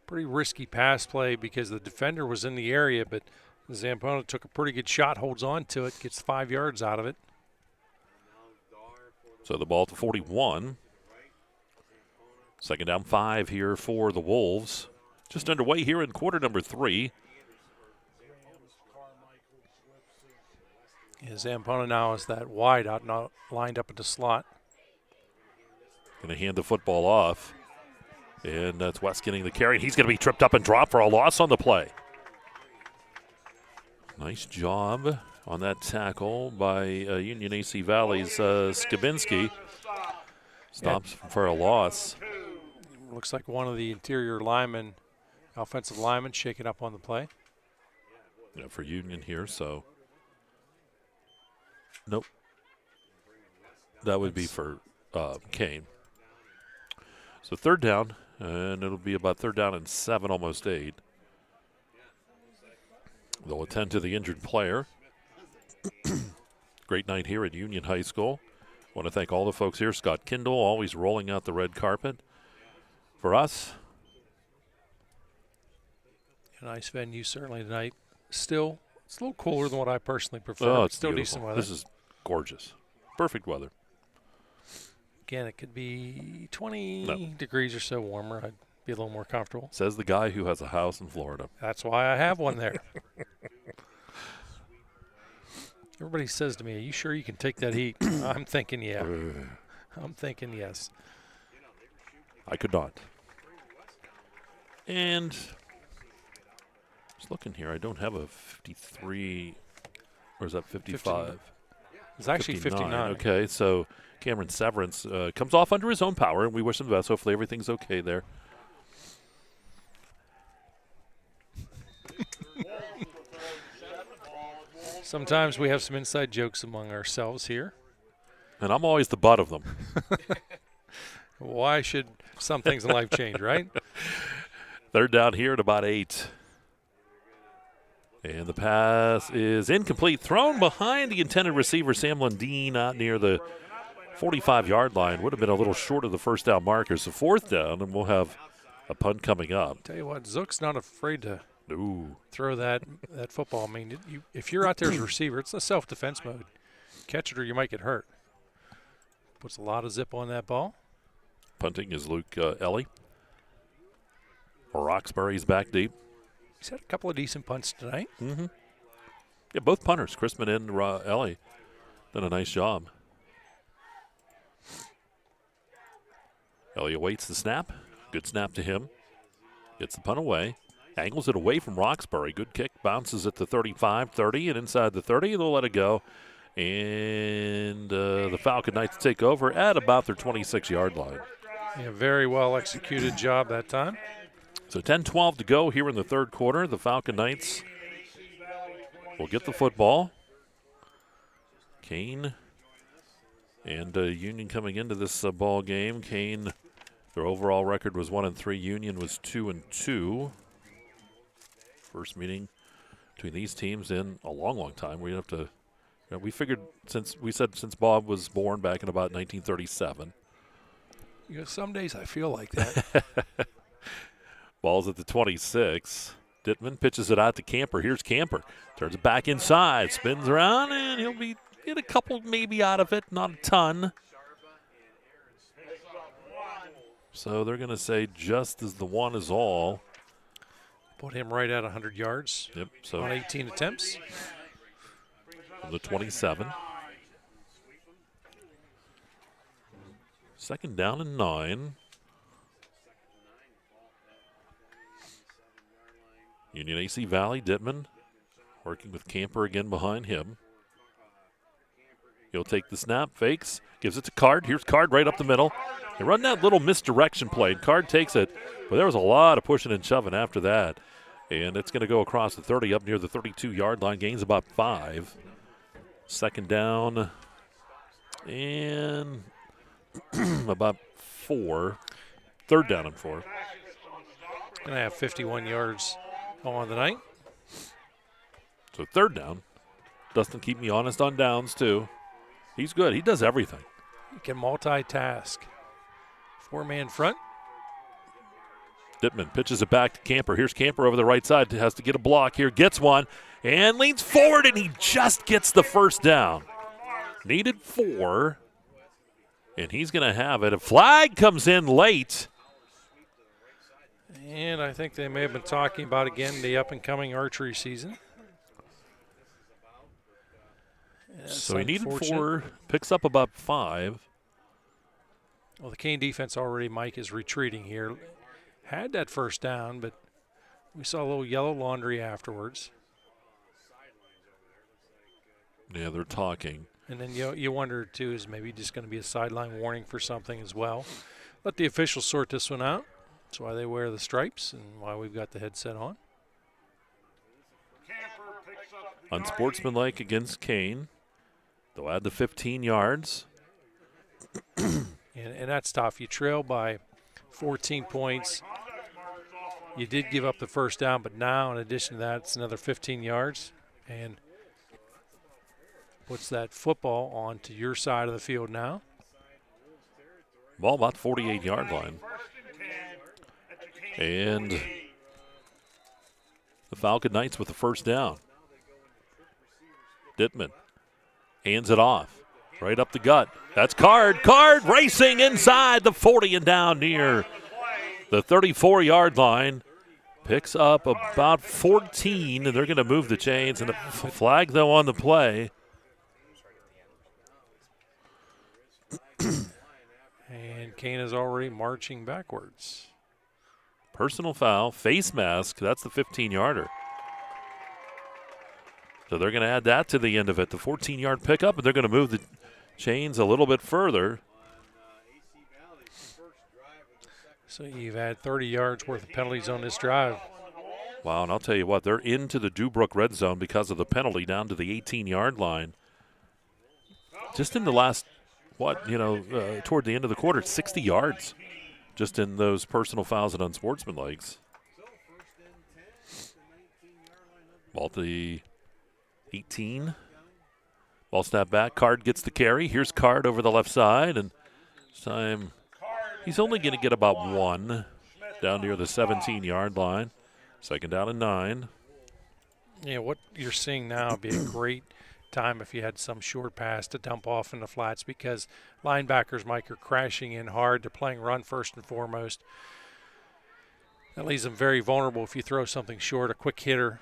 pretty risky pass play because the defender was in the area, but Zampona took a pretty good shot, holds on to it, gets 5 yards out of it. So the ball to 41. Second down 5 here for the Wolves. Just underway here in quarter number 3. Yeah, Zampona now is that wide out, not lined up at the slot. Going to hand the football off. And that's West getting the carry. He's going to be tripped up and dropped for a loss on the play. Nice job on that tackle by Union AC Valley's Skabinski. Stops for a loss. Looks like one of the interior linemen, offensive linemen, shaking up on the play. Yeah, for Union here, so. Nope. That would be for Kane. So third down, and it'll be about third down and 7, almost 8. They'll attend to the injured player. Great night here at Union High School. Want to thank all the folks here. Scott Kindle, always rolling out the red carpet for us. A nice venue certainly tonight. Still, it's a little cooler than what I personally prefer. Oh, it's still beautiful. decent weather. This is gorgeous. Perfect weather. Again, it could be 20 degrees or so warmer. I'd be a little more comfortable. Says the guy who has a house in Florida. That's why I have one there. Everybody says to me, are you sure you can take that heat? I'm thinking, yeah. I'm thinking, yes. I could not. And just looking here, I don't have a 53, or is that 55? It's actually 59. Okay, so Cameron Severance comes off under his own power, and we wish him the best. Hopefully everything's okay there. Sometimes we have some inside jokes among ourselves here. And I'm always the butt of them. Why should some things in life change, right? They're down here at about 8. And the pass is incomplete. Thrown behind the intended receiver, Sam Lundeen, out near the 45-yard line. Would have been a little short of the first down markers. So 4th down, and we'll have a punt coming up. Tell you what, Zook's not afraid to throw that football. I mean, if you're out there as a receiver, it's a self-defense mode. Catch it or you might get hurt. Puts a lot of zip on that ball. Punting is Luke Ellie. Roxbury's back deep. He's had a couple of decent punts tonight. Mm-hmm. Yeah, both punters, Chrisman and Ellie, done a nice job. Ellie awaits the snap. Good snap to him. Gets the punt away. Angles it away from Roxbury. Good kick. Bounces at the 35, 30, and inside the 30. They'll let it go. And the Falcon Knights take over at about their 26-yard line. Yeah, very well executed job that time. So 10-12 to go here in the third quarter. The Falcon Knights will get the football. Kane and Union coming into this ball game. Kane, their overall record was 1-3. Union was 2-2. First meeting between these teams in a long, long time. We have to. We figured since Bob was born back in about 1937. Some days I feel like that. Ball's at the 26. Dittman pitches it out to Camper. Here's Camper. Turns it back inside. Spins around, and he'll get a couple maybe out of it. Not a ton. So they're going to say just as the one is all. Put him right at 100 yards. Yep. So on 18 attempts. From the 27. 2nd down and 9. Union AC Valley, Dittman working with Camper again behind him. He'll take the snap, fakes, gives it to Card. Here's Card right up the middle. They run that little misdirection play. Card takes it, but there was a lot of pushing and shoving after that. And it's going to go across the 30 up near the 32-yard line. Gains about 5. 2nd down and about 4. 3rd down and 4. Going to have 51 yards on the night. So 3rd down. Dustin keep me honest on downs, too. He's good. He does everything. He can multitask. 4-man front. Dittman pitches it back to Camper. Here's Camper over the right side. Has to get a block here. Gets one and leans forward, and he just gets the 1st down. Needed 4, and he's going to have it. A flag comes in late. And I think they may have been talking about, again, the up-and-coming archery season. So he needed 4, picks up about 5. Well, the Kane defense already, Mike, is retreating here. Had that 1st down, but we saw a little yellow laundry afterwards. Yeah, they're talking. And then you wonder, too, is maybe just going to be a sideline warning for something as well. Let the officials sort this one out. That's why they wear the stripes and why we've got the headset on. Unsportsmanlike against Kane. They'll add the 15 yards. and that's tough. You trail by 14 points. You did give up the first down, but now in addition to that, it's another 15 yards and puts that football onto your side of the field now. Ball about 48-yard line. And the Falcon Knights with the first down. Dittman hands it off. Right up the gut. That's Card. Card racing inside the 40 and down near the 34-yard line. Picks up about 14, and they're going to move the chains. And the flag, though, on the play. And Kane is already marching backwards. Personal foul, face mask. That's the 15-yarder. So they're going to add that to the end of it, the 14-yard pickup, and they're going to move the chains a little bit further. So you've had 30 yards worth of penalties on this drive. Wow, and I'll tell you what, they're into the Dubrook red zone because of the penalty down to the 18-yard line. Just in the last, toward the end of the quarter, 60 yards just in those personal fouls and unsportsmanlikes. Ball to the 18. Ball snap back. Card gets the carry. Here's Card over the left side, and this time he's only going to get about one down near the 17-yard line. Second down and 9. Yeah, what you're seeing now would be a great time if you had some short pass to dump off in the flats, because linebackers, Mike, are crashing in hard. They're playing run first and foremost. That leaves them very vulnerable if you throw something short, a quick hitter.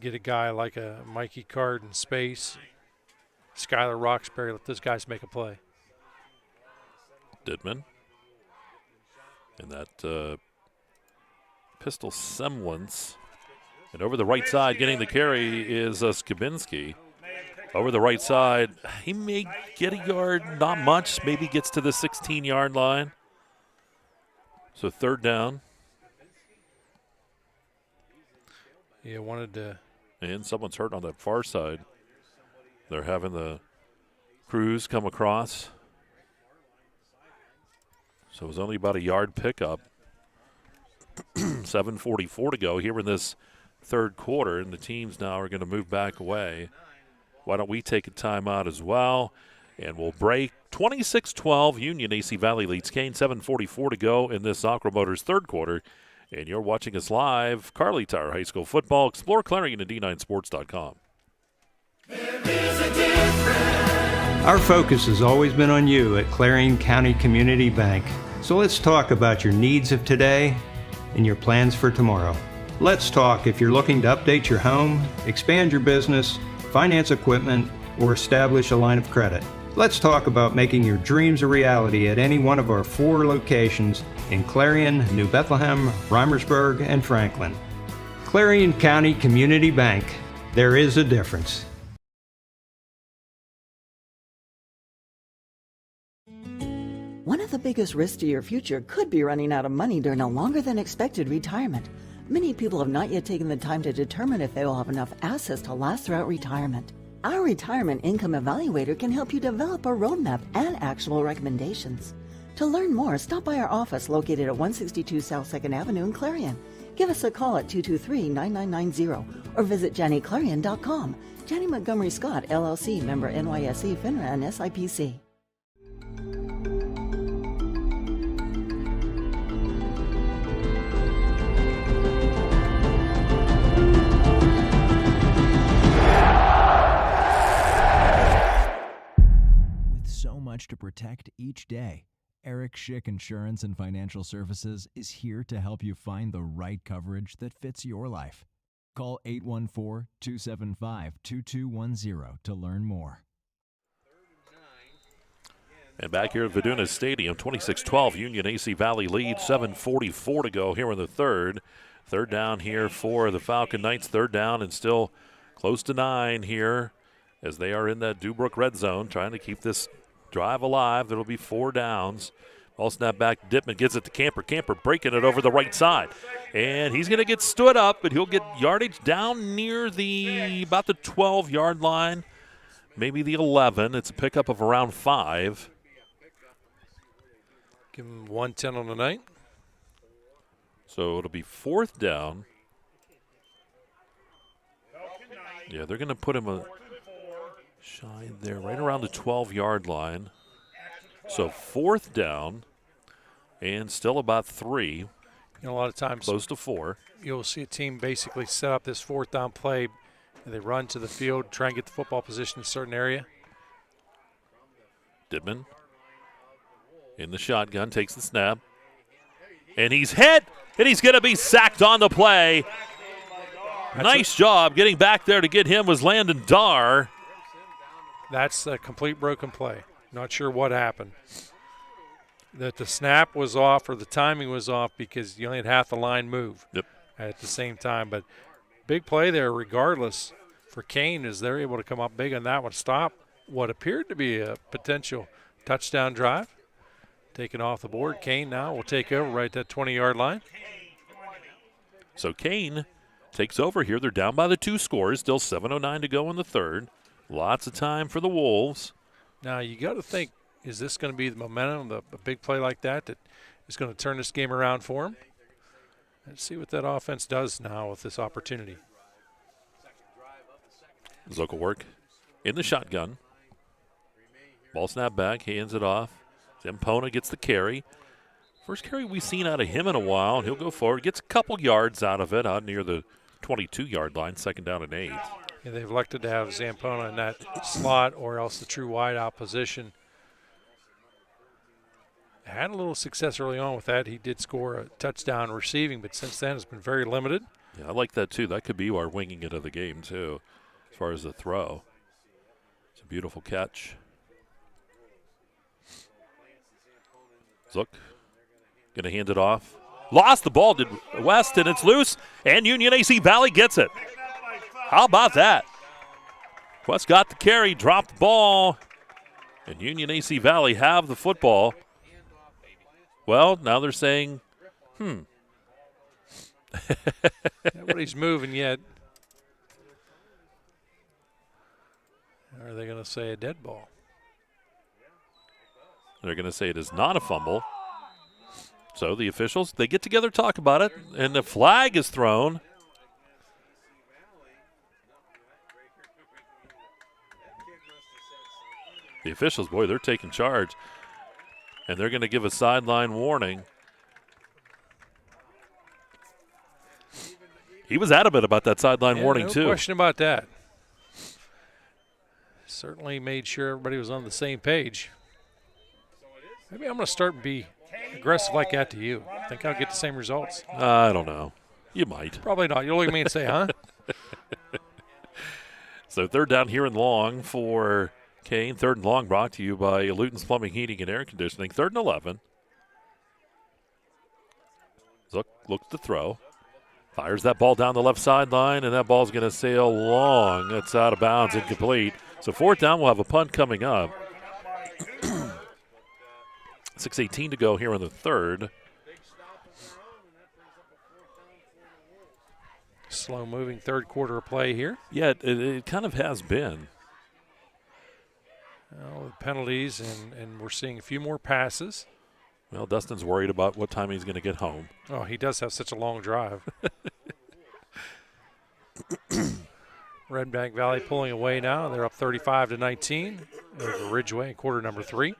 Get a guy like a Mikey Card in space. Skylar Roxbury, let those guys make a play. Dittman. And that pistol semblance. And over the right side, getting the carry is Skabinski. Over the right side, he may get a yard, not much. Maybe gets to the 16-yard line. So third down. Yeah, wanted to. And someone's hurt on that far side. They're having the crews come across. So it was only about a yard pickup. 7:44 to go here in this third quarter, and the teams now are going to move back away. Why don't we take a timeout as well, and we'll break. 26-12, Union AC Valley leads Kane. 7:44 to go in this Aqua Motors third quarter, and you're watching us live. Kerle Tire High School Football. Explore Clarion and D9Sports.com. Our focus has always been on you at Clarion County Community Bank. So let's talk about your needs of today and your plans for tomorrow. Let's talk if you're looking to update your home, expand your business, finance equipment, or establish a line of credit. Let's talk about making your dreams a reality at any one of our 4 locations in Clarion, New Bethlehem, Reimersburg, and Franklin. Clarion County Community Bank. There is a difference. One of the biggest risks to your future could be running out of money during a longer than expected retirement. Many people have not yet taken the time to determine if they will have enough assets to last throughout retirement. Our Retirement Income Evaluator can help you develop a roadmap and actionable recommendations. To learn more, stop by our office located at 162 South 2nd Avenue in Clarion. Give us a call at 223-9990 or visit JannyClarion.com. Janney Montgomery Scott, LLC, member NYSE, FINRA, and SIPC. Much to protect each day, Eric Schick Insurance and Financial Services is here to help you find the right coverage that fits your life. Call 814-275-2210 to learn more. And back here at Viduna Stadium, 26-12, Union AC Valley leads, 7:44 to go here in the third. Third down here for the Falcon Knights, third down and still close to 9 here as they are in that Dubrook red zone trying to keep this drive alive. There will be 4 downs. Ball snap back. Dittman gets it to Camper. Camper breaking it over the right side. And he's going to get stood up, but he'll get yardage down near about the 12-yard line, maybe the 11. It's a pickup of around 5. Give him 110 on the night. So it'll be 4th down. Yeah, they're going to put him a shy there, right around the 12-yard line. So 4th down, and still about 3. You know, a lot of times, close to 4. You'll see a team basically set up this 4th down play, and they run to the field, try and get the football position in a certain area. Didman in the shotgun, takes the snap, and he's hit, and he's going to be sacked on the play. Nice job getting back there to get him was Landon Darr. That's a complete broken play. Not sure what happened. That the snap was off or the timing was off because you only had half the line move at the same time. But big play there regardless for Kane as they're able to come up big on that one. Stop what appeared to be a potential touchdown drive. Taken off the board. Kane now will take over right at that 20-yard line. So Kane takes over here. They're down by the 2 scores. Still 7:09 to go in the 3rd. Lots of time for the Wolves. Now you got to think, is this going to be the momentum, a big play like that is going to turn this game around for them? Let's see what that offense does now with this opportunity. Dunkle work in the shotgun. Ball snap back, hands it off. Zampona gets the carry. First carry we've seen out of him in a while, and he'll go forward. Gets a couple yards out of it, out near the 22-yard line, 2nd down and 8. Yeah, they've elected to have Zampona in that slot or else the true wideout position. Had a little success early on with that. He did score a touchdown receiving, but since then it's been very limited. Yeah, I like that too. That could be our winging it of the game too, as far as the throw. It's a beautiful catch. Zook going to hand it off. Lost the ball, did West, and it's loose, and Union AC Valley gets it. How about that? West got the carry, dropped the ball, and Union AC Valley have the football. Well, now they're saying, Nobody's moving yet. Or are they going to say a dead ball? They're going to say it is not a fumble. So the officials, they get together, talk about it, and the flag is thrown. The officials, boy, they're taking charge. And they're going to give a sideline warning. He was adamant about that sideline warning, too. No question about that. Certainly made sure everybody was on the same page. Maybe I'm going to start and be aggressive like that to you. Think I'll get the same results? I don't know. You might. Probably not. You'll look at me and say, huh? So 3rd down here and long for Kane. 3rd and long brought to you by Luton's Plumbing, Heating, and Air Conditioning. 3rd and 11. Zook looks to throw. Fires that ball down the left sideline, and that ball's going to sail long. That's out of bounds, incomplete. So 4th down, we'll have a punt coming up. 6:18 to go here in the 3rd. Slow-moving 3rd quarter play here. Yeah, it kind of has been. Well, penalties, and we're seeing a few more passes. Well, Dustin's worried about what time he's going to get home. Oh, he does have such a long drive. Red Bank Valley pulling away now. They're up 35-19 over Ridgeway in quarter number 3.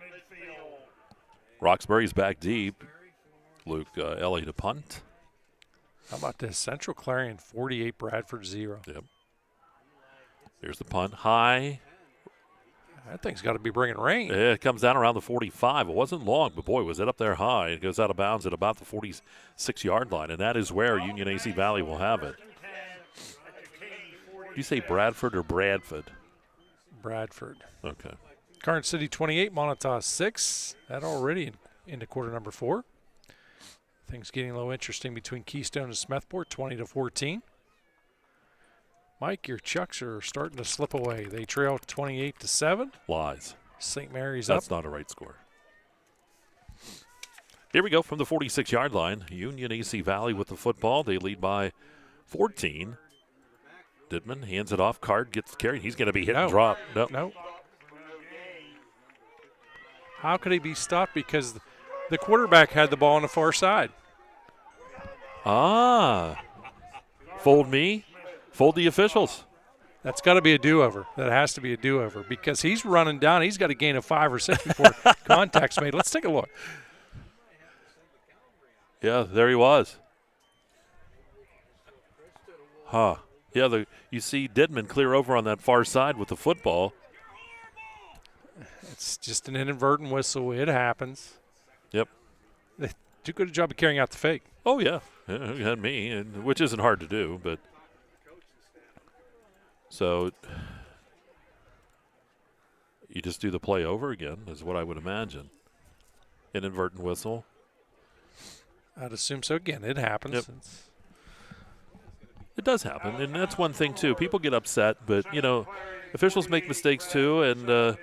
Roxbury's back deep. Luke Ellie to punt. How about this? Central Clarion 48, Bradford 0. Yep. Here's the punt. High. That thing's got to be bringing rain. It comes down around the 45. It wasn't long, but boy, was it up there high. It goes out of bounds at about the 46-yard line, and that is where Union AC Valley will have it. Did you say Bradford or Bradford? Bradford. Okay. Garden City 28, Montauk 6. That already into quarter number 4. Things getting a little interesting between Keystone and Smethport, 20-14. Mike, your Chucks are starting to slip away. They trail 28-7. Lies. St. Mary's That's up. not a right score. Here we go from the 46-yard line. Union AC Valley with the football. They lead by 14. Didman hands it off. Card gets carried. He's going to be hit and drop. No. How could he be stopped? Because the quarterback had the ball on the far side. Fold me, fold the officials. That's got to be a do-over. That has to be a do-over because he's running down. He's got a gain of 5 or 6 before contact's made. Let's take a look. Yeah, there he was. Yeah, you see Dittman clear over on that far side with the football. It's just an inadvertent whistle. It happens. Yep. They do a good job of carrying out the fake. Oh, yeah. You had me, which isn't hard to do, but so you just do the play over again is what I would imagine. Inadvertent whistle. I'd assume so. Again, it happens. Yep. It does happen, and that's one thing, too. People get upset, but, officials make mistakes, too. And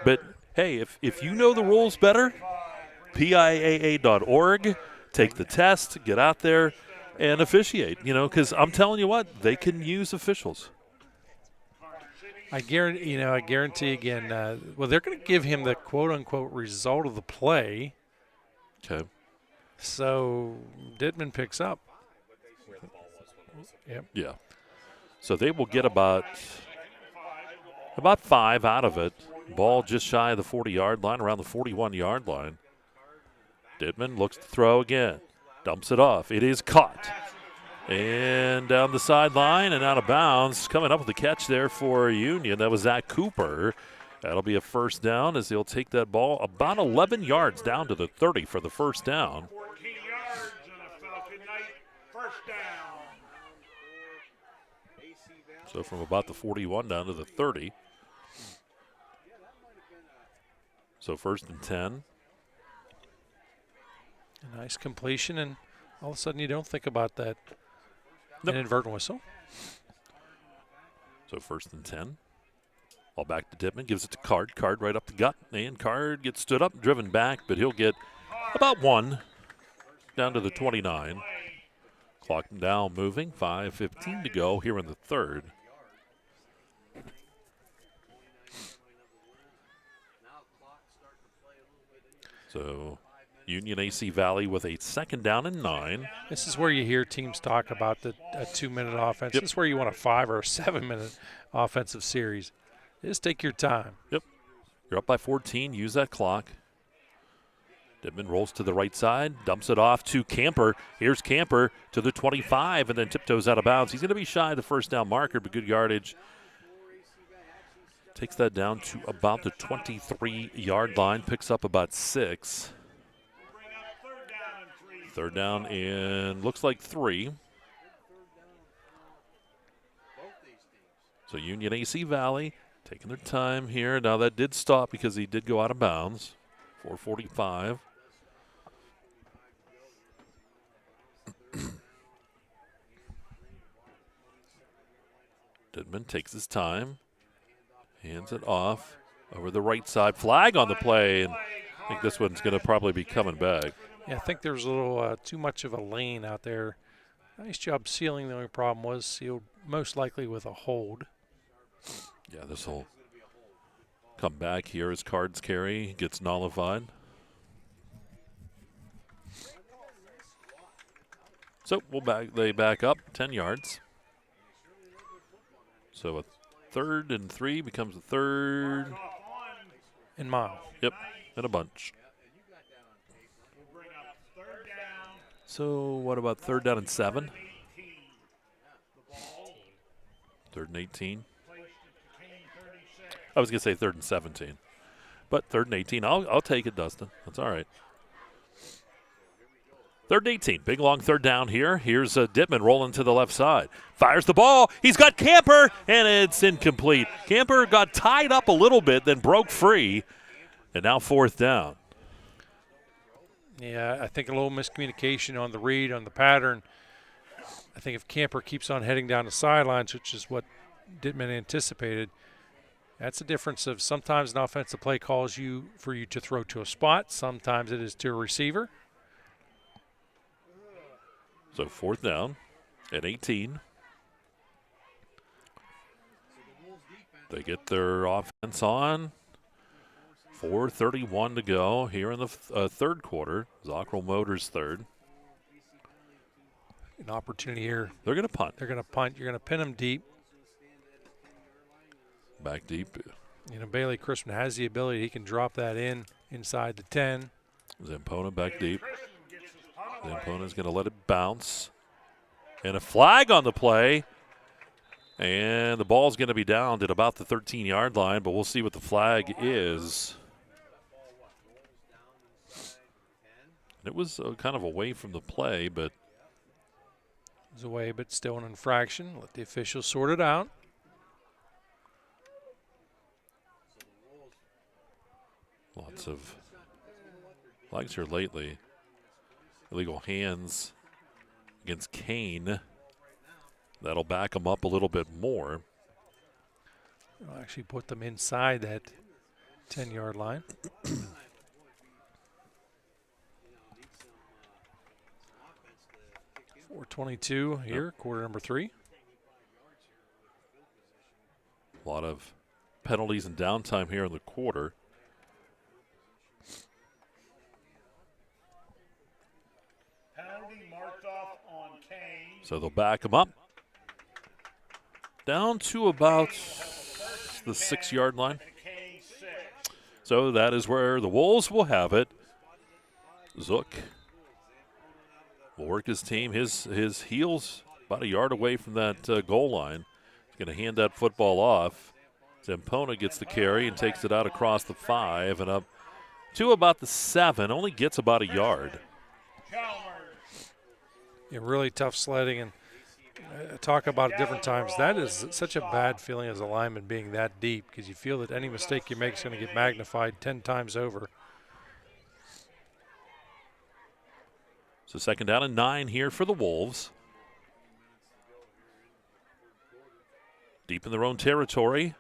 but, hey, if you know the rules better, PIAA.org, take the test, get out there, and officiate, because I'm telling you what, they can use officials. I guarantee again, they're going to give him the quote-unquote result of the play. Okay. So Dittman picks up. Yep. Yeah. So they will get about 5 out of it. Ball just shy of the 40-yard line, around the 41-yard line. Dittman looks to throw again. Dumps it off. It is caught. And down the sideline and out of bounds. Coming up with the catch there for Union. That was Zach Cooper. That'll be a first down as they'll take that ball about 11 yards down to the 30 for the first down. 14 yards and a Falcon Knight first down. So from about the 41 down to the 30. So 1st and 10. A nice completion, and all of a sudden you don't think about that inadvertent whistle. So 1st and 10. Ball back to Dittman, gives it to Card. Card right up the gut, and Card gets stood up, driven back, but he'll get about 1 down to the 29. Clock now moving, 5:15 to go here in the third. So Union AC Valley with a 2nd down and 9. This is where you hear teams talk about a 2-minute offense. Yep. This is where you want a 5 or a 7-minute offensive series. Just take your time. Yep. You're up by 14. Use that clock. Dittman rolls to the right side, dumps it off to Camper. Here's Camper to the 25 and then tiptoes out of bounds. He's going to be shy of the first down marker, but good yardage. Takes that down to about the 23-yard line, picks up about 6. 3rd down and looks like 3. So Union AC Valley taking their time here. Now that did stop because he did go out of bounds. 4:45. Dittman takes his time. Hands it off over the right side. Flag on the play, and I think this one's going to probably be coming back. Yeah, I think there's a little too much of a lane out there. Nice job sealing. The only problem was sealed most likely with a hold. Yeah, this will come back here as Cards carry gets nullified. So they back up 10 yards. So a 3rd and 3 becomes a 3rd and mile. Yep, and a bunch. So what about 3rd down and 7? 3rd and 18. I was going to say 3rd and 17. But 3rd and 18. I'll take it, Dustin. That's all right. 3rd and 18. Big, long 3rd down here. Here's Dittman rolling to the left side. Fires the ball. He's got Camper, and it's incomplete. Camper got tied up a little bit, then broke free, and now 4th down. Yeah, I think a little miscommunication on the read, on the pattern. I think if Camper keeps on heading down the sidelines, which is what Dittman anticipated, that's the difference of sometimes an offensive play calls you for you to throw to a spot. Sometimes it is to a receiver. So 4th down at 18. They get their offense on. 4:31 to go here in the third quarter. Zockrell Motors third. An opportunity here. They're going to punt. They're going to punt. You're going to pin them deep. Back deep. You know, Bailey Crispin has the ability. He can drop that inside the 10. Zampona back deep. Zampona's going to let it bounce. And a flag on the play. And the ball's going to be downed at about the 13-yard line, but we'll see what the flag is. It was kind of away from the play, but it was away, but still an infraction. Let the officials sort it out. Lots of flags here lately. Illegal hands against Kane. That'll back them up a little bit more. I'll actually put them inside that 10-yard line. 4:22 here, quarter number 3. A lot of penalties and downtime here in the quarter. Penalty marked off on Kane. So they'll back him up. Down to about the 6-yard line. So that is where the Wolves will have it. Zook will work his team. His heels about a yard away from that goal line. He's going to hand that football off. Zampona gets the carry and takes it out across the 5 and up to about the 7. Only gets about a yard. Yeah, really tough sledding, and talk about it different times. That is such a bad feeling as a lineman being that deep, because you feel that any mistake you make is going to get magnified 10 times over. So 2nd down and 9 here for the Wolves. Deep in their own territory.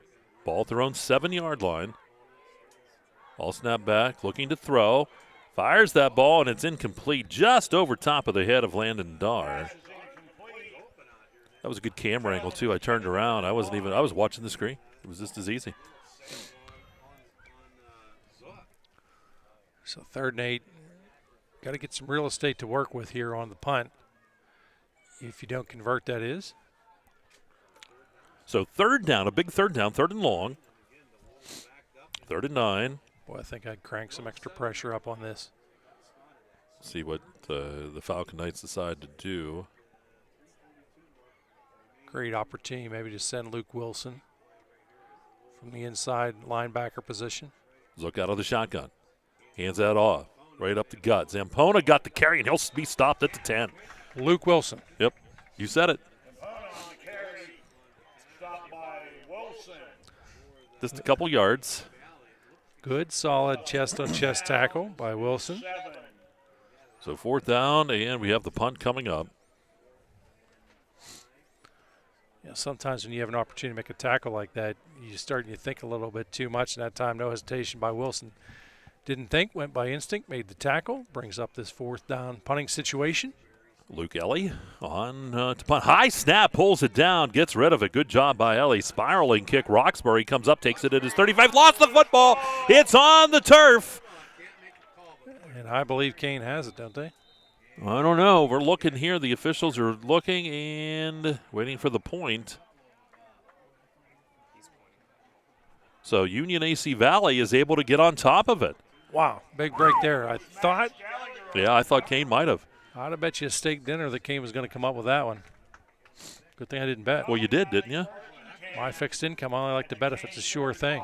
Ball at their own 7-yard line. Ball snap back, looking to throw. Fires that ball, and it's incomplete, just over top of the head of Landon Darr. That was a good camera angle, too. I turned around. I was watching the screen. It was just as easy. So 3rd and 8. Got to get some real estate to work with here on the punt. If you don't convert, that is. So 3rd down, a big 3rd down, 3rd and long. 3rd and 9. Boy, I think I'd crank some extra pressure up on this. See what the Falcon Knights decide to do. Great opportunity maybe to send Luke Wilson from the inside linebacker position. Zook out of the shotgun. Hands that off. Right up the gut. Zampona got the carry, and he'll be stopped at the 10. Luke Wilson. Yep, you said it. Just a couple yards. Good, solid chest-on-chest tackle by Wilson. So 4th down, and we have the punt coming up. Yeah, sometimes when you have an opportunity to make a tackle like that, you start and you think a little bit too much. And that time, no hesitation by Wilson. Didn't think, went by instinct, made the tackle, brings up this 4th down punting situation. Luke Ellie on to punt. High snap, pulls it down, gets rid of it. Good job by Ellie. Spiraling kick. Roxbury comes up, takes it at his 35. Lost the football. It's on the turf. And I believe Kane has it, don't they? I don't know. We're looking here. The officials are looking and waiting for the point. So Union AC Valley is able to get on top of it. Wow, big break there. I thought Kane might have. I'd have bet you a steak dinner that Kane was going to come up with that one. Good thing I didn't bet. Well, you did, didn't you? My fixed income, I only like to bet if it's a sure thing.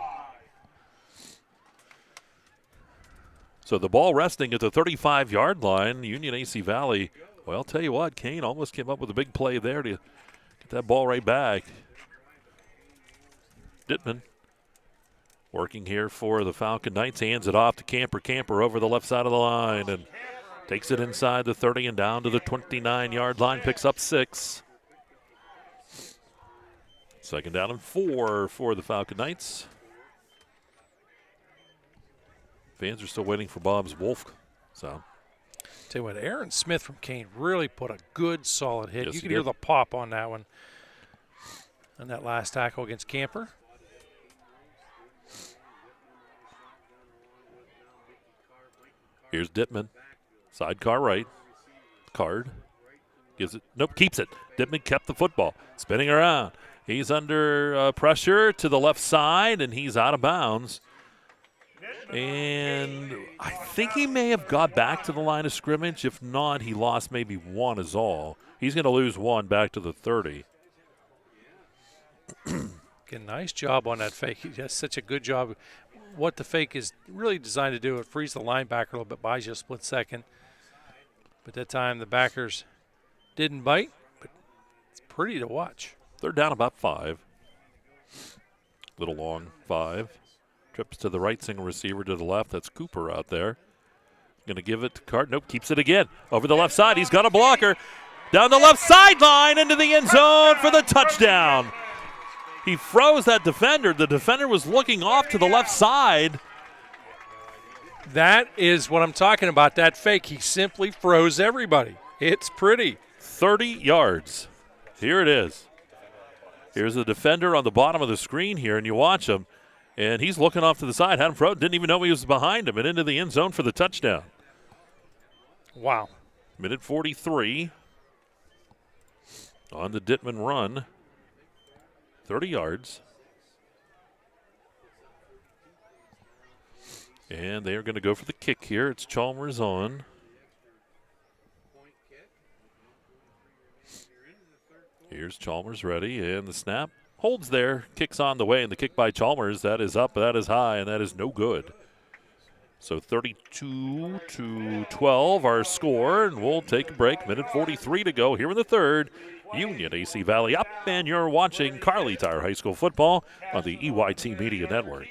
So the ball resting at the 35-yard line. Union AC Valley, well, I'll tell you what, Kane almost came up with a big play there to get that ball right back. Dittman working here for the Falcon Knights. Hands it off to Camper. Camper over the left side of the line and takes it inside the 30 and down to the 29-yard line. Picks up 6. 2nd down and 4 for the Falcon Knights. Fans are still waiting for Bob's Wolf sound. Tell you what, Aaron Smith from Kane really put a good, solid hit. Yes, you could hear the pop on that one. On that last tackle against Camper. Here's Dittman. Sidecar right. Card. Gives it. Nope, keeps it. Dittman kept the football. Spinning around. He's under pressure to the left side, and he's out of bounds. And I think he may have got back to the line of scrimmage. If not, he lost maybe one is all. He's going to lose one back to the 30. Again, nice job on that fake. He does such a good job. What the fake is really designed to do, it frees the linebacker a little bit, buys you a split second. But that time the backers didn't bite, but it's pretty to watch. They're down about 5. Little long 5. Trips to the right, single receiver to the left. That's Cooper out there. Going to give it to Cart. Nope, keeps it again. Over the left side. He's got a blocker. Down the left sideline into the end zone for the touchdown. He froze that defender. The defender was looking off to the left side. That is what I'm talking about, that fake. He simply froze everybody. It's pretty. 30 yards. Here it is. Here's the defender on the bottom of the screen here, and you watch him. And he's looking off to the side. Had him frozen. Didn't even know he was behind him and into the end zone for the touchdown. Wow. Minute 43 on the Dittman run. 30 yards. And they are going to go for the kick here. It's Chalmers on. Here's Chalmers ready, and the snap. Holds there, kicks on the way, and the kick by Chalmers, that is up, that is high, and that is no good. So 32-12 our score, and we'll take a break. Minute 43 to go here in the third. Union AC Valley up, and you're watching Kerle Tire High School football on the EYT Media Network.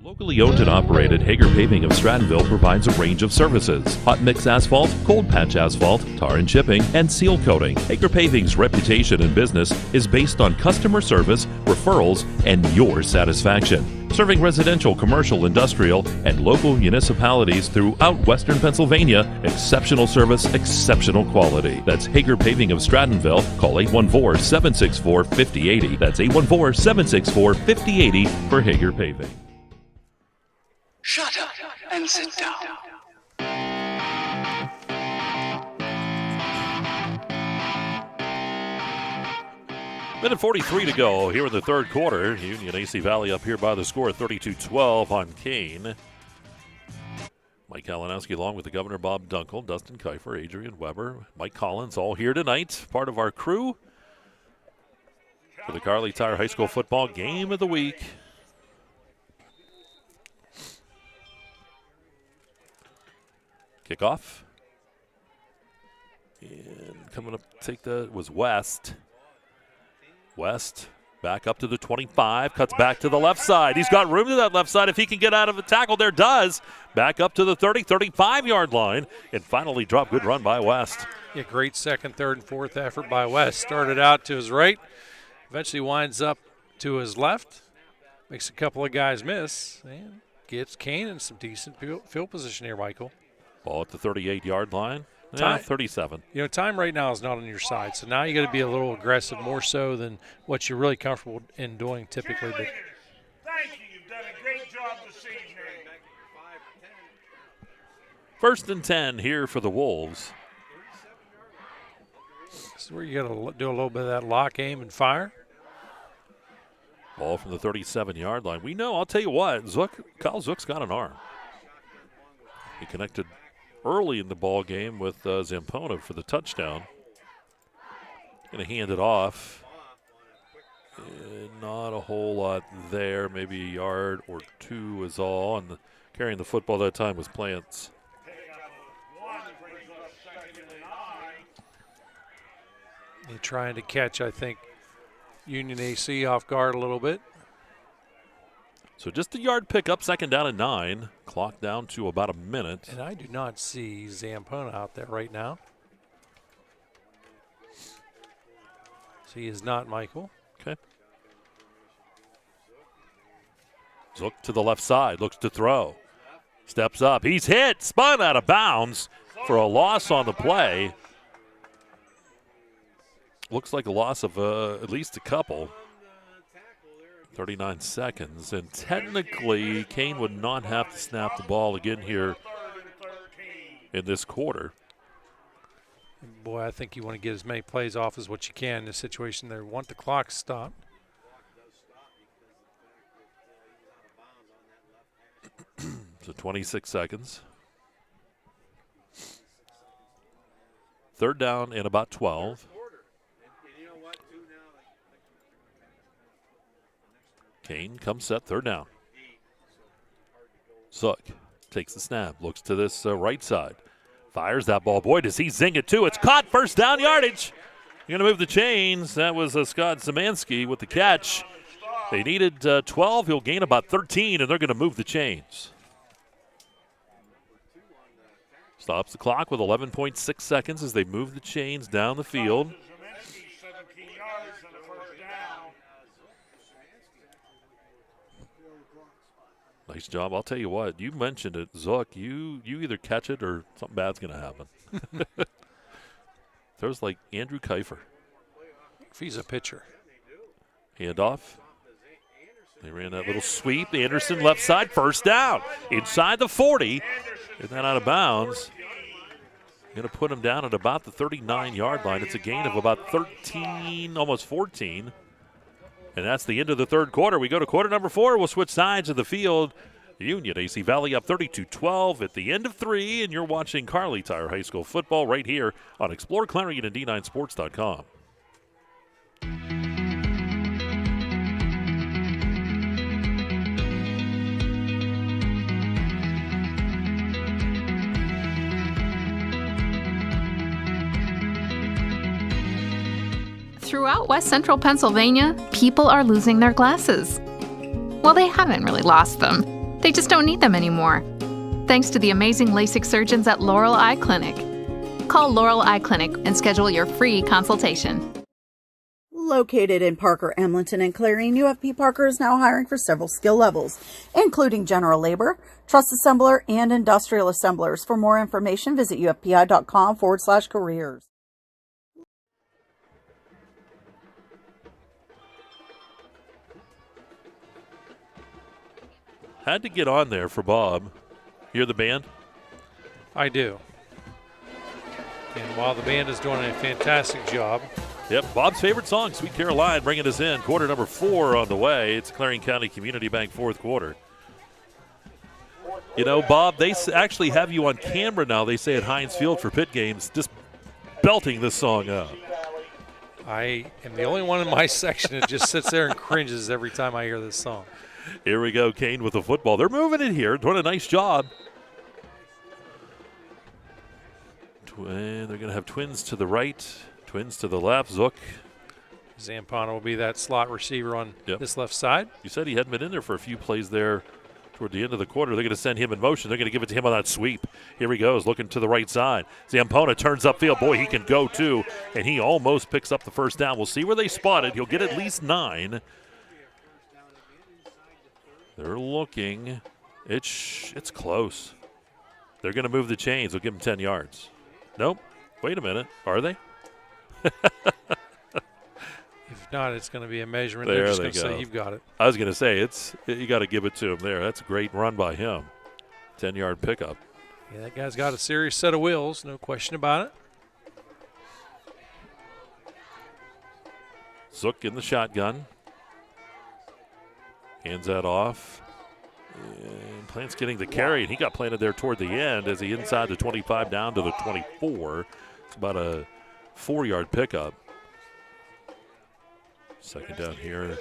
Locally owned and operated, Hager Paving of Strattonville provides a range of services: hot mix asphalt, cold patch asphalt, tar and chipping, and seal coating. Hager Paving's reputation in business is based on customer service, referrals, and your satisfaction. Serving residential, commercial, industrial, and local municipalities throughout Western Pennsylvania, exceptional service, exceptional quality. That's Hager Paving of Strattonville. Call 814-764-5080. That's 814-764-5080 for Hager Paving. Shut up and sit down. Minute 43 to go here in the third quarter. Union AC Valley up here by the score of 32-12 on Kane. Mike Kalinowski along with the Governor Bob Dunkle, Dustin Kiefer, Adrian Weber, Mike Collins all here tonight. Part of our crew for the Kerle Tire High School football game of the week. Kickoff. And coming up to take that was West. West back up to the 25, cuts back to the left side. He's got room to that left side if he can get out of the tackle. There does. Back up to the 30, 35-yard line. And finally dropped. Good run by West. Yeah, great second, third, and fourth effort by West. Started out to his right, eventually winds up to his left, makes a couple of guys miss, and gets Kane in some decent field position here, Michael. Ball at the 38-yard line. Time, 37. You know, time right now is not on your side, so now you got to be a little aggressive, more so than what you're really comfortable in doing typically. But Thank you. You've done a great job this evening. First and 10 here for the Wolves. This is where you got to do a little bit of that lock, aim, and fire. Ball from the 37-yard line. We know, I'll tell you what, Kyle Zook's got an arm. He connected early in the ball game with Zampona for the touchdown. Going to hand it off. And not a whole lot there, maybe a yard or two is all. And carrying the football that time was Plants. You're trying to catch, I think, Union AC off guard a little bit. So just a yard pickup, second down and 9. Clock down to about a minute. And I do not see Zampona out there right now. So he is not Michael. Okay. Zook to the left side, looks to throw. Steps up, he's hit, spun out of bounds for a loss on the play. Looks like a loss of at least a couple. 39 seconds, and technically Kane would not have to snap the ball again here in this quarter. Boy, I think you want to get as many plays off as what you can in this situation there. Want the clock stopped. So 26 seconds. Third down and about 12. Kane comes set, third down. Zook takes the snap, looks to this right side. Fires that ball. Boy, does he zing it too. It's caught, first down yardage. You're going to move the chains. That was Scott Szymanski with the catch. They needed 12. He'll gain about 13, and they're going to move the chains. Stops the clock with 11.6 seconds as they move the chains down the field. Nice job. I'll tell you what, you mentioned it, Zook. You either catch it or something bad's going to happen. There's like Andrew Kiefer. If he's a pitcher. Handoff. They ran that little sweep. Anderson left side, first down. Inside the 40. Get that out of bounds. Going to put him down at about the 39-yard line. It's a gain of about 13, almost 14. And that's the end of the third quarter. We go to quarter number 4. We'll switch sides of the field. Union AC Valley up 32-12 at the end of 3. And you're watching Kerle Tire High School football right here on exploreClarion and D9Sports.com. Throughout West Central Pennsylvania, people are losing their glasses. Well, they haven't really lost them. They just don't need them anymore. Thanks to the amazing LASIK surgeons at Laurel Eye Clinic. Call Laurel Eye Clinic and schedule your free consultation. Located in Parker, Emlenton, and Clarion, UFP Parker is now hiring for several skill levels, including general labor, truss assembler, and industrial assemblers. For more information, visit ufpi.com/careers. Had to get on there for Bob. Hear the band? I do. And while the band is doing a fantastic job. Yep, Bob's favorite song, Sweet Caroline, bringing us in. Quarter number 4 on the way. It's Clarion County Community Bank fourth quarter. You know, Bob, they actually have you on camera now, they say, at Heinz Field for pit games, just belting this song out. I am the only one in my section that just sits there and cringes every time I hear this song. Here we go, Kane with the football. They're moving it here, doing a nice job. They're going to have twins to the right, twins to the left. Zook. Zampano will be that slot receiver on this left side. You said he hadn't been in there for a few plays there toward the end of the quarter. They're going to send him in motion. They're going to give it to him on that sweep. Here he goes, looking to the right side. Zampano turns upfield. Boy, he can go too, and he almost picks up the first down. We'll see where they spot it. He'll get at least 9. They're looking. It's close. They're going to move the chains. They'll give him 10 yards. Nope. Wait a minute. Are they? If not, it's going to be a measurement. There They're just they going to go. say, you've got it. I was going to say, you got to give it to him there. That's a great run by him. 10-yard pickup. Yeah, that guy's got a serious set of wheels. No question about it. Zook in the shotgun. Hands that off. And Plant's getting the carry, and he got planted there toward the end as he inside the 25 down to the 24. It's about a 4-yard pickup. Second down here.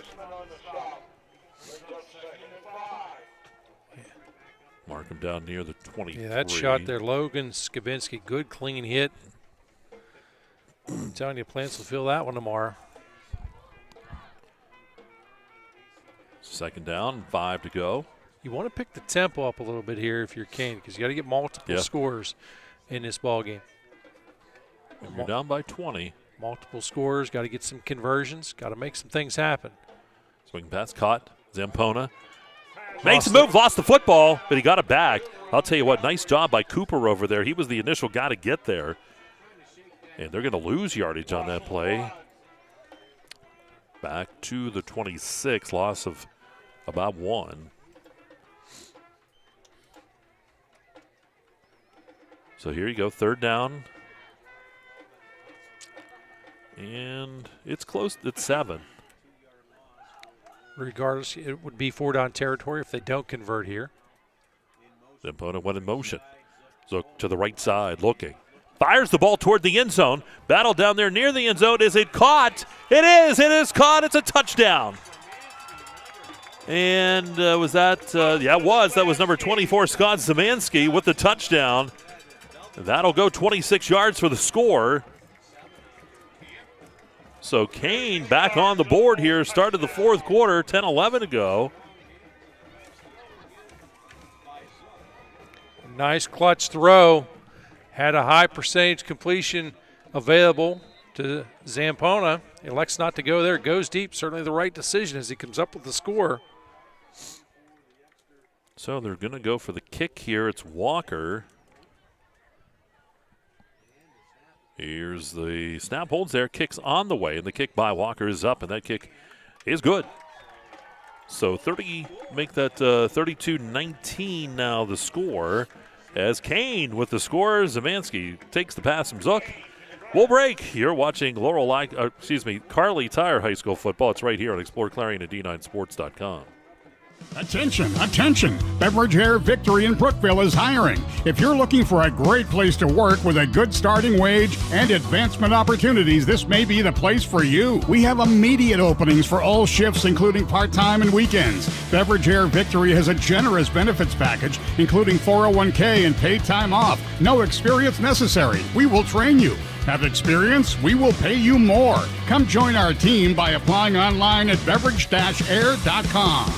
Mark him down near the 23. Yeah, that shot there, Logan Skabinski, good clean hit. I'm telling you, Plants will feel that one tomorrow. Second down, 5 to go. You want to pick the tempo up a little bit here if you're Kane, because you got to get multiple scores in this ball game. When you're down by 20. Multiple scores, got to get some conversions, got to make some things happen. Swing pass caught. Zampona makes a move, lost the football, but he got it back. I'll tell you what, nice job by Cooper over there. He was the initial guy to get there. And they're going to lose yardage on that play. Back to the 26, loss of about 1. So here you go, third down And it's close. It's 7. Regardless, it would be 4-down territory if they don't convert here. The opponent went in motion. So to the right side, looking. Fires the ball toward the end zone. Battle down there near the end zone. Is it caught? It is. It is caught. It's a touchdown. And was that? Yeah, it was. That was number 24, Scott Zemansky, with the touchdown. That'll go 26 yards for the score. So Kane back on the board here. Started the fourth quarter, 10-11 to go. Nice clutch throw. Had a high percentage completion available to Zampona. Elects not to go there. Goes deep. Certainly the right decision as he comes up with the score. So they're going to go for the kick here. It's Walker. Here's the snap, holds there, kicks on the way, and the kick by Walker is up, and that kick is good. So make that 32-19 now the score. As Kane with the score, Zemansky takes the pass from Zook. We'll break. You're watching Kerle Tire High School football. It's right here on ExploreClarion at D9Sports.com. Attention, attention! Beverage Hair Victory in Brookville is hiring. If you're looking for a great place to work with a good starting wage and advancement opportunities, this may be the place for you. We have immediate openings for all shifts, including part-time and weekends. Beverage Hair Victory has a generous benefits package, including 401k and paid time off. No experience necessary. We will train you. Have experience? We will pay you more. Come join our team by applying online at beverage-air.com.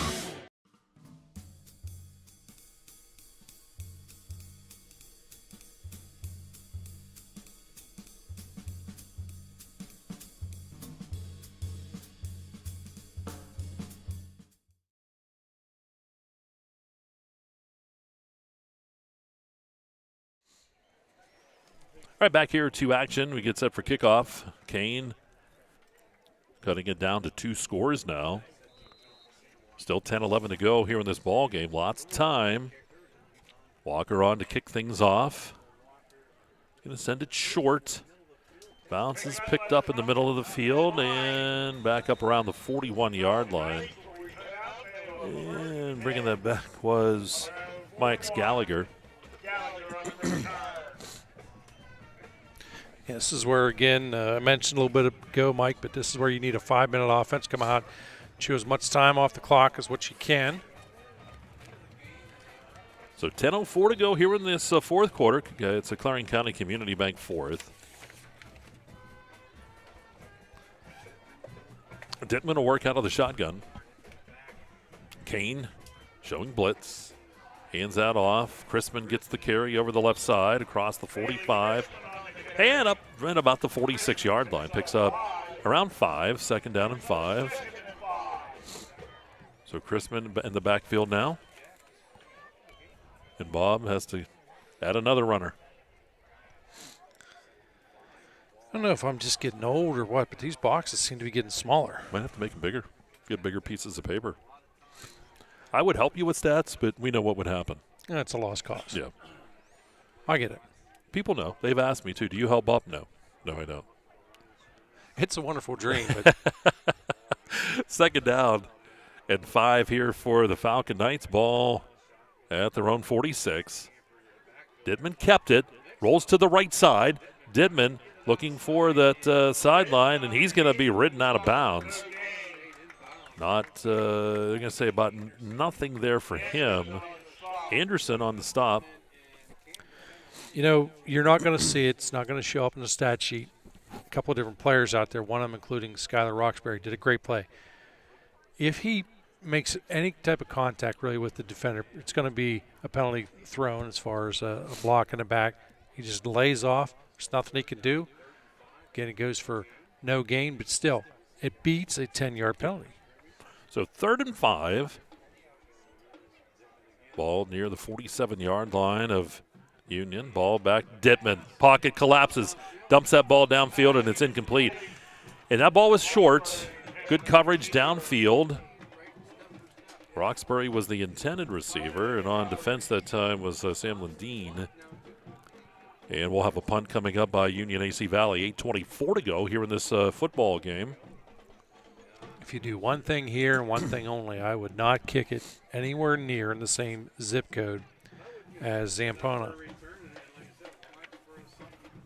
Right back here to action. We get set for kickoff. Kane cutting it down to 2 scores now. Still 10-11 to go here in this ball game. Lots of time. Walker on to kick things off. Going to send it short. Bounces picked up in the middle of the field and back up around the 41-yard line. And bringing that back was Mike Gallagher. Yeah, this is where, again, I mentioned a little bit ago, Mike, but this is where you need a 5-minute offense. Come out, chew as much time off the clock as what you can. So 10:04 to go here in this fourth quarter. It's a Clarion County Community Bank fourth. Dittman will work out of the shotgun. Kane showing blitz. Hands that off. Chrisman gets the carry over the left side across the 45. And up right about the 46-yard line. Picks up around 5, second down and 5. So Chrisman in the backfield now. And Bob has to add another runner. I don't know if I'm just getting old or what, but these boxes seem to be getting smaller. Might have to make them bigger. Get bigger pieces of paper. I would help you with stats, but we know what would happen. That's a lost cause. Yeah. I get it. People know. They've asked me, too. Do you help Bob? No. No, I don't. It's a wonderful dream. But second down and 5 here for the Falcon Knights. Ball at their own 46. Dittman kept it. Rolls to the right side. Dittman looking for that sideline, and he's going to be ridden out of bounds. They're going to say about nothing there for him. Anderson on the stop. You know, you're not going to see it. It's not going to show up in the stat sheet. A couple of different players out there, one of them including Skylar Roxbury, did a great play. If he makes any type of contact really with the defender, it's going to be a penalty thrown as far as a block in the back. He just lays off. There's nothing he can do. Again, it goes for no gain, but still, it beats a 10-yard penalty. So 3rd and 5. Ball near the 47-yard line of Union. Ball back. Dittman. Pocket collapses. Dumps that ball downfield, and it's incomplete. And that ball was short. Good coverage downfield. Roxbury was the intended receiver, and on defense that time was Sam Lundeen. And we'll have a punt coming up by Union AC Valley. 8:24 to go here in this football game. If you do one thing here and one thing only, I would not kick it anywhere near in the same zip code as Zampona.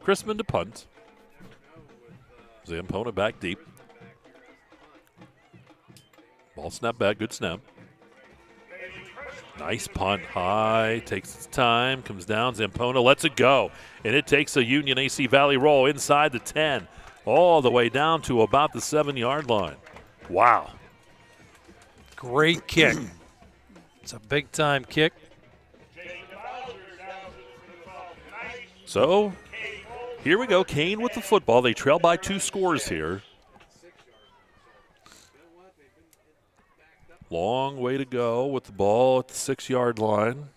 Chrisman to punt. Zampona back deep. Ball snap back, good snap. Nice punt, high, takes its time, comes down, Zampona lets it go. And it takes a Union AC Valley roll inside the 10, all the way down to about the 7-yard line. Wow. Great kick. It's a big-time kick. So, here we go, Kane with the football. They trail by 2 scores here. Long way to go with the ball at the 6-yard line.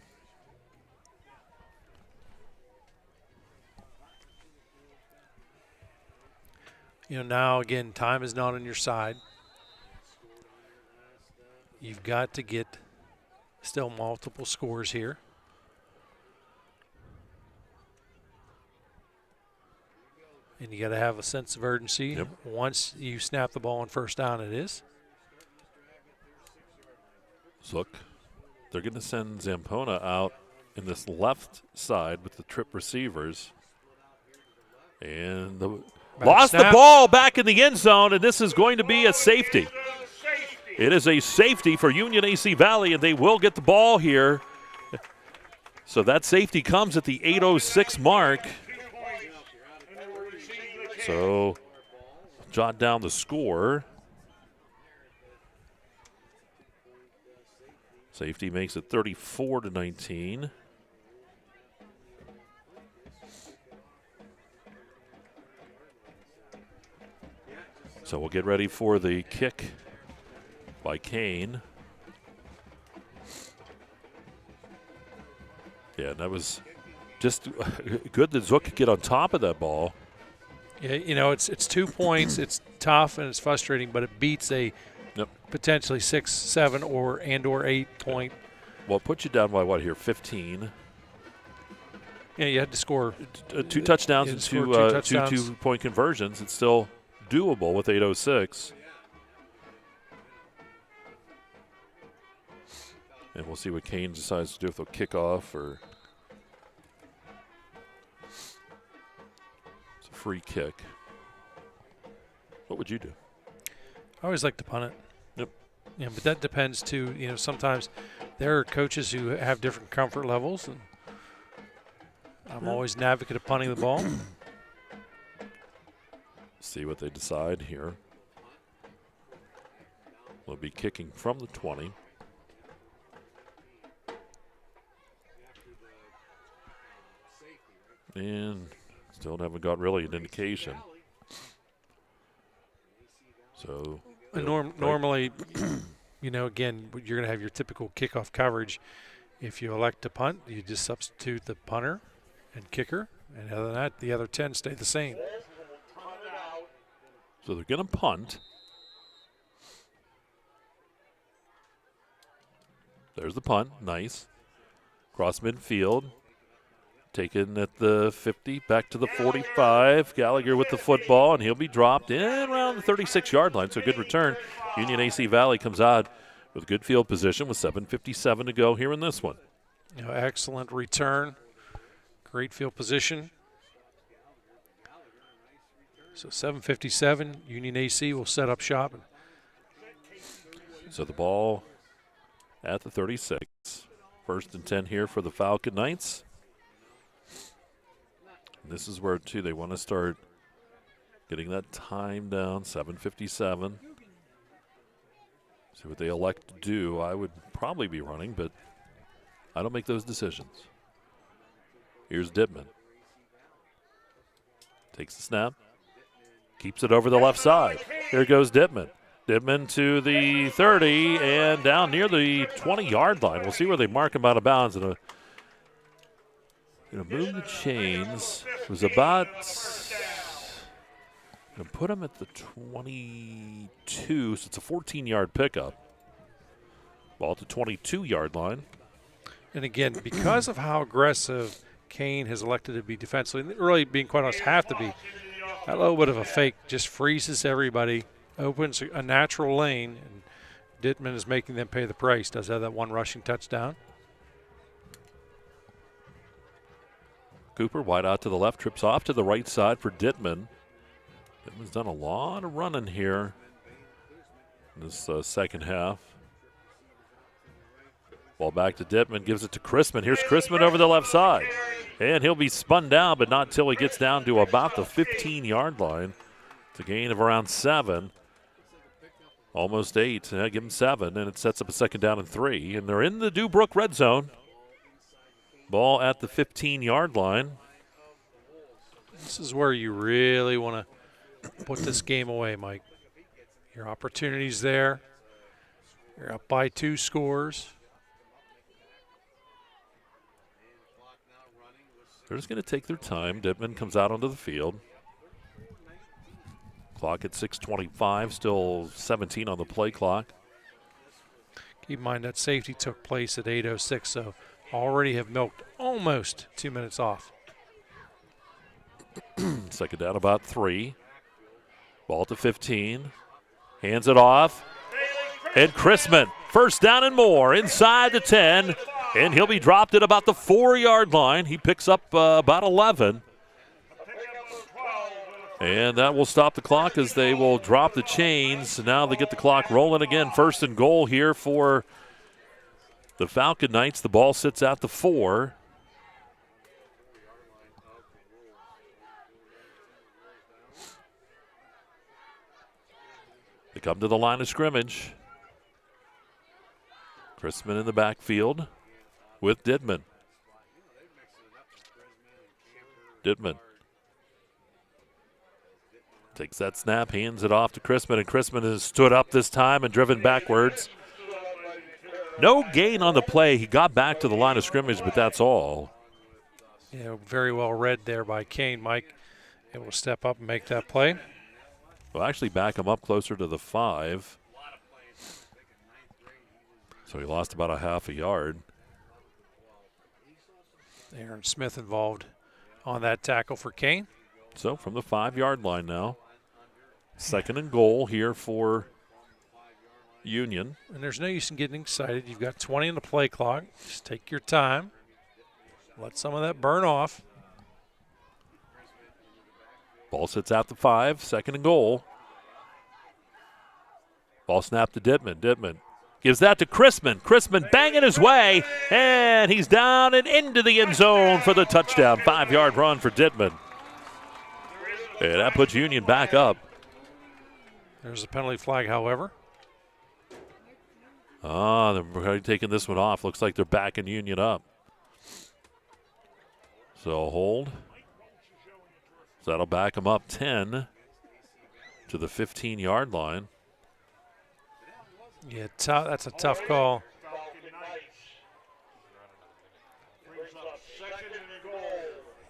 Now, again, time is not on your side. You've got to get still multiple scores here. And you got to have a sense of urgency. Yep. Once you snap the ball on first down, it is. Look, they're going to send Zampona out in this left side with the trip receivers. And lost the ball back in the end zone, and this is going to be a safety. It is a safety for Union AC Valley, and they will get the ball here. So that safety comes at the 8:06 mark. So jot down the score. Safety makes it 34-19. So we'll get ready for the kick by Kane. Yeah, that was just good that Zook could get on top of that ball. Yeah, it's 2 points. It's tough and it's frustrating, but it beats a potentially 6, 7, or 8 point. Well, it puts you down by what here, 15? Yeah, you had to score 2 touchdowns and 2 2-point conversions. It's still doable with 8:06. And we'll see what Kane decides to do, if they'll kick off or it's a free kick. What would you do? I always like to punt it. Yep. Yeah, but that depends too. Sometimes there are coaches who have different comfort levels, and I'm always an advocate of punting the ball. See what they decide here. They'll be kicking from the 20. And still haven't got really an indication. So normally, again, you're going to have your typical kickoff coverage. If you elect to punt, you just substitute the punter and kicker, and other than that, the other 10 stay the same. So they're going to punt. There's the punt. Nice. Cross midfield. Taken at the 50, back to the 45. Gallagher with the football, and he'll be dropped in around the 36-yard line. So good return. Union AC Valley comes out with good field position with 7:57 to go here in this one. Excellent return. Great field position. So 7:57, Union AC will set up shop. So the ball at the 36. 1st and 10 here for the Falcon Knights. This is where, too, they want to start getting that time down, 7:57. See what they elect to do. I would probably be running, but I don't make those decisions. Here's Dittman. Takes the snap. Keeps it over the left side. Here goes Dittman. Dittman to the 30 and down near the 20-yard line. We'll see where they mark him out of bounds. And move the chains. It was about, going to put him at the 22, so it's a 14-yard pickup. Ball at the 22-yard line. And again, because of how aggressive Kane has elected to be defensive. And really, being quite honest, have to be. That little bit of a fake just freezes everybody, opens a natural lane, and Dittman is making them pay the price. Does have that one rushing touchdown. Cooper wide out to the left, trips off to the right side for Dittman. Dittman's done a lot of running here in this second half. Ball back to Dittman, gives it to Chrisman. Here's Chrisman over the left side. And he'll be spun down, but not till he gets down to about the 15-yard line. It's a gain of around 7. Almost 8. Give him 7, and it sets up a 2nd down and 3. And they're in the Dewbrook red zone. Ball at the 15-yard line. This is where you really want to put this game away, Mike. Your opportunity's there. You're up by 2 scores. They're just going to take their time. Dittman comes out onto the field. Clock at 6:25, still 17 on the play clock. Keep in mind that safety took place at 8:06, so already have milked almost 2 minutes off. 2nd down, about 3. Ball to 15. Hands it off. And Chrisman, 1st down and more, inside the 10. And he'll be dropped at about the 4-yard line. He picks up about 11. And that will stop the clock as they will drop the chains. Now they get the clock rolling again. 1st and goal here for the Falcon Knights. The ball sits at the 4. They come to the line of scrimmage. Chrisman in the backfield with Dittman. Dittman takes that snap, hands it off to Chrisman, and Chrisman has stood up this time and driven backwards. No gain on the play. He got back to the line of scrimmage, but that's all. Yeah, very well read there by Kane. Mike able to step up and make that play. Well, actually back him up closer to the 5. So he lost about a half a yard. Aaron Smith involved on that tackle for Kane. So from the 5-yard line now. 2nd and goal here for Union. And there's no use in getting excited. You've got 20 in the play clock. Just take your time. Let some of that burn off. Ball sits out the 5, 2nd and goal. Ball snapped to Dittman. Dittman gives that to Chrisman. Chrisman banging his way, and he's down and into the end zone for the touchdown. 5-yard run for Dittman. And that puts Union back up. There's a penalty flag, however. They're already taking this one off. Looks like they're backing Union up. So hold. So that'll back them up 10 to the 15-yard line. Yeah, that's a tough call.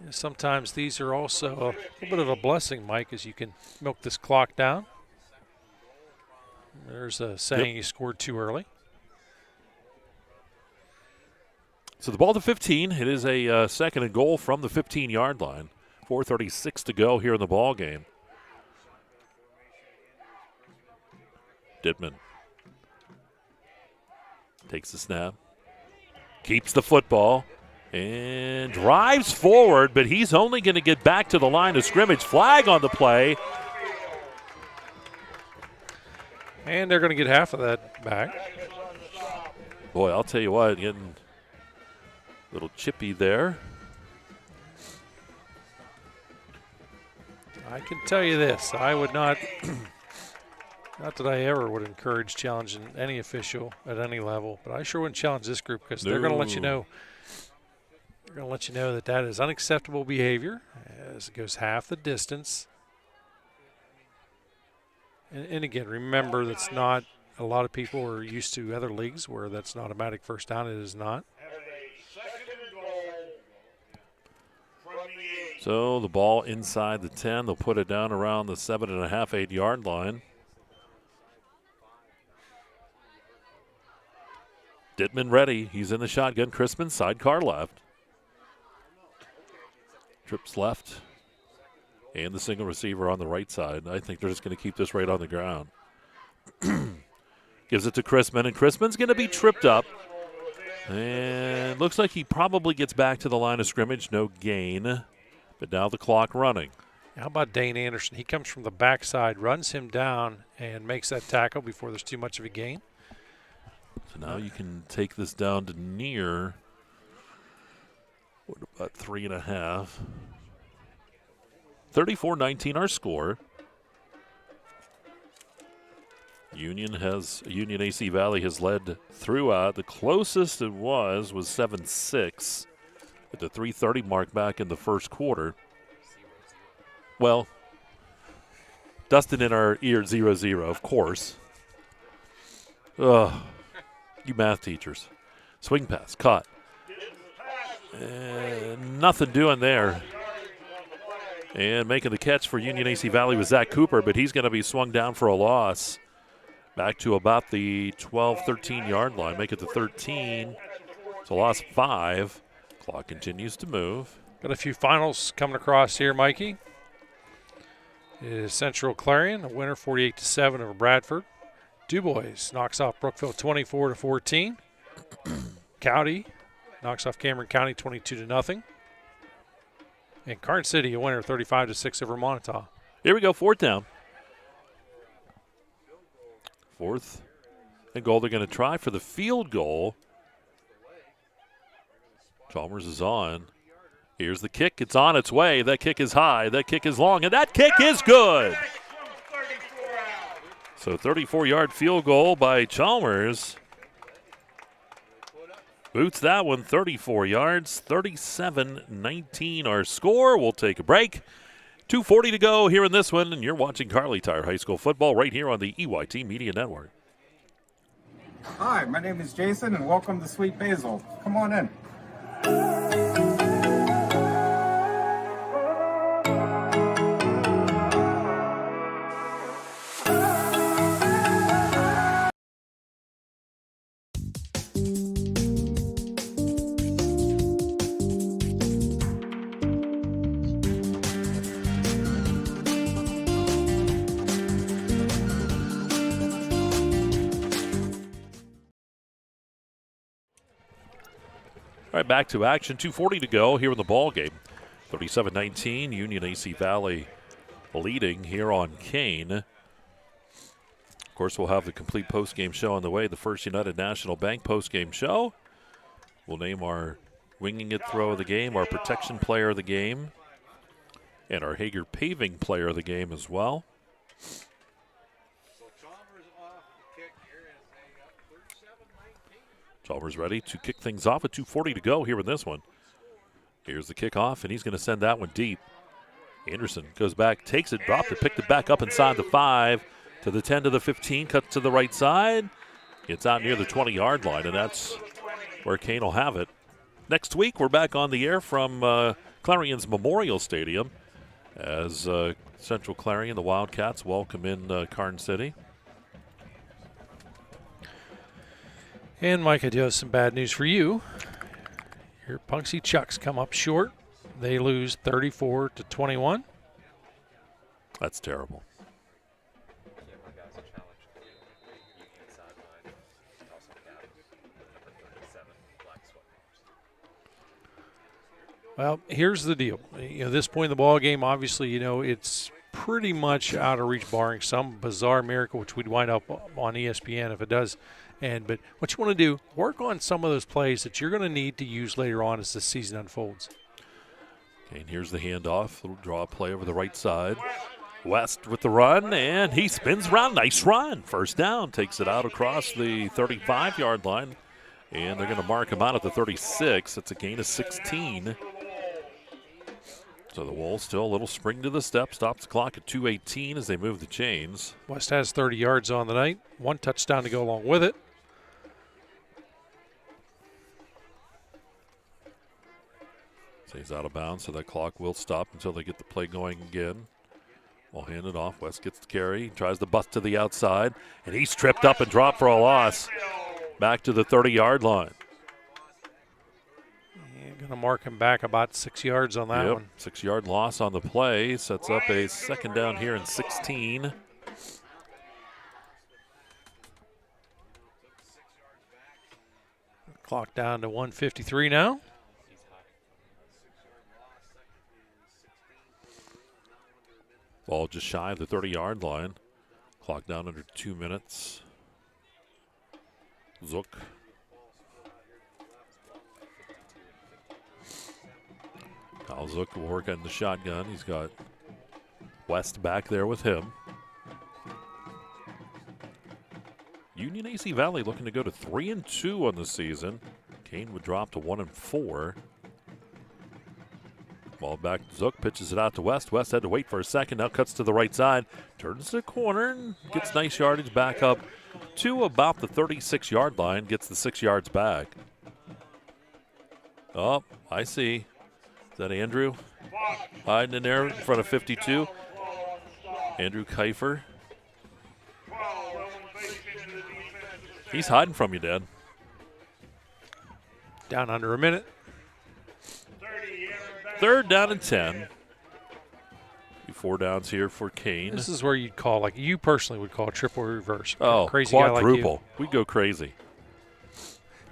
Sometimes these are also a little bit of a blessing, Mike, as you can milk this clock down. There's a saying you scored too early. So the ball to 15. It is a 2nd and goal from the 15-yard line. 4:36 to go here in the ball game. Dittman takes the snap, keeps the football, and drives forward, but he's only going to get back to the line of scrimmage. Flag on the play. And they're going to get half of that back. Boy, I'll tell you what, getting a little chippy there. I can tell you this, I would not, not that I ever would encourage challenging any official at any level, but I sure wouldn't challenge this group because they're going to let you know. They're going to let you know that that is unacceptable behavior as it goes half the distance. And again, remember that's not, a lot of people are used to other leagues where that's an automatic 1st down. It is not. So the ball inside the 10. They'll put it down around the 7.5, 8-yard line. Dittman ready. He's in the shotgun. Chrisman sidecar left. Trips left. And the single receiver on the right side. I think they're just going to keep this right on the ground. Gives it to Chrisman, and Chrisman's going to be tripped up. And looks like he probably gets back to the line of scrimmage. No gain. But now the clock running. How about Dane Anderson? He comes from the backside, runs him down, and makes that tackle before there's too much of a gain. So now you can take this down to near, what about 3.5? 34-19 our score. Union AC Valley has led throughout. The closest it was 7-6 at the 3:30 mark back in the first quarter. Well, Dustin in our ear 0-0, of course. Ugh, you math teachers. Swing pass, caught. Nothing doing there. And making the catch for Union AC Valley was Zach Cooper, but he's going to be swung down for a loss. Back to about the 12, 13-yard line. Make it to 13. It's a loss 5. Clock continues to move. Got a few finals coming across here, Mikey. It is Central Clarion, a winner 48-7 over Bradford. DuBois knocks off Brookville 24-14. County knocks off Cameron County 22-0. And Karn City, a winner 35-6 over Montauk. Here we go, 4th down. 4th and goal. They're going to try for the field goal. Chalmers is on. Here's the kick. It's on its way. That kick is high. That kick is long. And that kick is good. So 34-yard field goal by Chalmers. Boots that one 34 yards. 37-19 our score. We'll take a break. 2:40 to go here in this one. And you're watching Kerle Tire High School football right here on the EYT Media Network. Hi, my name is Jason, and welcome to Sweet Basil. Come on in. All right, back to action. 2:40 to go here in the ball game. 37-19, Union AC Valley leading here on Kane. Of course, we'll have the complete postgame show on the way. The First United National Bank postgame show. We'll name our winging it throw of the game, our protection player of the game, and our Hager paving player of the game as well. Chalmers ready to kick things off with 2:40 to go here in this one. Here's the kickoff, and he's going to send that one deep. Anderson goes back, takes it, dropped it, picked it back up inside the 5 to the 10 to the 15, cuts to the right side. Gets out near the 20-yard line, and that's where Kane will have it. Next week, we're back on the air from Clarion's Memorial Stadium as Central Clarion, the Wildcats, welcome in Karn City. And Mike, I do have some bad news for you. Your Punksy Chucks come up short. They lose 34-21. That's terrible. Well, here's the deal. At this point in the ball game, obviously, it's pretty much out of reach, barring some bizarre miracle, which we'd wind up on ESPN if it does. But what you want to do, work on some of those plays that you're going to need to use later on as the season unfolds. Okay, and here's the handoff. Little draw play over the right side. West with the run, and he spins around. Nice run. First down. Takes it out across the 35-yard line, and they're going to mark him out at the 36. It's a gain of 16. So the Wolves still a little spring to the step. Stops the clock at 2:18 as they move the chains. West has 30 yards on the night. 1 touchdown to go along with it. So he's out of bounds, so that clock will stop until they get the play going again. We'll hand it off. West gets the carry, tries to bust to the outside, and he's tripped up and dropped for a loss. Back to the 30-yard line. And going Going to mark him back about 6 yards on that one. 6-yard loss on the play. Sets up a second down here in 16. Clock down to 1:53 now. Ball just shy of the 30-yard line. Clock down under 2 minutes. Zook. Kyle Zook will work on the shotgun. He's got West back there with him. Union AC Valley looking to go to 3-2 on the season. Kane would drop to 1-4. Ball back to Zook, pitches it out to West. West had to wait for a second, now cuts to the right side, turns the corner, and gets nice yardage back up to about the 36-yard line, gets the 6 yards back. Oh, I see. Is that Andrew hiding in there in front of 52? Andrew Kiefer. He's hiding from you, Dad. Down under a minute. Third down and 10. 4 downs here for Kane. This is where you'd call, like you personally would call a triple reverse. Oh, crazy quadruple. Guy like you. We'd go crazy.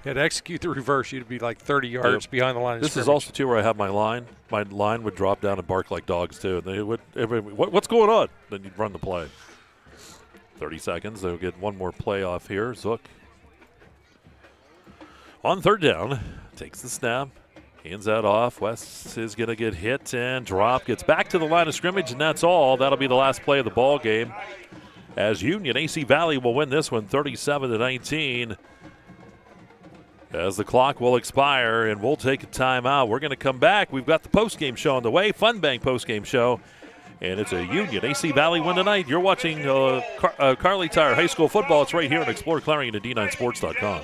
Yeah, to execute the reverse, you'd be like 30 yards behind the line of This scrimmage. is also, too, where I have my line. My line would drop down and bark like dogs, too. And they would, what's going on? Then you'd run the play. 30 seconds. They'll get one more play off here. Zook. On third down, takes the snap. Hands that off. West is going to get hit and drop. Gets back to the line of scrimmage, and that's all. That'll be the last play of the ball game. As Union AC Valley will win this one 37-19. As the clock will expire, and we'll take a timeout. We're going to come back. We've got the postgame show on the way, Fun Bank postgame show. And it's a Union AC Valley win tonight. You're watching Kerle Tire High School football. It's right here on ExploreClarion and D9Sports.com.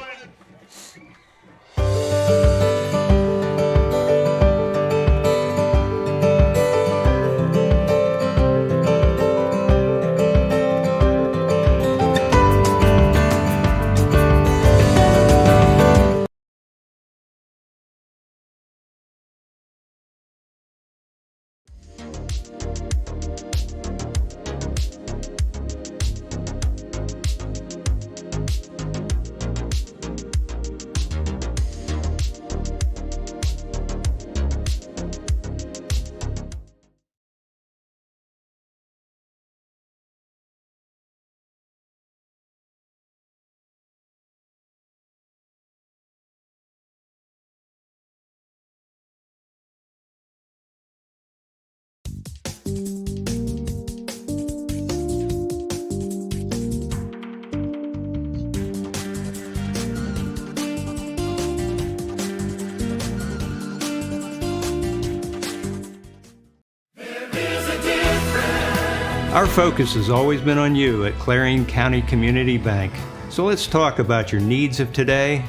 Our focus has always been on you at Clarion County Community Bank. So let's talk about your needs of today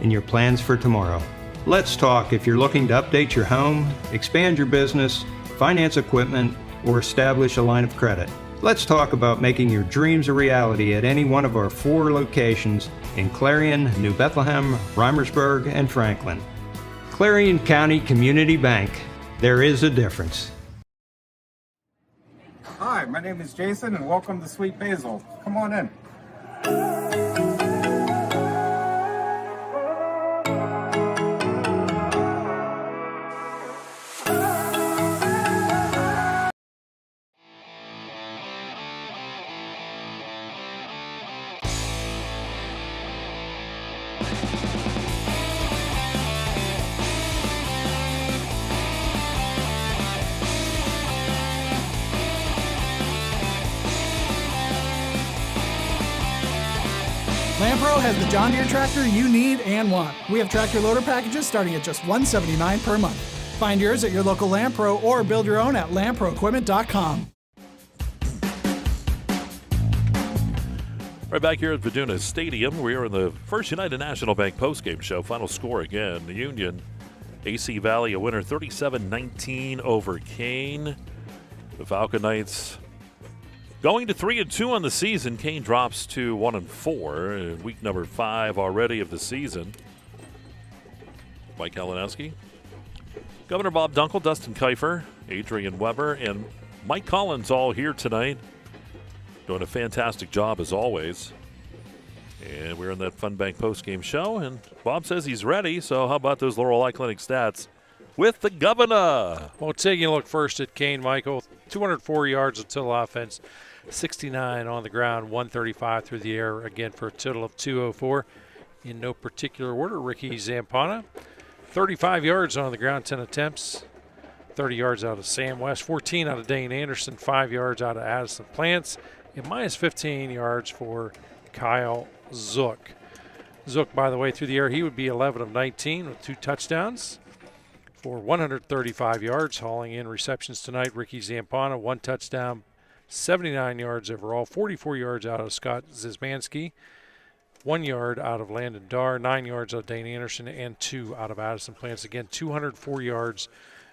and your plans for tomorrow. Let's talk if you're looking to update your home, expand your business, finance equipment, or establish a line of credit. Let's talk about making your dreams a reality at any one of our 4 locations in Clarion, New Bethlehem, Reimersburg, and Franklin. Clarion County Community Bank. There is a difference. Hi, my name is Jason, and welcome to Sweet Basil. Come on in. Lampro has the John Deere tractor you need and want. We have tractor loader packages starting at just $179 per month. Find yours at your local Lampro or build your own at LamproEquipment.com. Right back here at Viduna Stadium, we are in the First United National Bank postgame show. Final score again, the Union AC Valley a winner 37-19 over Kane. The Falcon Knights going to 3-2 on the season. Kane drops to 1-4 in week number 5 already of the season. Mike Kalinowski. Governor Bob Dunkle, Dustin Kiefer, Adrian Weber, and Mike Collins all here tonight. Doing a fantastic job as always. And we're in that Fun Bank postgame show, and Bob says he's ready, so how about those Laurel Eye Clinic stats with the governor? Well, taking a look first at Kane, Michael, 204 yards of total offense, 69 on the ground, 135 through the air, again for a total of 204. In no particular order, Ricky Zampana, 35 yards on the ground, 10 attempts, 30 yards out of Sam West, 14 out of Dane Anderson, 5 yards out of Addison Plants, and minus 15 yards for Kyle Zook. Zook, by the way, through the air, he would be 11 of 19 with 2 touchdowns for 135 yards, hauling in receptions tonight. Ricky Zampana, 1 touchdown, 79 yards overall, 44 yards out of Scott Zizmanski, 1 yard out of Landon Darr, 9 yards out of Dane Anderson, and 2 out of Addison Plants. Again, 204 yards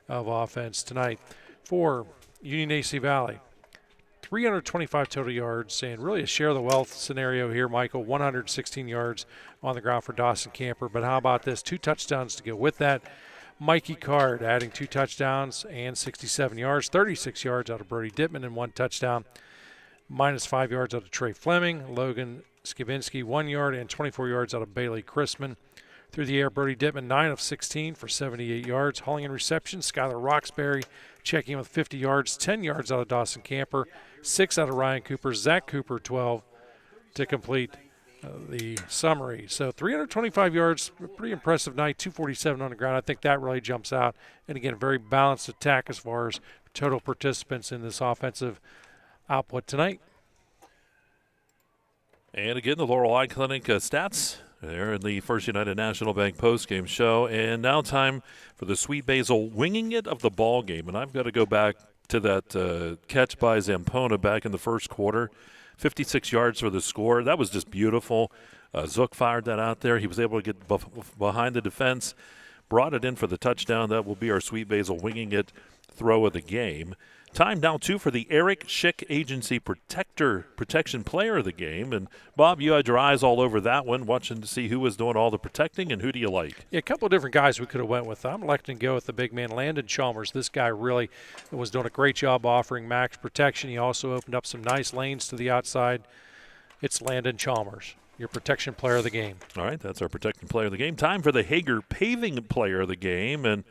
of offense tonight for Union AC Valley. 325 total yards, and really a share the wealth scenario here, Michael. 116 yards on the ground for Dawson Camper. But how about this? 2 touchdowns to go with that. Mikey Card adding 2 touchdowns and 67 yards. 36 yards out of Brody Dittman and 1 touchdown. Minus 5 yards out of Trey Fleming. Logan Skivinski, 1 yard, and 24 yards out of Bailey Chrisman. Through the air, Brody Dittman, 9 of 16 for 78 yards. Hauling in reception, Skylar Roxbury checking in with 50 yards, 10 yards out of Dawson Camper, 6 out of Ryan Cooper, Zach Cooper, 12 to complete the summary. So 325 yards, pretty impressive night, 247 on the ground. I think that really jumps out. And again, a very balanced attack as far as total participants in this offensive output tonight. And again, the Laurel Eye Clinic stats there in the First United National Bank postgame show. And now time for the Sweet Basil winging it of the ball game. And I've got to go back to that catch by Zampona back in the first quarter. 56 yards for the score. That was just beautiful. Zook fired that out there. He was able to get behind the defense, brought it in for the touchdown. That will be our Sweet Basil winging it throw of the game. Time now, too, for the Eric Schick Agency Protection Player of the Game. And, Bob, you had your eyes all over that one, watching to see who was doing all the protecting, and who do you like? Yeah, a couple of different guys we could have went with. I'm electing to go with the big man, Landon Chalmers. This guy really was doing a great job offering max protection. He also opened up some nice lanes to the outside. It's Landon Chalmers, your Protection Player of the Game. All right, that's our Protecting Player of the Game. Time for the Hager Paving Player of the Game. And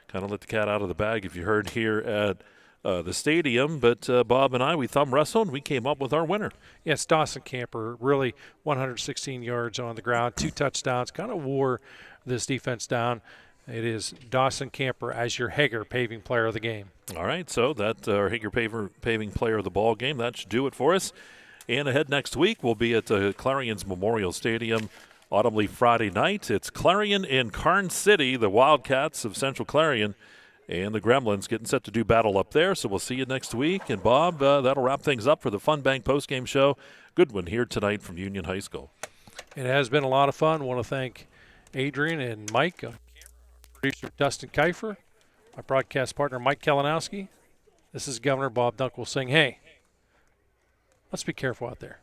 kind of let the cat out of the bag, if you heard here at the stadium, but Bob and I, we thumb wrestled, and we came up with our winner. Yes, Dawson Camper, really 116 yards on the ground, 2 touchdowns, kind of wore this defense down. It is Dawson Camper as your Hager Paving Player of the Game. All right, so that's our Hager Paving Player of the ball game. That should do it for us. And ahead next week, we'll be at Clarion's Memorial Stadium, Autumn Leaf Friday night. It's Clarion and Karn City, the Wildcats of Central Clarion, and the Gremlins getting set to do battle up there. So we'll see you next week. And, Bob, that'll wrap things up for the Fun Bank postgame show. Good one here tonight from Union High School. It has been a lot of fun. I want to thank Adrian and Mike, producer Dustin Kiefer, my broadcast partner Mike Kalinowski. This is Governor Bob Dunkle saying, hey, let's be careful out there.